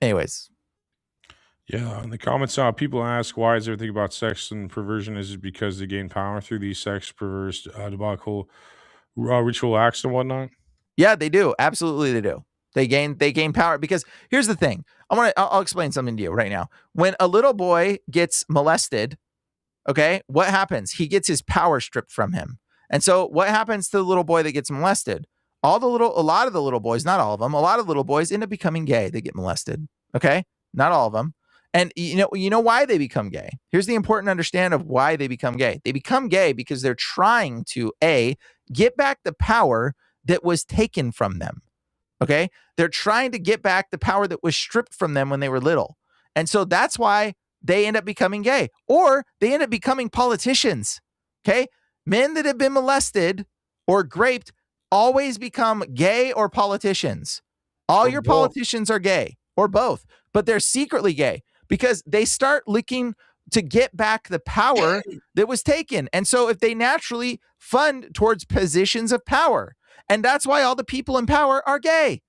Anyways. Yeah, in the comments, people ask, why is everything about sex and perversion? Is it because they gain power through these sex, perverse, debacle, ritual acts and whatnot? Yeah, they do. Absolutely, they do. They gain power because here's the thing. I'll explain something to you right now. When a little boy gets molested, okay, what happens? He gets his power stripped from him. And so what happens to the little boy that gets molested? A lot of the little boys, not all of them, a lot of little boys end up becoming gay. They get molested. Okay. Not all of them. And you know why they become gay? Here's the important understand of why they become gay. They become gay because they're trying to get back the power that was taken from them. Okay. They're trying to get back the power that was stripped from them when they were little. And so that's why they end up becoming gay, or they end up becoming politicians. Okay. Men that have been molested or raped always become gay or politicians. All your politicians are gay or both, but they're secretly gay because they start looking to get back the power that was taken. And so if they naturally fund towards positions of power, and that's why all the people in power are gay,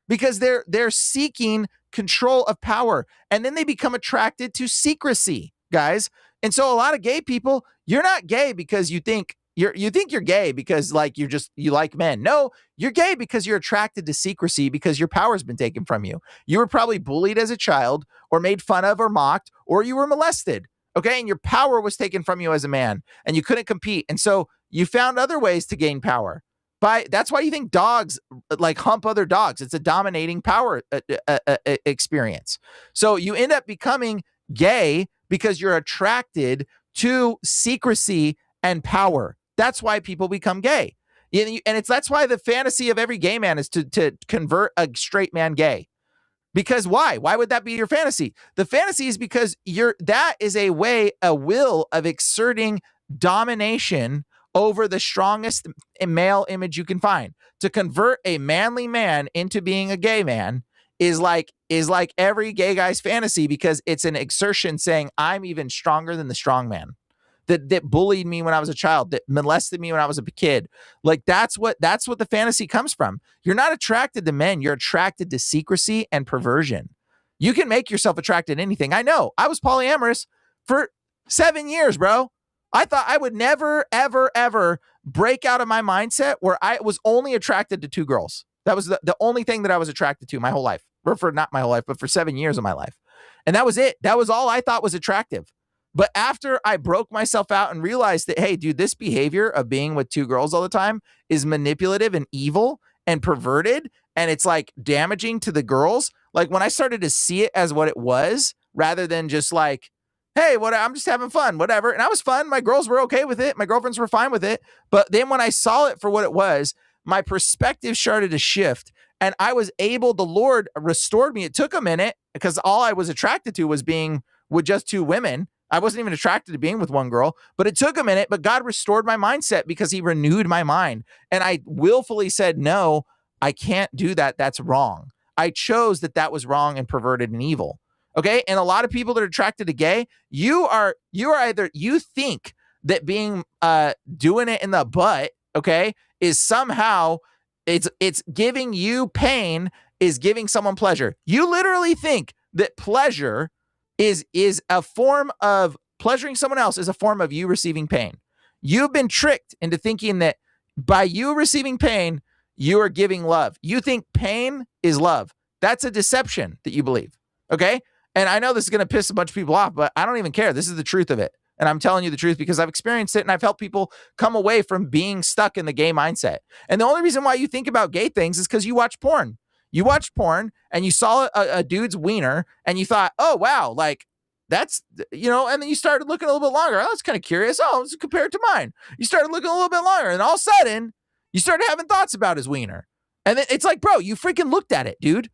because they're seeking control of power. And then they become attracted to secrecy, guys. And so a lot of gay people, you're not gay because you think you're gay because like you like men. No, you're gay because you're attracted to secrecy because your power's been taken from you. You were probably bullied as a child or made fun of or mocked, or you were molested. Okay. And your power was taken from you as a man and you couldn't compete. And so you found other ways to gain power. That's why you think dogs like hump other dogs. It's a dominating power experience. So you end up becoming gay because you're attracted to secrecy and power. That's why people become gay. And that's why the fantasy of every gay man is to convert a straight man gay. Because why? Why would that be your fantasy? The fantasy is because that is a will of exerting domination over the strongest male image you can find. To convert a manly man into being a gay man is like every gay guy's fantasy, because it's an exertion saying I'm even stronger than the strong man that bullied me when I was a child, that molested me when I was a kid. Like that's what the fantasy comes from. You're not attracted to men. You're attracted to secrecy and perversion. You can make yourself attracted to anything. I know. I was polyamorous for 7 years, bro. I thought I would never, ever, ever break out of my mindset where I was only attracted to 2 girls. That was the only thing that I was attracted to my whole life. Or for not my whole life, but for 7 years of my life. And that was it. That was all I thought was attractive. But after I broke myself out and realized that, hey, dude, this behavior of being with 2 girls all the time is manipulative and evil and perverted, and it's like damaging to the girls. Like when I started to see it as what it was, rather than just like, hey, I'm just having fun, whatever. And I was fun. My girls were okay with it. My girlfriends were fine with it. But then when I saw it for what it was, my perspective started to shift, and I was able, the Lord restored me. It took a minute, because all I was attracted to was being with just 2 women. I wasn't even attracted to being with 1 girl, but it took a minute. But God restored my mindset because he renewed my mind. And I willfully said, no, I can't do that. That's wrong. I chose that was wrong and perverted and evil. Okay. And a lot of people that are attracted to gay, you think that being, doing it in the butt, okay, is somehow it's giving you pain, is giving someone pleasure. You literally think that pleasure is a form of pleasuring someone else, is a form of you receiving pain. You've been tricked into thinking that by you receiving pain, you are giving love. You think pain is love. That's a deception that you believe. Okay. And I know this is going to piss a bunch of people off, but I don't even care. This is the truth of it. And I'm telling you the truth because I've experienced it, and I've helped people come away from being stuck in the gay mindset. And the only reason why you think about gay things is because you watch porn. You watched porn and you saw a dude's wiener and you thought, oh, wow, like that's, and then you started looking a little bit longer. I was kind of curious. Oh, it's compared to mine. You started looking a little bit longer, and all of a sudden you started having thoughts about his wiener. And then it's like, bro, you freaking looked at it, dude.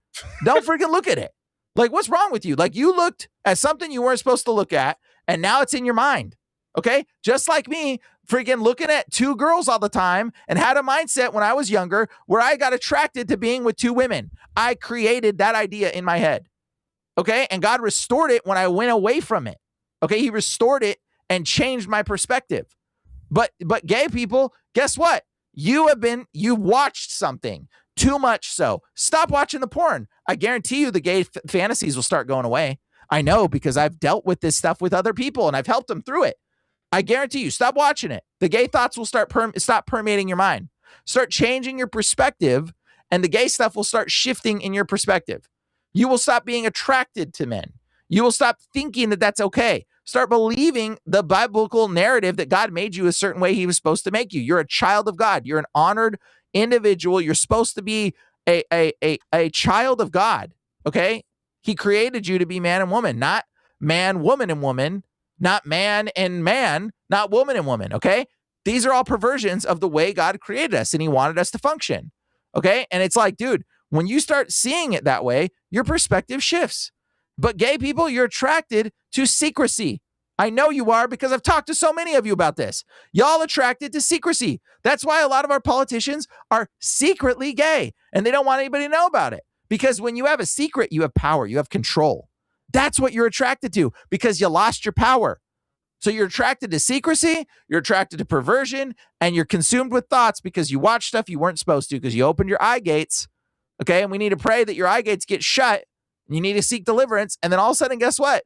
Don't freaking look at it. Like, what's wrong with you? Like, you looked at something you weren't supposed to look at, and now it's in your mind. Okay. Just like me freaking looking at 2 girls all the time, and had a mindset when I was younger where I got attracted to being with 2 women. I created that idea in my head. Okay. And God restored it when I went away from it. Okay. He restored it and changed my perspective. But gay people, guess what? You watched something too much. So stop watching the porn. I guarantee you the gay fantasies will start going away. I know, because I've dealt with this stuff with other people and I've helped them through it. I guarantee you, stop watching it. The gay thoughts will stop permeating your mind. Start changing your perspective, and the gay stuff will start shifting in your perspective. You will stop being attracted to men. You will stop thinking that that's okay. Start believing the biblical narrative that God made you a certain way he was supposed to make you. You're a child of God. You're an honored individual. You're supposed to be a child of God. Okay? He created you to be man and woman, not man, woman, and woman, not man and man, not woman and woman. Okay? These are all perversions of the way God created us, and he wanted us to function. Okay? And it's like, dude, when you start seeing it that way, your perspective shifts. But gay people, you're attracted to secrecy. I know you are, because I've talked to so many of you about this. Y'all attracted to secrecy. That's why a lot of our politicians are secretly gay, and they don't want anybody to know about it. Because when you have a secret, you have power, you have control. That's what you're attracted to, because you lost your power. So you're attracted to secrecy, you're attracted to perversion, and you're consumed with thoughts because you watch stuff you weren't supposed to, because you opened your eye gates. Okay, and we need to pray that your eye gates get shut. You need to seek deliverance. And then all of a sudden, guess what?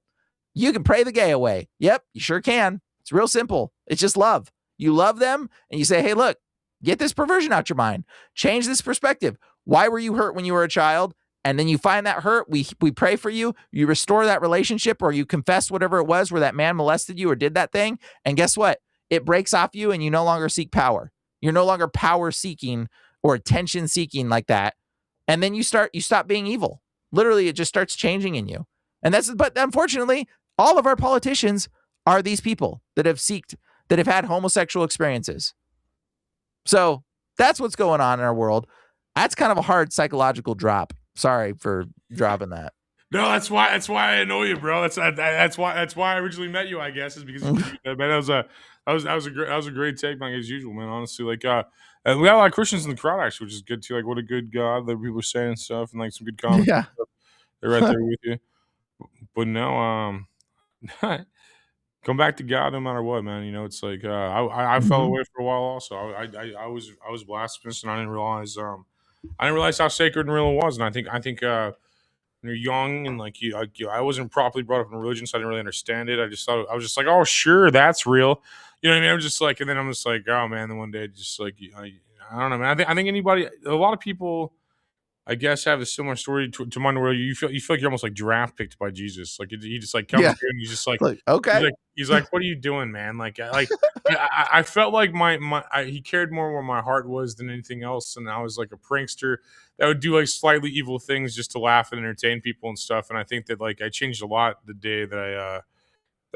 You can pray the gay away. Yep, you sure can. It's real simple. It's just love. You love them, and you say, hey, look, get this perversion out your mind. Change this perspective. Why were you hurt when you were a child? And then you find that hurt. We pray for you. You restore that relationship, or you confess whatever it was where that man molested you or did that thing. And guess what? It breaks off you, and you no longer seek power. You're no longer power seeking or attention seeking like that. And then you stop being evil. Literally, it just starts changing in you. But unfortunately, all of our politicians are these people that have had homosexual experiences. So that's what's going on in our world. That's kind of a hard psychological drop. Sorry for dropping that. No, that's why I annoy you, bro. That's why I originally met you, I guess, is because man, that was a great take, man, as usual, man. Honestly, like and we got a lot of Christians in the crowd, actually, which is good too. Like, what a good God that people are saying and stuff, and like some good comments. Yeah. They're right there with you. But no, come back to God no matter what, man. You know, it's like I fell Mhm. away for a while. Also, I was blasphemous, and I didn't realize how sacred and real it was. And I think when you're young and like I wasn't properly brought up in religion, so I didn't really understand it. I just thought I was just like, oh, sure, that's real. You know what I mean? I'm just like, and then I'm just like, oh man. Then one day, just like I don't know, man. I think a lot of people, I guess, have a similar story to mine, where you feel like you're almost like draft picked by Jesus. Like he just like comes Yeah. to you and he's just like Like, okay. he's like, what are you doing, man? I felt like he cared more where my heart was than anything else, and I was like a prankster that would do like slightly evil things just to laugh and entertain people and stuff. And I think that like I changed a lot the day that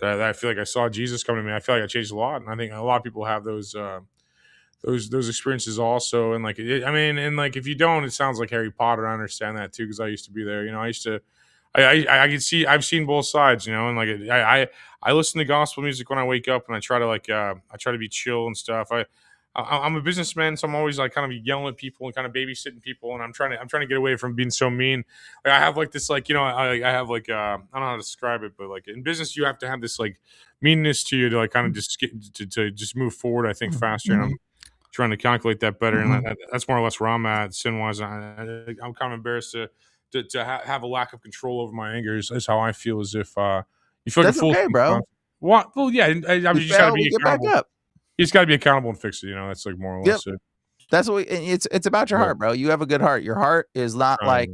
I feel like I saw Jesus come to me. I feel like I changed a lot, and I think a lot of people have those experiences also. And like and like if you don't, it sounds like Harry Potter. I understand that too, because I used to be there. You know, I used to I can see, I've seen both sides, you know. And like I listen to gospel music when I wake up, and I try to I try to be chill and stuff. I'm a businessman, so I'm always like kind of yelling at people and kind of babysitting people, and I'm trying to get away from being so mean. Like, I have like this, like, you know, I have like I don't know how to describe it, but like in business you have to have this like meanness to you to like kind of just to just move forward, I think, faster. And I'm trying to calculate that better, and that's more or less where I'm at sin wise. I'm kind of embarrassed to have a lack of control over my anger is how I feel, as if you feel like That's a fool. okay, bro. What? Well, yeah, I mean, you just gotta be get back accountable. up. You just got to be accountable and fix it. You know, that's like more or less it. That's what it's about your Yeah. heart, bro. You have a good heart. Your heart is not like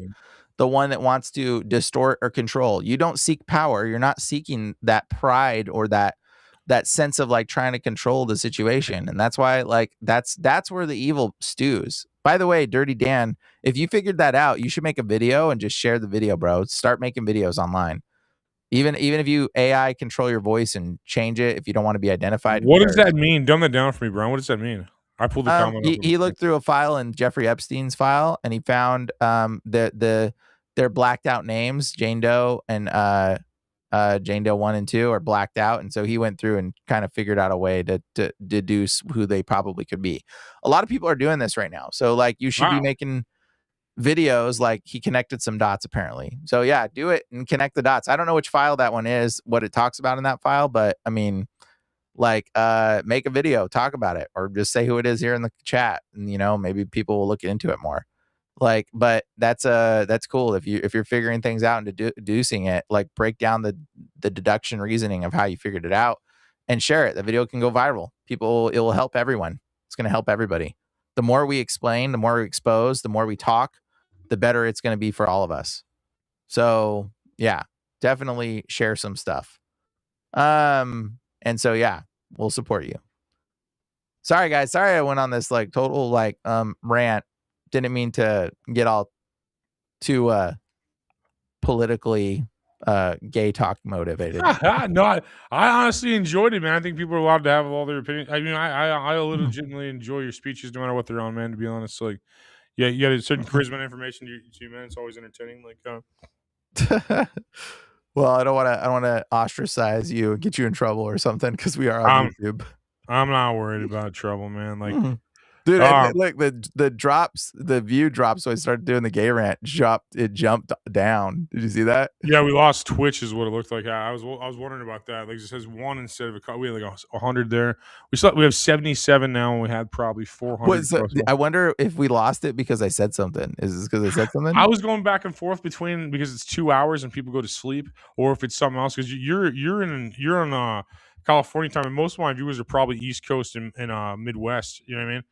the one that wants to distort or control. You don't seek power. You're not seeking that pride or that sense of like trying to control the situation. And that's why like that's where the evil stews. By the way, Dirty Dan, if you figured that out, you should make a video and just share the video, bro. Start making videos online. Even if you AI control your voice and change it if you don't want to be identified. What does that mean? Dumb that down for me, Brian. What does that mean? I pulled the comment up. He looked through a file in Jeffrey Epstein's file, and he found their blacked out names, Jane Doe and Jane Doe 1 and 2 are blacked out, and so he went through and kind of figured out a way to deduce who they probably could be. A lot of people are doing this right now, so like you should be making videos. Like he connected some dots apparently, so yeah, do it and connect the dots. I don't know which file that one is, what it talks about in that file, but I mean, like make a video, talk about it, or just say who it is here in the chat, and you know, maybe people will look into it more. Like, but that's cool if you're figuring things out and deducing it. Like, break down the deduction reasoning of how you figured it out and share it. The video can go viral. It will help everyone. It's going to help everybody. The more we explain, the more we expose, the more we talk, the better it's going to be for all of us. So yeah, definitely share some stuff. And so yeah, we'll support you. Sorry guys, sorry I went on this like total like rant. Didn't mean to get all too politically gay talk motivated. No, I honestly enjoyed it, man. I think people are allowed to have all their opinions. I mean, I legitimately enjoy your speeches, no matter what they're on, man. To be honest, like, yeah, you got a certain charisma and information to you, man. It's always entertaining. Like, well, I don't want to ostracize you and get you in trouble or something because we are on YouTube. I'm not worried about trouble, man. Like. Dude, look, the view dropped, so I started doing the gay rant. It jumped down. Did you see that? Yeah, we lost Twitch, is what it looked like. I was wondering about that. Like, it says 1 instead of we had like 100 there. We have 77 now, and we had probably 400. I wonder if we lost it because I said something. Is this because I said something? I was going back and forth between because it's 2 hours and people go to sleep, or if it's something else. Because you're in California time, and most of my viewers are probably East Coast and Midwest. You know what I mean?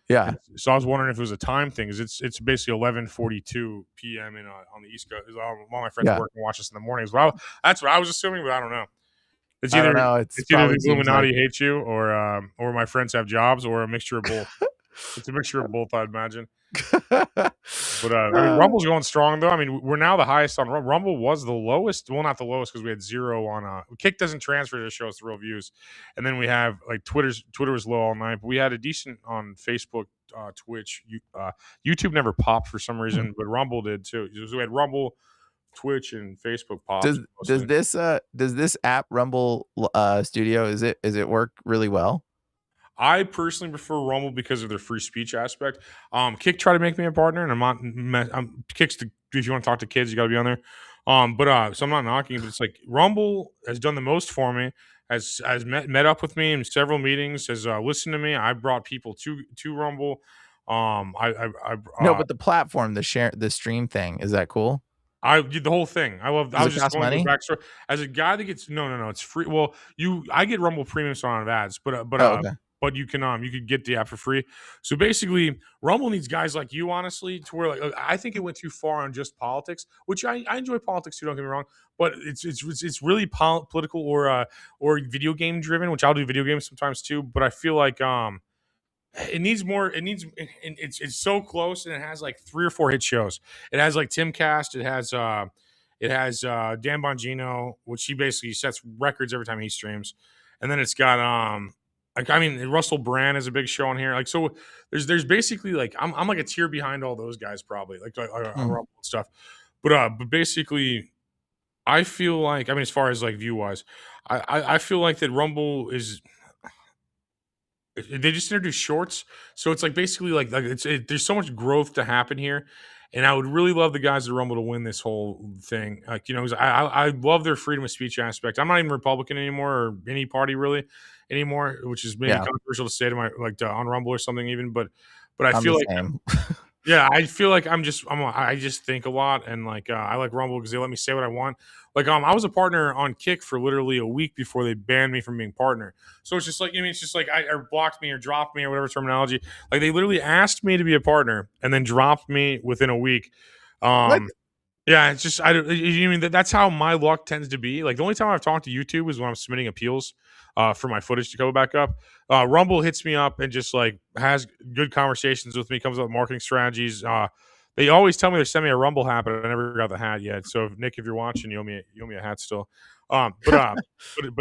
Yeah. So I was wondering if it was a time thing. It's basically 11:42 p.m. on the East Coast. All my friends work and watch us in the mornings. Well, that's what I was assuming, but I don't know. It's either the Illuminati hates you, or my friends have jobs, or a mixture of both. It's a mixture of both, I'd imagine. But I mean, Rumble's going strong though. I mean, we're now the highest on Rumble. Rumble was the lowest. Well, not the lowest because we had 0 on. Kick doesn't transfer to show us the real views, and then we have like Twitter was low all night, but we had a decent on Facebook, Twitch. YouTube never popped for some reason, but Rumble did too. So we had Rumble, Twitch, and Facebook pop. Does this app Rumble Studio is it work really well? I personally prefer Rumble because of their free speech aspect. Kick tried to make me a partner, and I'm Kick's if you want to talk to kids, you got to be on there. So I'm not knocking, but it's like Rumble has done the most for me. Has met up with me in several meetings. Has listened to me. I brought people to Rumble. No, but the platform, the stream thing, is that cool? I did the whole thing. I love. I Does was it just cost going to the money? backstory as a guy that gets no. It's free. Well, I get Rumble Premium, so I don't have ads, Oh, okay. but you could get the app for free. So basically, Rumble needs guys like you, honestly, to where like I think it went too far on just politics, which I enjoy politics too. Don't get me wrong, but it's really political or video game driven, which I'll do video games sometimes too. But I feel like it needs more. It's so close, and it has like 3 or 4 hit shows. It has like Timcast. It has Dan Bongino, which he basically sets records every time he streams, and then it's got Russell Brand is a big show on here. Like so, there's basically like I'm like a tier behind all those guys probably like Rumble and stuff, but basically. I feel like as far as like view wise, I feel like that Rumble is they just introduced shorts, so it's like basically like there's so much growth to happen here, and I would really love the guys at Rumble to win this whole thing. Like 'cause I love their freedom of speech aspect. I'm not even Republican anymore or any party really anymore, which is maybe controversial to say to my on Rumble or something even, but I I'm feel the like same. yeah, I feel like I just think a lot, and like I like Rumble because they let me say what I want. Like I was a partner on Kick for literally a week before they banned me from being partner. So it's just like it's just like or blocked me or dropped me or whatever terminology. Like they literally asked me to be a partner and then dropped me within a week. Yeah, it's just that's how my luck tends to be. Like the only time I've talked to YouTube is when I'm submitting appeals for my footage to go back up. Rumble hits me up and just like has good conversations with me, comes up with marketing strategies. They always tell me they're sending me a Rumble hat, but I never got the hat yet. So Nick, if you're watching, you owe me a hat still. But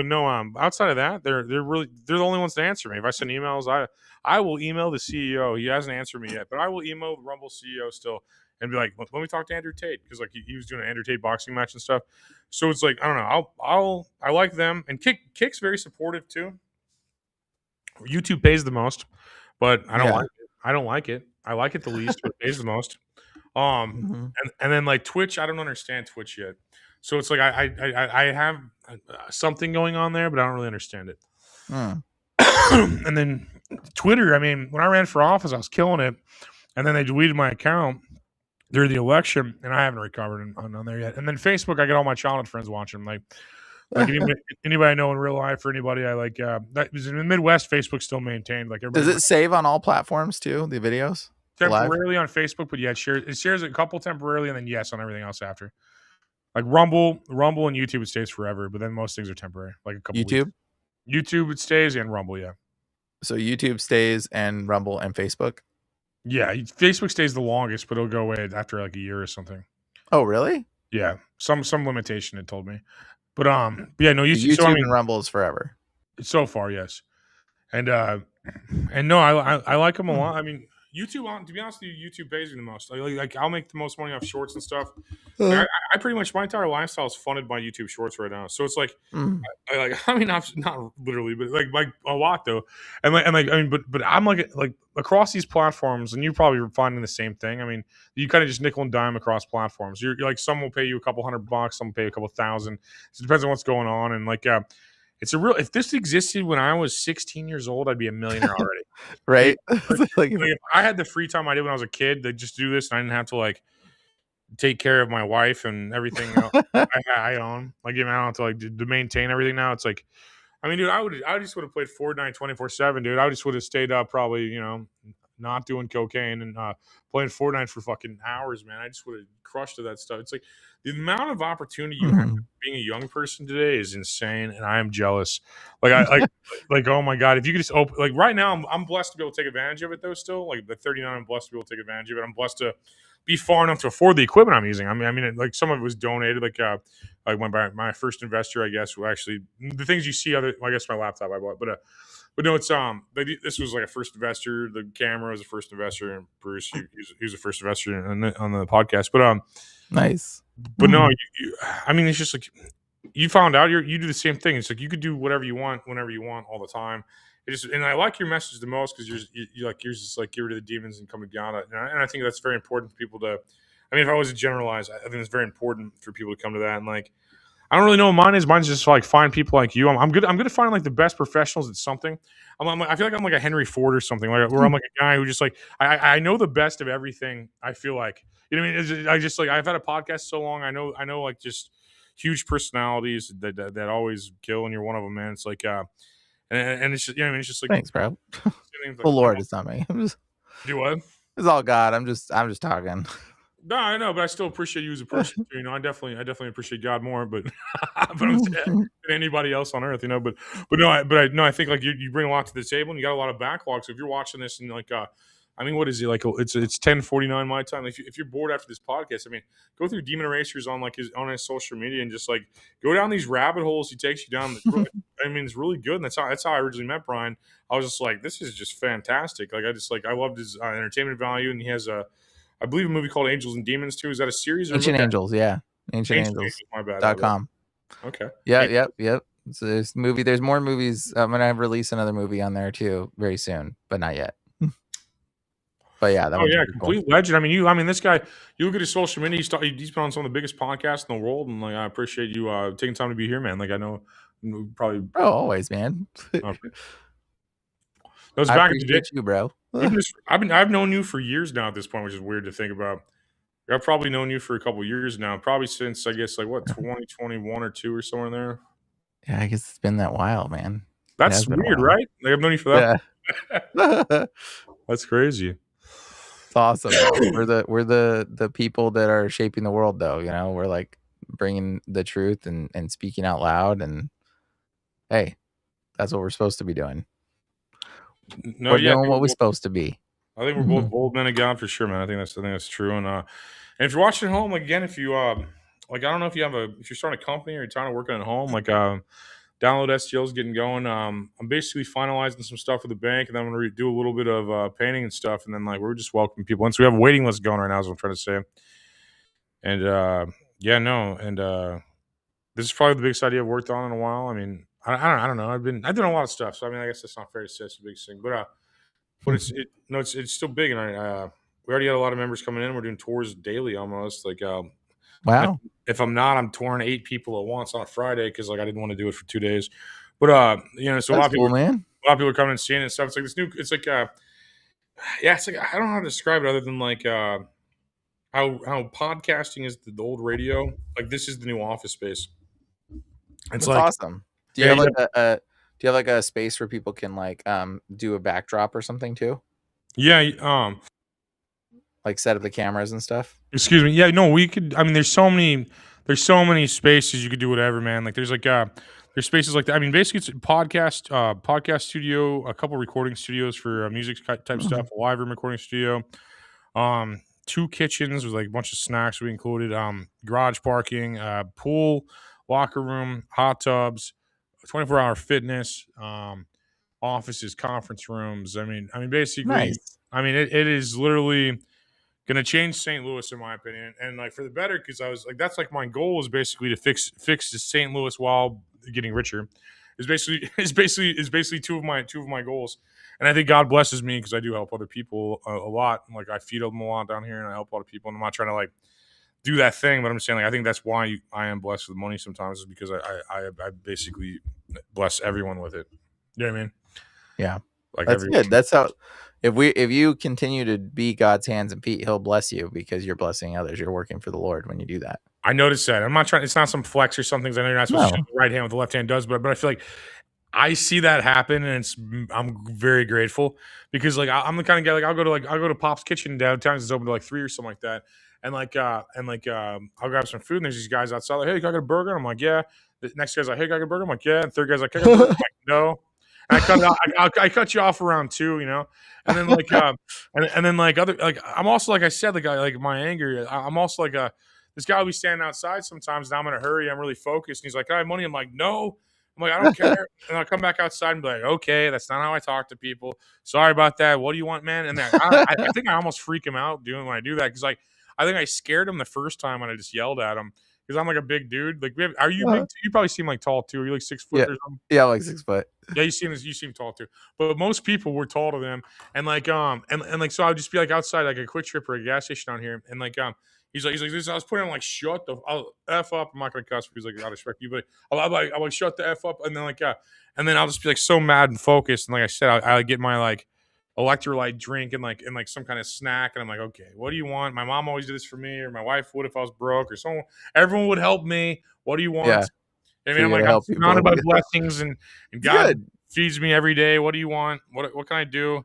no, outside of that, they're the only ones to answer me. If I send emails, I will email the CEO. He hasn't answered me yet, but I will email the Rumble CEO still and be like, let me talk to Andrew Tate because like he was doing an Andrew Tate boxing match and stuff. So it's like I don't know. I like them, and Kick's very supportive too. YouTube pays the most, but I don't like it. I don't like it. I like it the least, but it pays the most. And then like Twitch, I don't understand Twitch yet. So it's like I have something going on there, but I don't really understand it. And then Twitter, when I ran for office, I was killing it, and then they deleted my account during the election, and I haven't recovered on there yet. And then Facebook, I get all my childhood friends watching. Like anybody I know in real life or anybody I like. That was in the Midwest. Facebook still maintained like. Does it save on all platforms too? The videos temporarily on Facebook, but yeah, it shares a couple temporarily, and then yes on everything else after. Like Rumble, and YouTube it stays forever, but then most things are temporary. Like a couple. YouTube, weeks. YouTube it stays, and Rumble, yeah. So YouTube stays, and Rumble and Facebook. Yeah, Facebook stays the longest, but it'll go away after like a year or something. Oh, really? Yeah, some limitation it told me, but yeah, no YouTube. YouTube and Rumble is forever. So far, yes, and no, I like them a lot. YouTube, to be honest with you, YouTube pays me the most. Like I'll make the most money off shorts and stuff. I pretty much my entire lifestyle is funded by YouTube Shorts right now. So it's like, not literally, but like a lot though. But I'm like across these platforms, and you probably are finding the same thing. You kind of just nickel and dime across platforms. You're like, some will pay you a couple $100, some will pay a couple $1,000. It depends on what's going on, and like it's a real. If this existed when I was 16 years old, I'd be a millionaire already. Right? Like if I had the free time I did when I was a kid, to just do this, and I didn't have to like take care of my wife and everything else I own. Like I don't have to like to maintain everything now. It's like, dude, I just would have played Fortnite 24/7, dude. I just would have stayed up probably, not doing cocaine and playing Fortnite for fucking hours, man. I just would have crushed to that stuff. It's like the amount of opportunity you have being a young person today is insane, and I am jealous. Like like oh my god, if you could just open like right now, I'm blessed to be able to take advantage of it though. Still, like the 39, I'm blessed to be able to take advantage of it. I'm blessed to be far enough to afford the equipment I'm using. Like some of it was donated. Like my first investor, I guess, who actually the things you see other. Well, I guess my laptop I bought, but no, it's this was like a first investor. The camera was a first investor, and Bruce he was a first investor on the podcast. But nice. But no, it's just like you found out you do the same thing. It's like you could do whatever you want, whenever you want, all the time. And I like your message the most because yours is like get rid of the demons and come to God. And I think that's very important for people to. I mean, if I was to generalize, I think it's very important for people to come to that. And like, I don't really know what mine is. Mine's just like find people like you. I'm good. I'm good at finding like the best professionals at something. I feel like I'm like a Henry Ford or something, like where I'm like a guy who just like I know the best of everything. I feel like, you know what I mean. I just like I've had a podcast so long. I know like just huge personalities that always kill, and you're one of them, man. It's like and it's just, you know what I mean. It's just like Thanks, bro. like, The Lord is not me. do what? It's all God. I'm just talking. No, I know, but I still appreciate you as a person. Too, you know, I definitely appreciate God more, but than anybody else on earth, you know. But I think like you bring a lot to the table, and you got a lot of backlog. So if you're watching this and like, I mean, what is it like? It's 10:49 my time. If you're bored after this podcast, I mean, go through Demon Erasers on like on his social media and just like go down these rabbit holes he takes you down. I mean, it's really good, and that's how I originally met Bryan. I was just like, this is just fantastic. Like I loved his entertainment value, and he has I believe a movie called Angels and Demons too. Is that a series? Or Ancient Angels, yeah. Ancient Angels. My bad. .com. Okay. Yeah, yep. So there's more movies. I'm gonna release another movie on there too very soon, but not yet. But yeah, complete legend. I mean, this guy. You look at his social media. He's been on some of the biggest podcasts in the world, and like I appreciate you taking time to be here, man. Like I know, probably. Bro, always, man. Okay. That was I back in the day. appreciate you, bro. I've known you for years now at this point, which is weird to think about. I've probably known you for a couple of years now, probably since I guess like what 2021 or 2 or somewhere in there. Yeah, I guess it's been that while, man. That's weird, right? Like I've known you for that. Yeah. That's crazy. It's awesome. We're the people that are shaping the world, though. You know, we're like bringing the truth and speaking out loud, and hey, that's what we're supposed to be doing. We're doing what we're supposed to be. I think we're both bold men of God for sure, man. I think that's true. And if you're watching at home, like again, if you like, I don't know if you're starting a company or you're trying to work at home, like download STL's getting going. I'm basically finalizing some stuff with the bank, and then I'm gonna do a little bit of painting and stuff, and then like we're just welcoming people. And so we have a waiting list going right now, is what I'm trying to say. And this is probably the biggest idea I've worked on in a while. I mean, I don't know. I've done a lot of stuff, so I mean, I guess that's not fair to say it's the biggest thing, but it's still big, and we already had a lot of members coming in. We're doing tours daily almost. Like, wow. If I'm not, I'm touring 8 people at once on a Friday because like I didn't want to do it for 2 days. But you know, so a lot of people, man. A lot of people are coming and seeing it and stuff. It's like this new. It's like it's like I don't know how to describe it other than like how podcasting is the old radio. Like this is the new office space. It's like awesome. Do you have like a space where people can like do a backdrop or something too? Yeah, like set up the cameras and stuff. Excuse me. Yeah, no, we could. I mean, there's so many spaces you could do whatever, man. Like there's like there's spaces like that. I mean, basically it's a podcast studio, a couple recording studios for music type stuff, a live room recording studio, 2 kitchens with like a bunch of snacks we included, garage parking, pool, locker room, hot tubs, 24-hour fitness, offices, conference rooms. I mean, basically, nice. I mean, it is literally going to change St. Louis in my opinion, and like for the better, because I was like, that's like my goal is basically to fix St. Louis while getting richer. Is basically two of my goals, and I think God blesses me because I do help other people a lot. Like I feed them a lot down here, and I help a lot of people. And I'm not trying to like do that thing, but I'm saying like I think that's why I am blessed with money sometimes, is because I basically bless everyone with it. You know what I mean? Yeah, like that's good. That's how. If you continue to be God's hands and feet, He'll bless you because you're blessing others. You're working for the Lord when you do that. I noticed that. I'm not trying. It's not some flex or something. I know you're not supposed to shoot the right hand what the left hand does, but I feel like I see that happen, and I'm very grateful because like I'm the kind of guy like I'll go to Pop's Kitchen downtown. It's open to like 3 or something like that, and I'll grab some food. And there's these guys outside like, hey, can I get a burger? And I'm like, yeah. The next guy's like, hey, can I get a burger? I'm like, yeah. And third guy's like, can I get a burger? I'm like, no. And I cut you off around 2, you know, and then like and then like other like I'm also like I said like my anger. I'm also like this guy will be standing outside sometimes, and I'm in a hurry. I'm really focused, and he's like, "I have money." I'm like, "No." I'm like, "I don't care." And I'll come back outside and be like, "Okay, that's not how I talk to people. Sorry about that. What do you want, man?" And then I think I almost freak him out doing when I do that because like I think I scared him the first time when I just yelled at him. Because I'm like a big dude. Like, are you big? You probably seem like tall too. Are you like 6 foot or something? Yeah, like 6 foot. Yeah, you seem tall too. But most people were tall to them, and like and like so I'll just be like outside like a Quick Trip or a gas station down here, and like He's like, this. I was putting him like, shut the f up. I'm not gonna cuss. He's like, I respect you, but I'm like, shut the f up, and then and then I'll just be like so mad and focused, and like I said, I get my like electrolyte drink and like some kind of snack, and I'm like, okay, what do you want? My mom always did this for me, or my wife would if I was broke, or someone. Everyone would help me. What do you want? Yeah. I So mean, I'm you're like, gonna I'm help people. surrounded by blessings, and God Good. feeds me every day. What do you want? What can I do?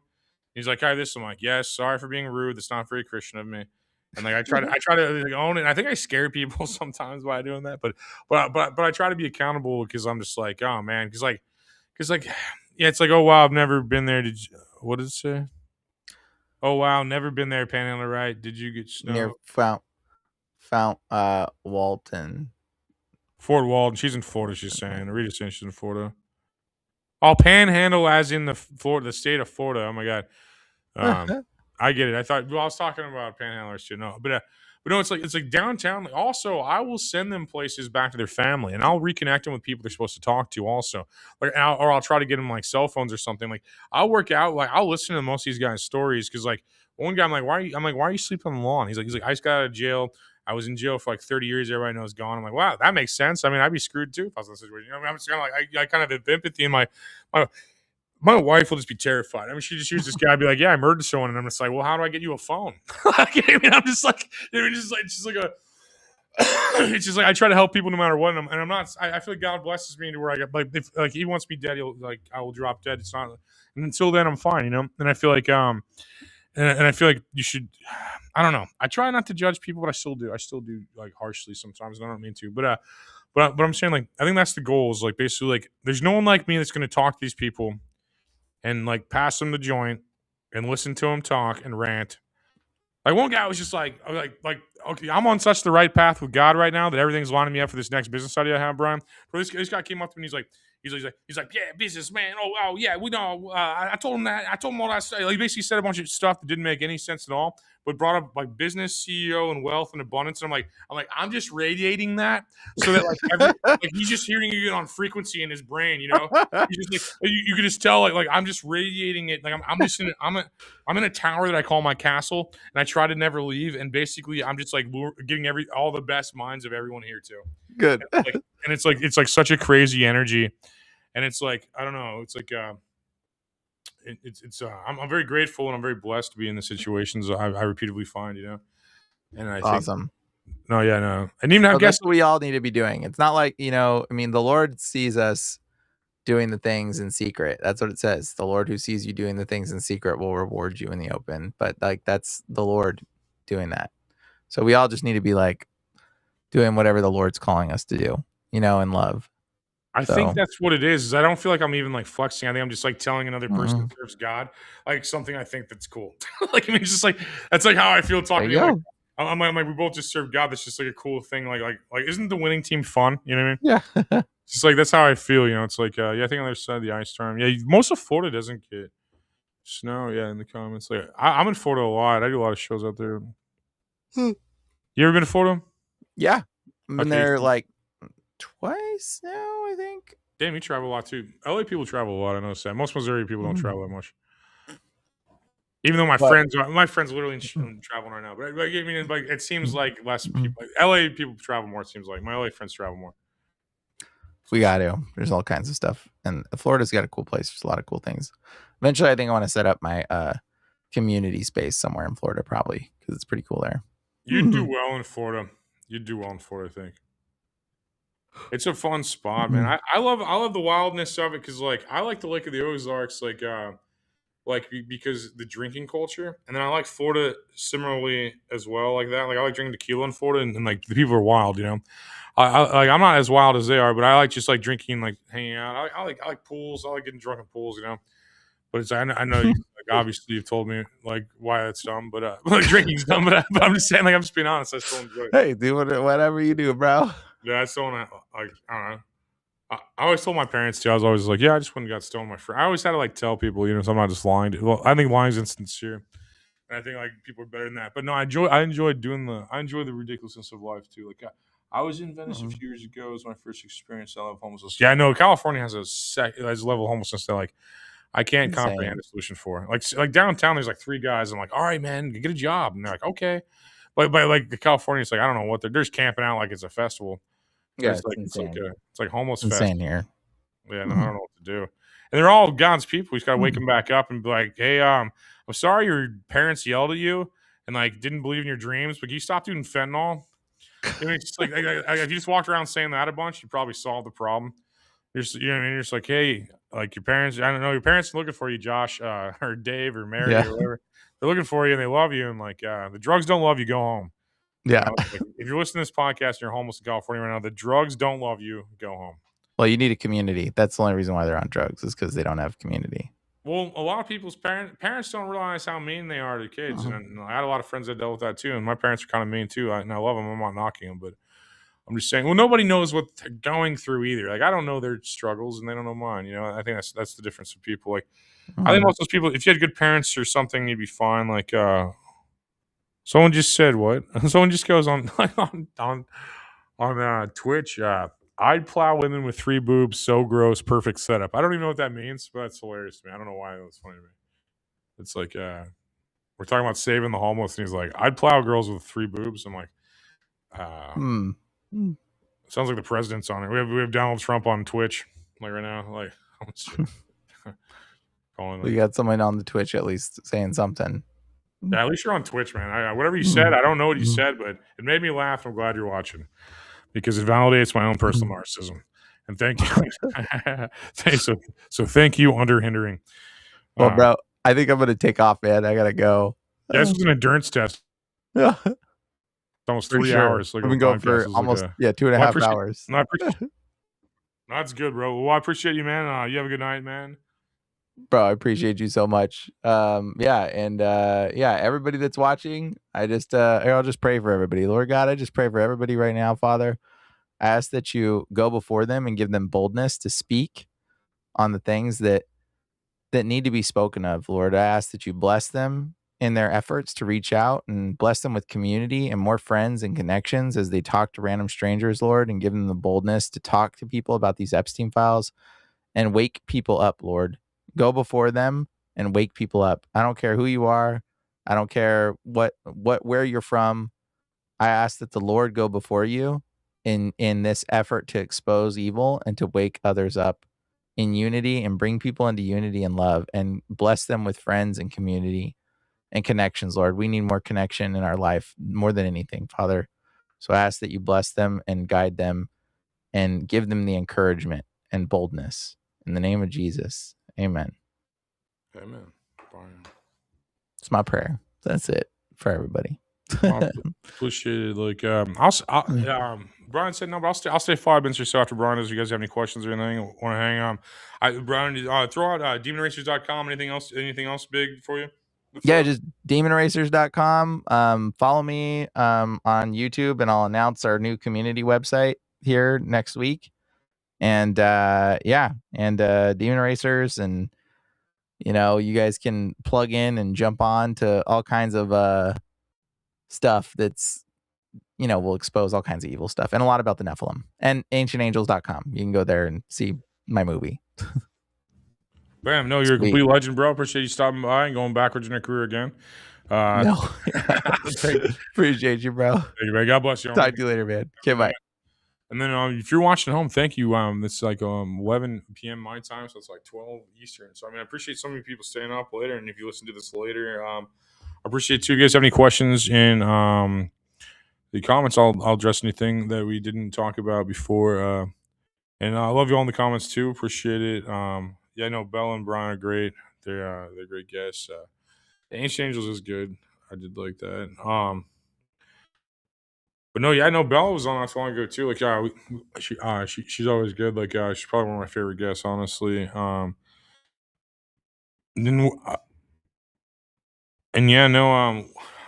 He's like, I have this. I'm like, yes. Sorry for being rude. That's not very Christian of me. And like I try to like, own it. And I think I scare people sometimes by doing that, but I try to be accountable because I'm just like, oh man, because yeah, it's like, oh wow, I've never been there. What did it say? Oh wow, never been there. Panhandle, right? Did you get snow? Near Walton. Fort Walton. She's in Florida. She's saying. Rita's saying she's in Florida. Oh, Panhandle, as in the state of Florida. Oh my god. I get it. I thought I was talking about panhandlers too. No, but no, it's like downtown. Like, also, I will send them places back to their family, and I'll reconnect them with people they're supposed to talk to. Also, like, or I'll try to get them like cell phones or something. Like, I'll work out. Like, I'll listen to most of these guys' stories because like one guy, I'm like, why are you sleeping on the lawn? He's like, I just got out of jail. I was in jail for like 30 years. Everybody knows gone. I'm like, wow, that makes sense. I mean, I'd be screwed too if I was in that situation. I mean, I'm just kind of like, I kind of have empathy in my wife will just be terrified. I mean, she just hears this guy be like, yeah, I murdered someone. And I'm just like, well, how do I get you a phone? I mean, I'm just like, it's just like it's just like, I try to help people no matter what. And I'm not, I feel like God blesses me to where I get like, if like he wants me dead, I will drop dead. It's not, and until then I'm fine, you know? And I feel like, and I feel like you should, I don't know. I try not to judge people, but I still do like harshly sometimes. And I don't mean to, but I'm saying like, I think that's the goal is like, basically like, there's no one like me that's going to talk to these people and like pass them the joint and listen to them talk and rant. Like one guy was just like, okay, I'm on such the right path with God right now that everything's lining me up for this next business idea I have, Brian. But this guy came up to me and he's like, yeah, business, man. Oh, yeah, we know. I told him all that stuff. Like, he basically said a bunch of stuff that didn't make any sense at all, but brought up like business, CEO, and wealth and abundance. And I'm just radiating that so that like he's just hearing it on frequency in his brain. You know, you can just tell like I'm just radiating it. Like I'm in a tower that I call my castle, and I try to never leave. And basically, I'm just like getting all the best minds of everyone here too. Good. And it's like such a crazy energy. And it's like, I don't know. It's like, I'm very grateful and I'm very blessed to be in the situations I repeatedly find, you know. And I awesome. Think, no, yeah, no, and even I guess that's what we all need to be doing. It's not like, you know, I mean, the Lord sees us doing the things in secret. That's what it says. The Lord who sees you doing the things in secret will reward you in the open. But like, that's the Lord doing that. So we all just need to be like doing whatever the Lord's calling us to do, you know, in love. I think that's what it is I don't feel like I'm even like flexing. I think I'm just like telling another person that serves God, like something I think that's cool. Like, I mean, it's just like, that's like how I feel talking to you. Like, I'm like, we both just serve God. That's just like a cool thing. Like, isn't the winning team fun? You know what I mean? Yeah. Just like, that's how I feel, you know? It's like, yeah, I think on the other side of the ice storm. Yeah. Most of Florida doesn't get snow. Yeah. In the comments. Like, I'm in Florida a lot. I do a lot of shows out there. You ever been to Florida? Yeah. I've been there like twice now, I think. Damn, you travel a lot too. LA people travel a lot. I noticed that. Most Missouri people don't travel that much. Even though my friends literally traveling right now. But I mean, like, it seems like less people. Like, LA people travel more. It seems like my LA friends travel more. We got to. There's all kinds of stuff, and Florida's got a cool place. There's a lot of cool things. Eventually, I think I want to set up my community space somewhere in Florida, probably because it's pretty cool there. You'd do well in Florida. You'd do well in Florida, I think. It's a fun spot, man. I love the wildness of it because, like, I like the Lake of the Ozarks, like because the drinking culture, and then I like Florida similarly as well, like that. Like, I like drinking tequila in Florida, and like the people are wild, you know. I'm not as wild as they are, but I like just like drinking, like hanging out. I like pools. I like getting drunk in pools, you know. But it's I know you, like, obviously you've told me like why that's dumb, but like drinking's dumb. But I'm just saying, like, I'm just being honest. I still enjoy it. Hey, do whatever you do, bro. Yeah, I still want to, like, I don't know. I always told my parents too. I was always like, yeah, I just went and got stoned with my friend. I always had to like tell people, you know, so I'm not just lying. Well, I think lying's insincere, and I think like people are better than that. But no, I enjoy the ridiculousness of life too. Like, I was in Venice a few years ago. It was my first experience. I love homelessness. Yeah, I know California has a level of homelessness that like I can't comprehend a solution for. Like downtown, there's like 3 guys. I'm like, all right, man, get a job, and they're like, okay. like California, it's like I don't know what they're just camping out like it's a festival. Yeah, It's like homeless it's fest. insane here. Yeah, no, I don't know what to do. And they're all God's people. We just gotta wake them back up and be like, hey, I'm sorry your parents yelled at you and like didn't believe in your dreams, but can you stop doing fentanyl? It's just like if you just walked around saying that a bunch, you probably solved the problem. You're just, you know what I mean? You're just like, hey, like your parents, I don't know, your parents are looking for you, Josh, or Dave or Mary or whatever. They're looking for you and they love you. And like, the drugs don't love you, go home. Yeah. You know, like, if you're listening to this podcast and you're homeless in California right now, the drugs don't love you, go home. Well, you need a community. That's the only reason why they're on drugs is because they don't have community. Well, a lot of people's parents don't realize how mean they are to kids. And I had a lot of friends that dealt with that too. And my parents are kind of mean too. And I love them. I'm not knocking them, but I'm just saying, well, nobody knows what they're going through either. Like, I don't know their struggles and they don't know mine. You know, I think that's the difference with people. Like, I think most of those people, if you had good parents or something, you'd be fine. Like, someone just said what? Someone just goes on Twitch. I'd plow women with 3 boobs. So gross. Perfect setup. I don't even know what that means, but that's hilarious to me. I don't know why that's funny to me. It's like, we're talking about saving the homeless, and he's like, I'd plow girls with 3 boobs. I'm like, sounds like the president's on it. We have Donald Trump on Twitch like right now. Like, We got someone on the Twitch at least saying something. Yeah, at least you're on Twitch, man. Whatever you said, I don't know what you said, but it made me laugh. I'm glad you're watching because it validates my own personal narcissism. And thank you. So thank you, under hindering. Well, bro, I think I'm gonna take off, man. I gotta go. Yeah, this was an endurance test. Yeah. Almost 3 hours. We've been going for almost 2.5 hours. No, that's good, bro. Well, I appreciate you, man. You have a good night, man. Bro, I appreciate you so much. Everybody that's watching, I'll just pray for everybody. Lord God, I just pray for everybody right now, Father. I ask that you go before them and give them boldness to speak on the things that need to be spoken of. Lord, I ask that you bless them in their efforts to reach out and bless them with community and more friends and connections as they talk to random strangers, Lord, and give them the boldness to talk to people about these Epstein files and wake people up, Lord. Go before them and wake people up. I don't care who you are. I don't care where you're from. I ask that the Lord go before you in this effort to expose evil and to wake others up in unity and bring people into unity and love and bless them with friends and community and connections, Lord. We need more connection in our life more than anything, Father. So I ask that you bless them and guide them and give them the encouragement and boldness. In the name of Jesus, amen. Amen. Bryan. It's my prayer. That's it for everybody. Appreciate it. Like, Bryan said no, but I'll stay 5 minutes or so after Bryan does. If you guys have any questions or anything, want to hang on? Bryan, throw out demonerasers.com. Anything else big for you? Yeah, just demonerasers.com. Follow me on YouTube, and I'll announce our new community website here next week. And Demon Racers, and you guys can plug in and jump on to all kinds of stuff that's will expose all kinds of evil stuff and a lot about the Nephilim. And ancientangels.com. You can go there and see my movie. Bam, no, you're a complete legend, bro. Appreciate you stopping by and going backwards in your career again. Appreciate you, bro. Thank you, man. God bless you. Talk to you later, man. Okay, bye. And then if you're watching at home, thank you. It's like 11 p.m. my time, so it's like 12 Eastern. So I appreciate so many people staying up later. And if you listen to this later, I appreciate it too. If you guys have any questions in the comments, I'll address anything that we didn't talk about before. And I love you all in the comments too. Appreciate it. I know Bella and Bryan are great. They're great guests. Ancient Angels is good. I did like that. But no, I know Bella was on not so long ago too. Like, she's always good. Like, she's probably one of my favorite guests, honestly. I'm in the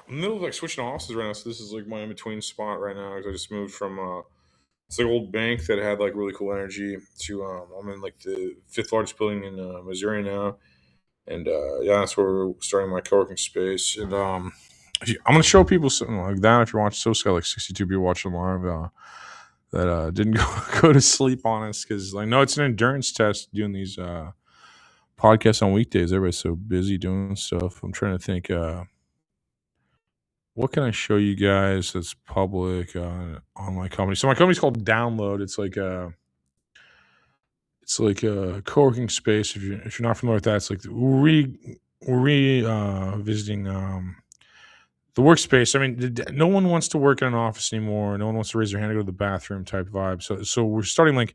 middle of like switching offices right now. So this is like my in between spot right now because I just moved from it's like an old bank that had like really cool energy to I'm in like the 5th largest building in Missouri now, and that's where we're starting my co-working space. And I'm gonna show people something like that. If you're watching, so like 62 people watching live that didn't go to sleep on us because no, it's an endurance test doing these podcasts on weekdays. Everybody's so busy doing stuff. I'm trying to think what can I show you guys that's public on my company? So my company's called Download. It's like a co-working space. If you're not familiar with that, it's like we're visiting the workspace. I mean, no one wants to work in an office anymore. No one wants to raise their hand to go to the bathroom type vibe. So we're starting we're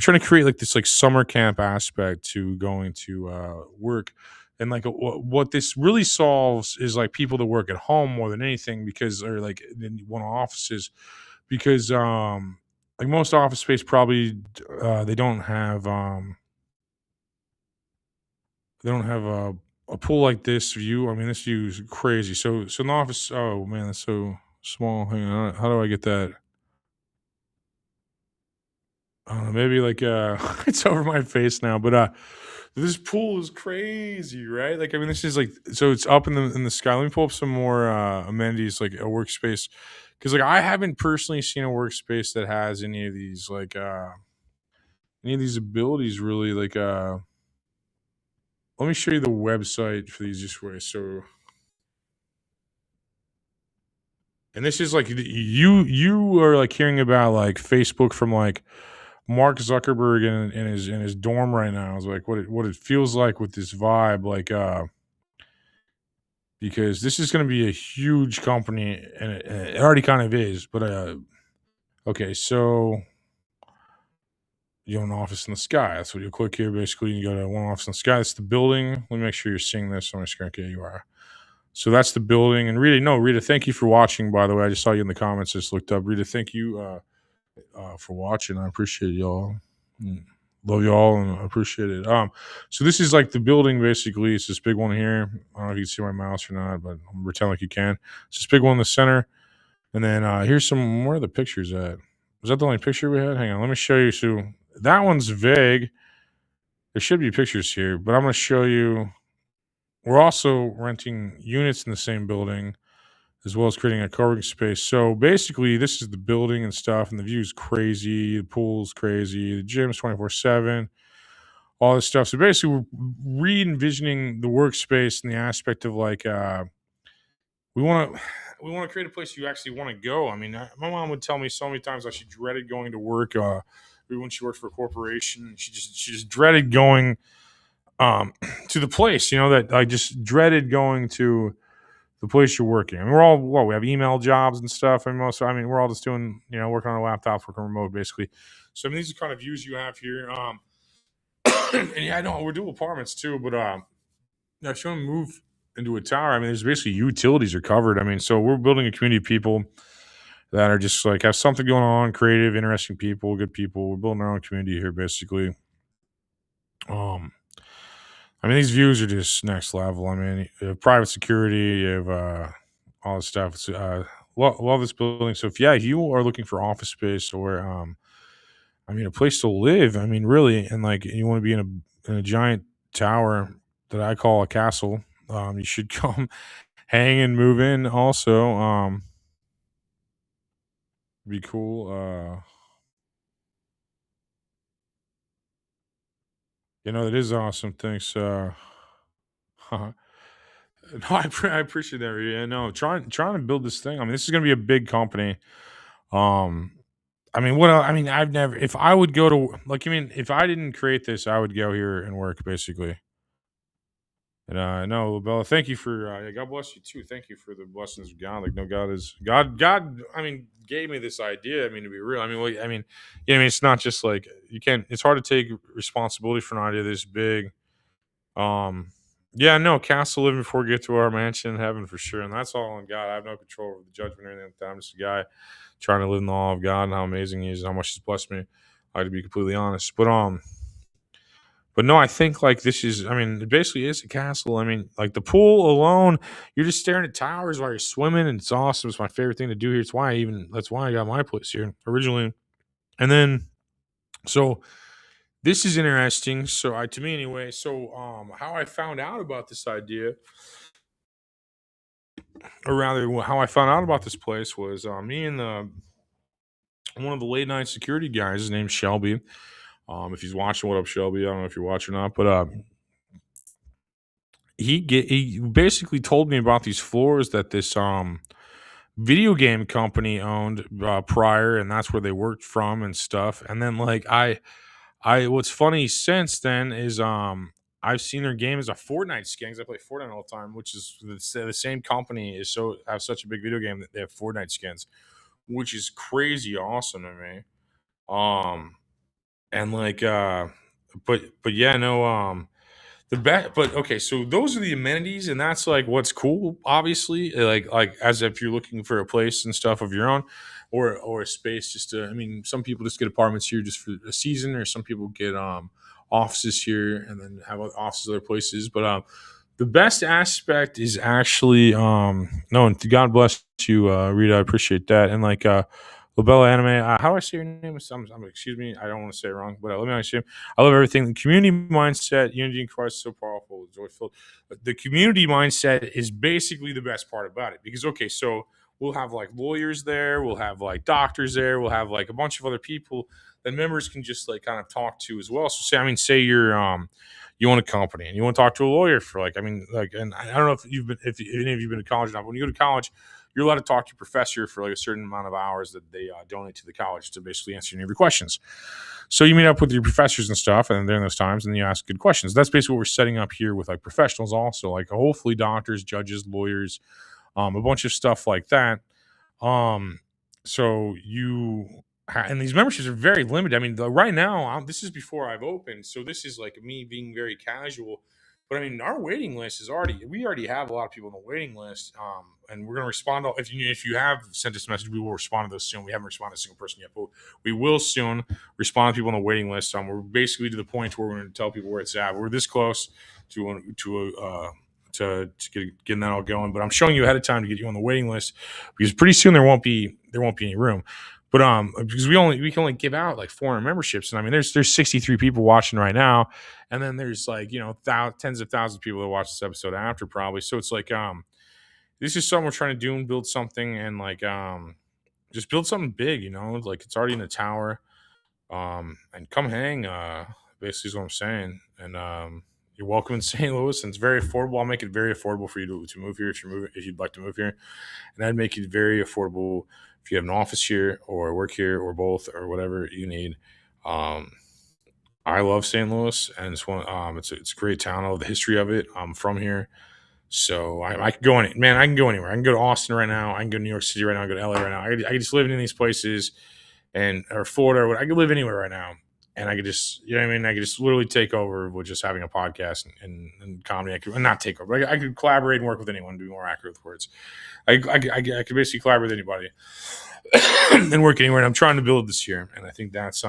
trying to create like this like summer camp aspect to going to work. And like what this really solves is like people that work at home more than anything, because or like in one offices, because like most office space probably they don't have a pool like this view. I mean, this view is crazy. So in the office, oh man, that's so small. Hang on, how do I get that? I don't know, maybe like it's over my face now, but this pool is crazy, right? Like, I mean, this is like, so it's up in the sky. Let me pull up some more amenities, like a workspace, because like I haven't personally seen a workspace that has any of these abilities really. Like, let me show you the website for the easiest way. So, and this is like you are like hearing about like Facebook from like Mark Zuckerberg in his dorm right now. Is like what it feels like with this vibe, like because this is going to be a huge company, and it already kind of is. But okay, so you own an office in the sky. That's what you click here. Basically, you go to one office in the sky. That's the building. Let me make sure you're seeing this on my screen. Okay, you are. So that's the building. And Rita, thank you for watching. By the way, I just saw you in the comments. Just looked up. Rita, thank you for watching. I appreciate y'all. Love y'all and I appreciate it. So this is like the building basically. It's this big one here. I don't know if you can see my mouse or not, but I'm pretending like you can. It's this big one in the center. And then here's some. Where are the pictures at? Was that the only picture we had? Hang on, let me show you. So that one's vague. There should be pictures here, but I'm going to show you. We're also renting units in the same building, as well as creating a co-working space. So basically, this is the building and stuff, and the view's crazy. The pool's crazy. The gym's 24/7. All this stuff. So basically, we're re-envisioning the workspace in the aspect of like we want to create a place you actually want to go. I mean, my mom would tell me so many times how she dreaded going to work. When she worked for a corporation, she just dreaded going to the place. You know, that I just dreaded going to the place you're working. I mean, we have email jobs and stuff. And we're all just doing, working on a laptop, working remote, basically. So, I mean, these are kind of views you have here. And yeah, I know we're dual apartments too, but if you want to move into a tower, I mean, there's basically utilities are covered. I mean, so we're building a community of people that are just like have something going on, creative, interesting people, good people. We're building our own community here, basically. I mean, these views are just next level. I mean, you have private security, you have all this stuff. It's, love this building. So if you are looking for office space or, a place to live, I mean, really, and like you want to be in a giant tower that I call a castle, you should come hang and move in also. Be cool. That is awesome. Thanks. No, I appreciate that. Yeah, no, trying to build this thing. I mean, this is going to be a big company. I've never. If I would go to if I didn't create this, I would go here and work basically. And no, Bella, thank you for. God bless you too. Thank you for the blessings of God. Like, no, God is God. God, I mean, gave me this idea. I mean, to be real. It's not just like you can't. It's hard to take responsibility for an idea this big. Castle living before we get to our mansion in heaven for sure. And that's all on God. I have no control over the judgment or anything like that. I'm just a guy trying to live in the awe of God and how amazing he is and how much he's blessed me. I have to be completely honest. But no, I think like this is, it basically is a castle. I mean, like the pool alone, you're just staring at towers while you're swimming, and it's awesome. It's my favorite thing to do here. That's why I got my place here originally. And then, so this is interesting. So to me anyway, how I found out about this idea, or rather how I found out about this place was me and one of the late night security guys, his name's Shelby. If he's watching, what up, Shelby? I don't know if you're watching or not, but he basically told me about these floors that this video game company owned prior, and that's where they worked from and stuff. And then like what's funny since then is I've seen their game as a Fortnite skin 'cause I play Fortnite all the time, which is the same company is have such a big video game that they have Fortnite skins, which is crazy awesome to me. And like but yeah, no, the best, but okay, so those are the amenities, and that's like what's cool, obviously. Like as if you're looking for a place and stuff of your own, or a space just to. I mean, some people just get apartments here just for a season, or some people get offices here and then have offices other places. But the best aspect is actually no, and God bless you, Rita. I appreciate that, and like Labella Anime. How do I say your name? Excuse me. I don't want to say it wrong, but let me understand. I love everything. The community mindset, unity in Christ, so powerful, joy filled. The community mindset is basically the best part about it because okay, so we'll have like lawyers there, we'll have like doctors there, we'll have like a bunch of other people that members can just like kind of talk to as well. So say you're you own a company and you want to talk to a lawyer for like and I don't know if any of you've been to college or not. But when you go to college, you're allowed to talk to your professor for like a certain amount of hours that they donate to the college to basically answer any of your questions. So you meet up with your professors and stuff, and during those times, and you ask good questions. That's basically what we're setting up here with like professionals, also like hopefully doctors, judges, lawyers, a bunch of stuff like that. So and these memberships are very limited. I mean, right now, this is before I've opened, so this is like me being very casual. But I mean, our waiting list is we already have a lot of people on the waiting list, and we're going to respond. If you have sent us a message, we will respond to those soon. We haven't responded to a single person yet, but we will soon respond to people on the waiting list. We're basically to the point where we're going to tell people where it's at. We're this close to getting that all going, but I'm showing you ahead of time to get you on the waiting list because pretty soon there won't be any room. But because we can only give out like 400 memberships, and I mean there's 63 people watching right now, and then there's like tens of thousands of people that watch this episode after probably. So it's like this is something we're trying to do and build something and like just build something big, like it's already in the tower. And come hang, basically is what I'm saying. And you're welcome in St. Louis, and it's very affordable. I'll make it very affordable for you to move here if you'd like to move here, and I'd make it very affordable if you have an office here or work here or both or whatever you need. I love St. Louis, and it's it's a great town. I love the history of it. I'm from here, so I could go I can go anywhere. I can go to Austin right now. I can go to New York City right now. I can go to LA right now. I can just live in these places, or Florida. I could live anywhere right now. And I could just, I could just literally take over with just having a podcast and comedy. I could not take over. I could collaborate and work with anyone, to be more accurate with words. I could basically collaborate with anybody and work anywhere. And I'm trying to build this year. And I think that's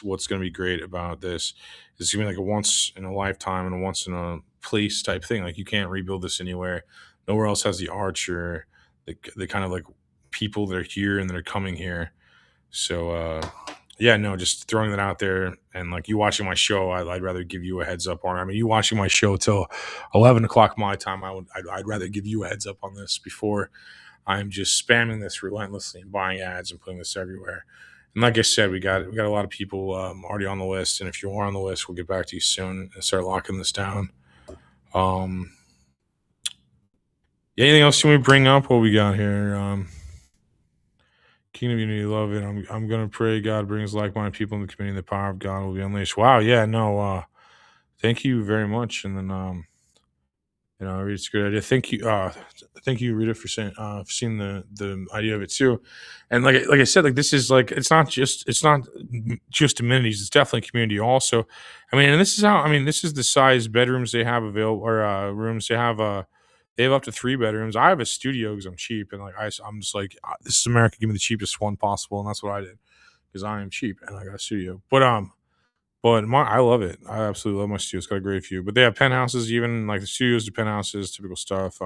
what's going to be great about this. It's going to be like a once in a lifetime and a once in a place type thing. Like you can't rebuild this anywhere. Nowhere else has the arch or the kind of like people that are here and that are coming here. So, yeah, no, just throwing that out there. And like you watching my show, I'd rather give you a heads up on it. I mean, you watching my show till 11 o'clock my time, I'd rather give you a heads up on this before I'm just spamming this relentlessly and buying ads and putting this everywhere. And like I said, we got a lot of people already on the list. And if you are on the list, we'll get back to you soon and start locking this down. Yeah, anything else you want to bring up? What we got here? Kingdom Unity, love it. I'm gonna pray God brings like-minded people in the community. The power of God will be unleashed. Wow, yeah, no, thank you very much. And then it's a good idea. Thank you, Rita, for saying seeing the idea of it too. And like I said, like this is like it's not just amenities. It's definitely community also. I mean, and this is the size bedrooms they have available or rooms they have. They have up to 3 bedrooms. I have a studio because I'm cheap, and like I'm just like this is America. Give me the cheapest one possible, and that's what I did because I am cheap and I got a studio. But I love it. I absolutely love my studio. It's got a great view. But they have penthouses, even like the studios to penthouses, typical stuff.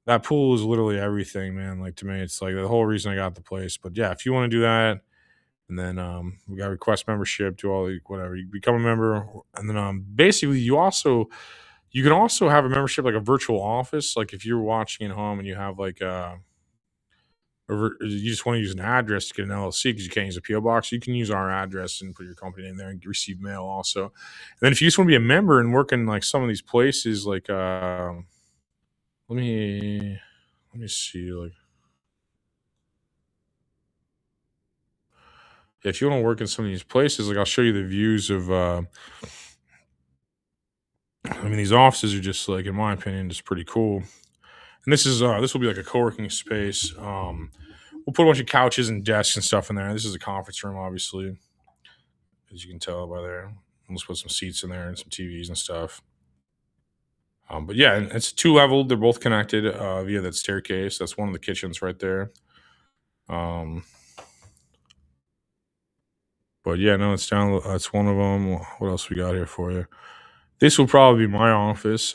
That pool is literally everything, man. Like to me, it's like the whole reason I got the place. But yeah, if you want to do that, and then we got request membership, do all the whatever. You become a member, and then basically you can also have a membership like a virtual office. Like if you're watching at home and you have like you just want to use an address to get an LLC because you can't use a PO box, you can use our address and put your company name there and receive mail also. And then if you just want to be a member and work in like some of these places, like let me let me see. Like, if you want to work in some of these places, like I'll show you the views of. I mean, these offices are just like, in my opinion, just pretty cool. And this will be like a co-working space. We'll put a bunch of couches and desks and stuff in there. This is a conference room, obviously, as you can tell by there. Let's put some seats in there and some TVs and stuff. But yeah, it's 2-leveled. They're both connected via that staircase. That's one of the kitchens right there. But yeah, no, it's down. That's one of them. What else we got here for you? This will probably be my office.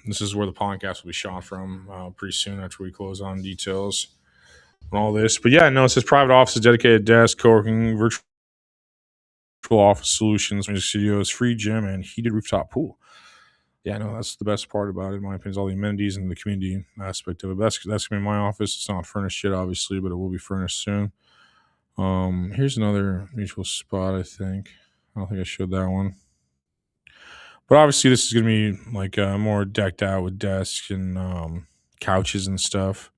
This is where the podcast will be shot from pretty soon after we close on details and all this. But yeah, no, it says private offices, dedicated desk, co-working, virtual office solutions, music studios, free gym, and heated rooftop pool. Yeah, no, that's the best part about it, in my opinion, is all the amenities and the community aspect of it. That's going to be my office. It's not furnished yet, obviously, but it will be furnished soon. Here's another mutual spot, I think. I don't think I showed that one. But obviously, this is going to be like more decked out with desks and couches and stuff.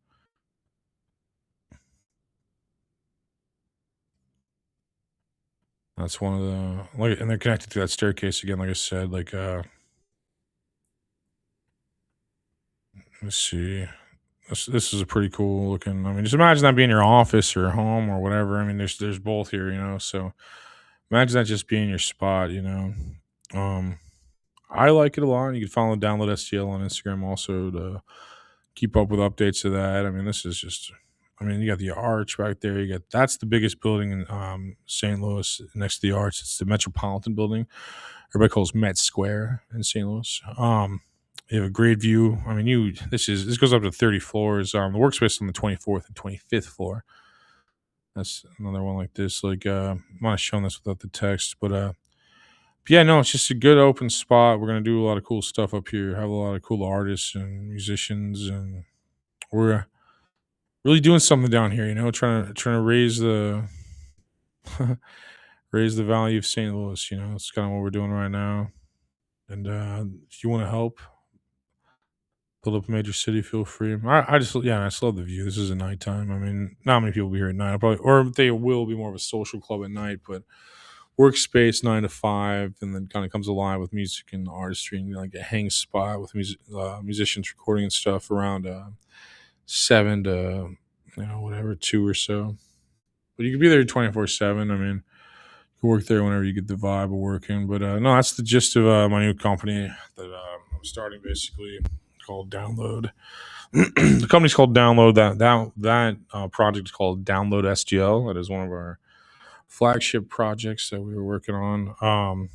That's one of the, and they're connected to that staircase again, like I said. Like, let's see. This is a pretty cool looking. I mean, just imagine that being your office or home or whatever. I mean, there's both here, you know. So imagine that just being your spot, you know. I like it a lot. You can follow Download STL on Instagram also to keep up with updates to that. I mean, this is just. I mean, you got the arch back there. That's the biggest building in St. Louis next to the arch. It's the Metropolitan Building. Everybody calls Met Square in St. Louis. You have a great view. I mean, this goes up to 30 floors. The workspace on the 24th and 25th floor. That's another one like this. Like, I might have shown this without the text, but yeah, no, it's just a good open spot. We're gonna do a lot of cool stuff up here. Have a lot of cool artists and musicians, and we're really doing something down here. You know, trying to raise the raise the value of St. Louis. You know, it's kind of what we're doing right now. And if you want to help build up a major city, feel free. I just love the view. This is a nighttime. I mean, not many people will be here at night. Or they will be more of a social club at night, but workspace 9 to 5, and then kind of comes alive with music and artistry, and like a hang spot with musicians recording and stuff around 7 to 2 or so. But you can be there 24/7. I mean, you can work there whenever you get the vibe of working. But no, that's the gist of my new company that I'm starting, basically, called Download. The company's called Download. That project is called Download STL. That is one of our flagship projects that we were working on.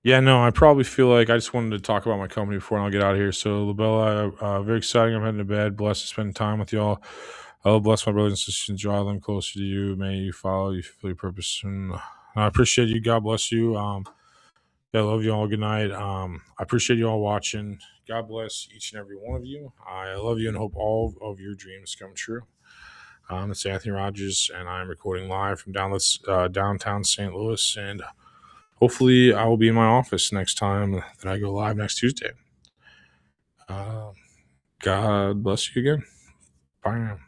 Yeah, no, I probably feel like I just wanted to talk about my company before I'll get out of here. So, LaBella, very exciting. I'm heading to bed. Blessed to spend time with y'all. Oh, bless my brothers and sisters. Draw them closer to you. May you follow you fulfill your purpose. And I appreciate you. God bless you. Yeah, I love you all. Good night. I appreciate you all watching. God bless each and every one of you. I love you and hope all of your dreams come true. It's Anthony Rogers, and I'm recording live from downtown St. Louis. And hopefully I will be in my office next time that I go live next Tuesday. God bless you again. Bye now.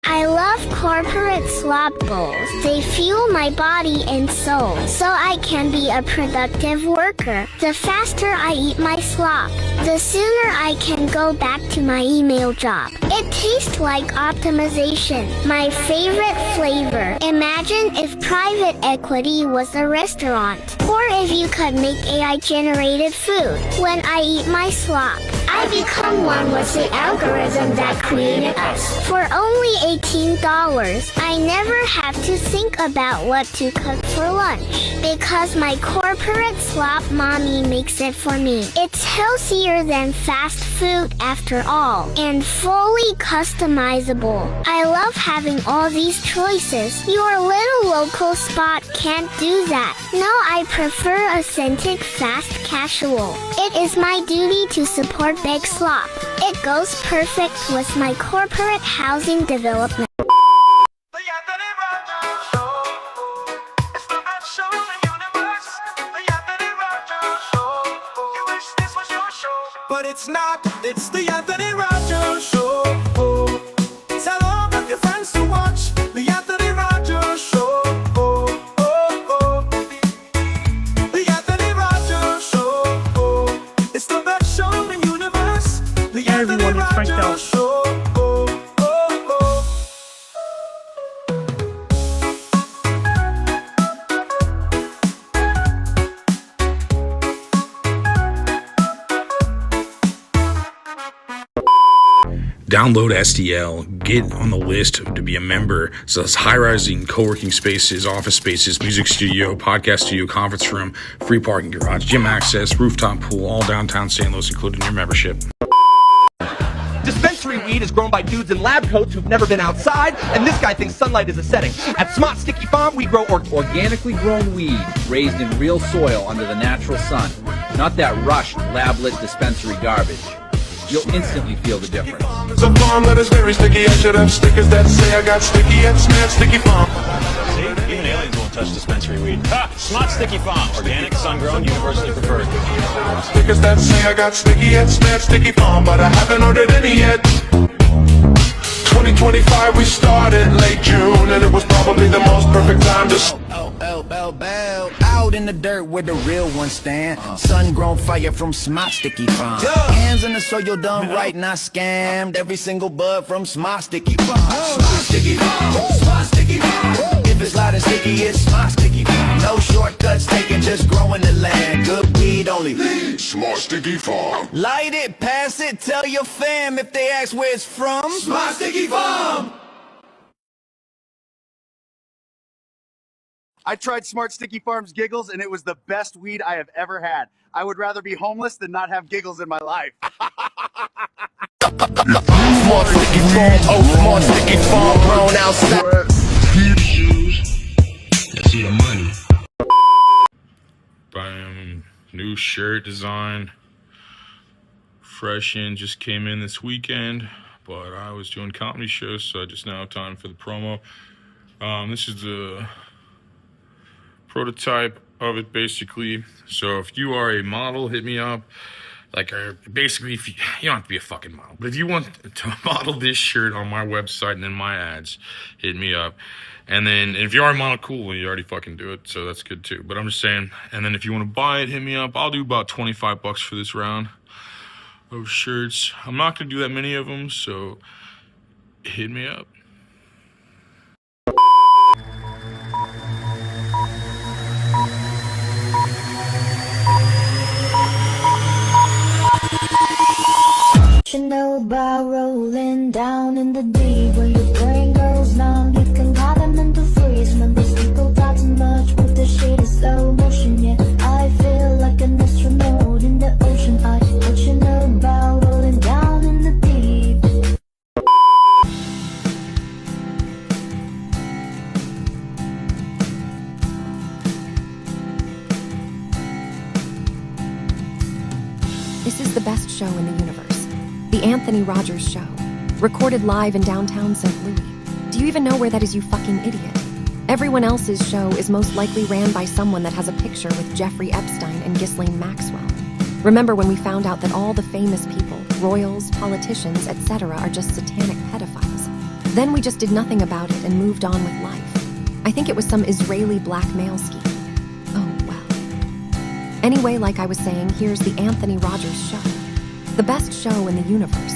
I love corporate slop bowls. They fuel my body and soul, so I can be a productive worker. The faster I eat my slop, the sooner I can go back to my email job. It tastes like optimization, my favorite flavor. Imagine if private equity was a restaurant, or if you could make AI-generated food. When I eat my slop, I become one with the algorithm that created us. For only $18, I never have to think about what to cook for lunch, because my corporate slop mommy makes it for me. It's healthier than fast food after all, and fully customizable. I love having all these choices. Your little local spot can't do that. No, I prefer authentic, fast casual. It is my duty to support Big Slop. It goes perfect with my corporate housing development. But it's not, it's the Anthony Rogers Show. Tell all of your friends to watch the Anthony Rogers Show. The Anthony Rogers Show. It's the best show in the universe. The Anthony Rogers Show. Download STL, get on the list to be a member. So it's high-rising co-working spaces, office spaces, music studio, podcast studio, conference room, free parking garage, gym access, rooftop pool, all downtown St. Louis, including your membership. Dispensary weed is grown by dudes in lab coats who've never been outside, and this guy thinks sunlight is a setting. At Smart Sticky Farm, we grow organically grown weed, raised in real soil under the natural sun. Not that rushed, lab-lit dispensary garbage. You'll instantly feel the difference. It's a farm that is very sticky. I should have stickers that say I got sticky and Smart Sticky Farm. See? Even aliens won't touch dispensary weed. Ha! Smart Sticky Farm. Organic, sun-grown, universally preferred. Stickers that say I got sticky and Smart Sticky Farm, but I haven't ordered any yet. 2025 we started late June, and it was probably the most perfect time to out in the dirt where the real ones stand. Sun-grown fire from Smart Sticky Farm. Hands in the soil done right, not scammed. Every single bud from Smart Sticky Farm. Smart Sticky Farm. Smart Sticky Farm. If it's light and sticky, it's Smart Sticky Farm. No shortcuts taken, just growing the land. Good weed only. Smart Sticky Farm. Light it, pass it, tell your fam if they ask where it's from. Smart Sticky Farm. I tried Smart Sticky Farm's Giggles, and it was the best weed I have ever had. I would rather be homeless than not have giggles in my life. Smart Sticky Farm, oh, Smart Sticky Farm, grown outside. See the money. Buying new shirt design. Fresh in, just came in this weekend, but I was doing comedy shows, so I just now have time for the promo. This is the prototype of it, basically. So if you are a model, hit me up. Basically, if you don't have to be a fucking model, but if you want to model this shirt on my website and in my ads, hit me up. And then if you are a model, cool, you already fucking do it, so that's good too. But I'm just saying, and then if you want to buy it, hit me up. I'll do about $25 for this round of shirts. I'm not gonna do that many of them, so hit me up. You know about rolling down in the deep. When your brain goes numb, you can call them into freeze. When these people talk too much with the shit in slow motion, yeah, I feel like an astronaut in the ocean. What you know about rolling down in the deep? This is the best show in the universe. The Anthony Rogers Show. Recorded live in downtown St. Louis. Do you even know where that is, you fucking idiot? Everyone else's show is most likely ran by someone that has a picture with Jeffrey Epstein and Ghislaine Maxwell. Remember when we found out that all the famous people, royals, politicians, etc. are just satanic pedophiles? Then we just did nothing about it and moved on with life. I think it was some Israeli blackmail scheme. Oh, well. Anyway, like I was saying, here's the Anthony Rogers Show. The best show in the universe.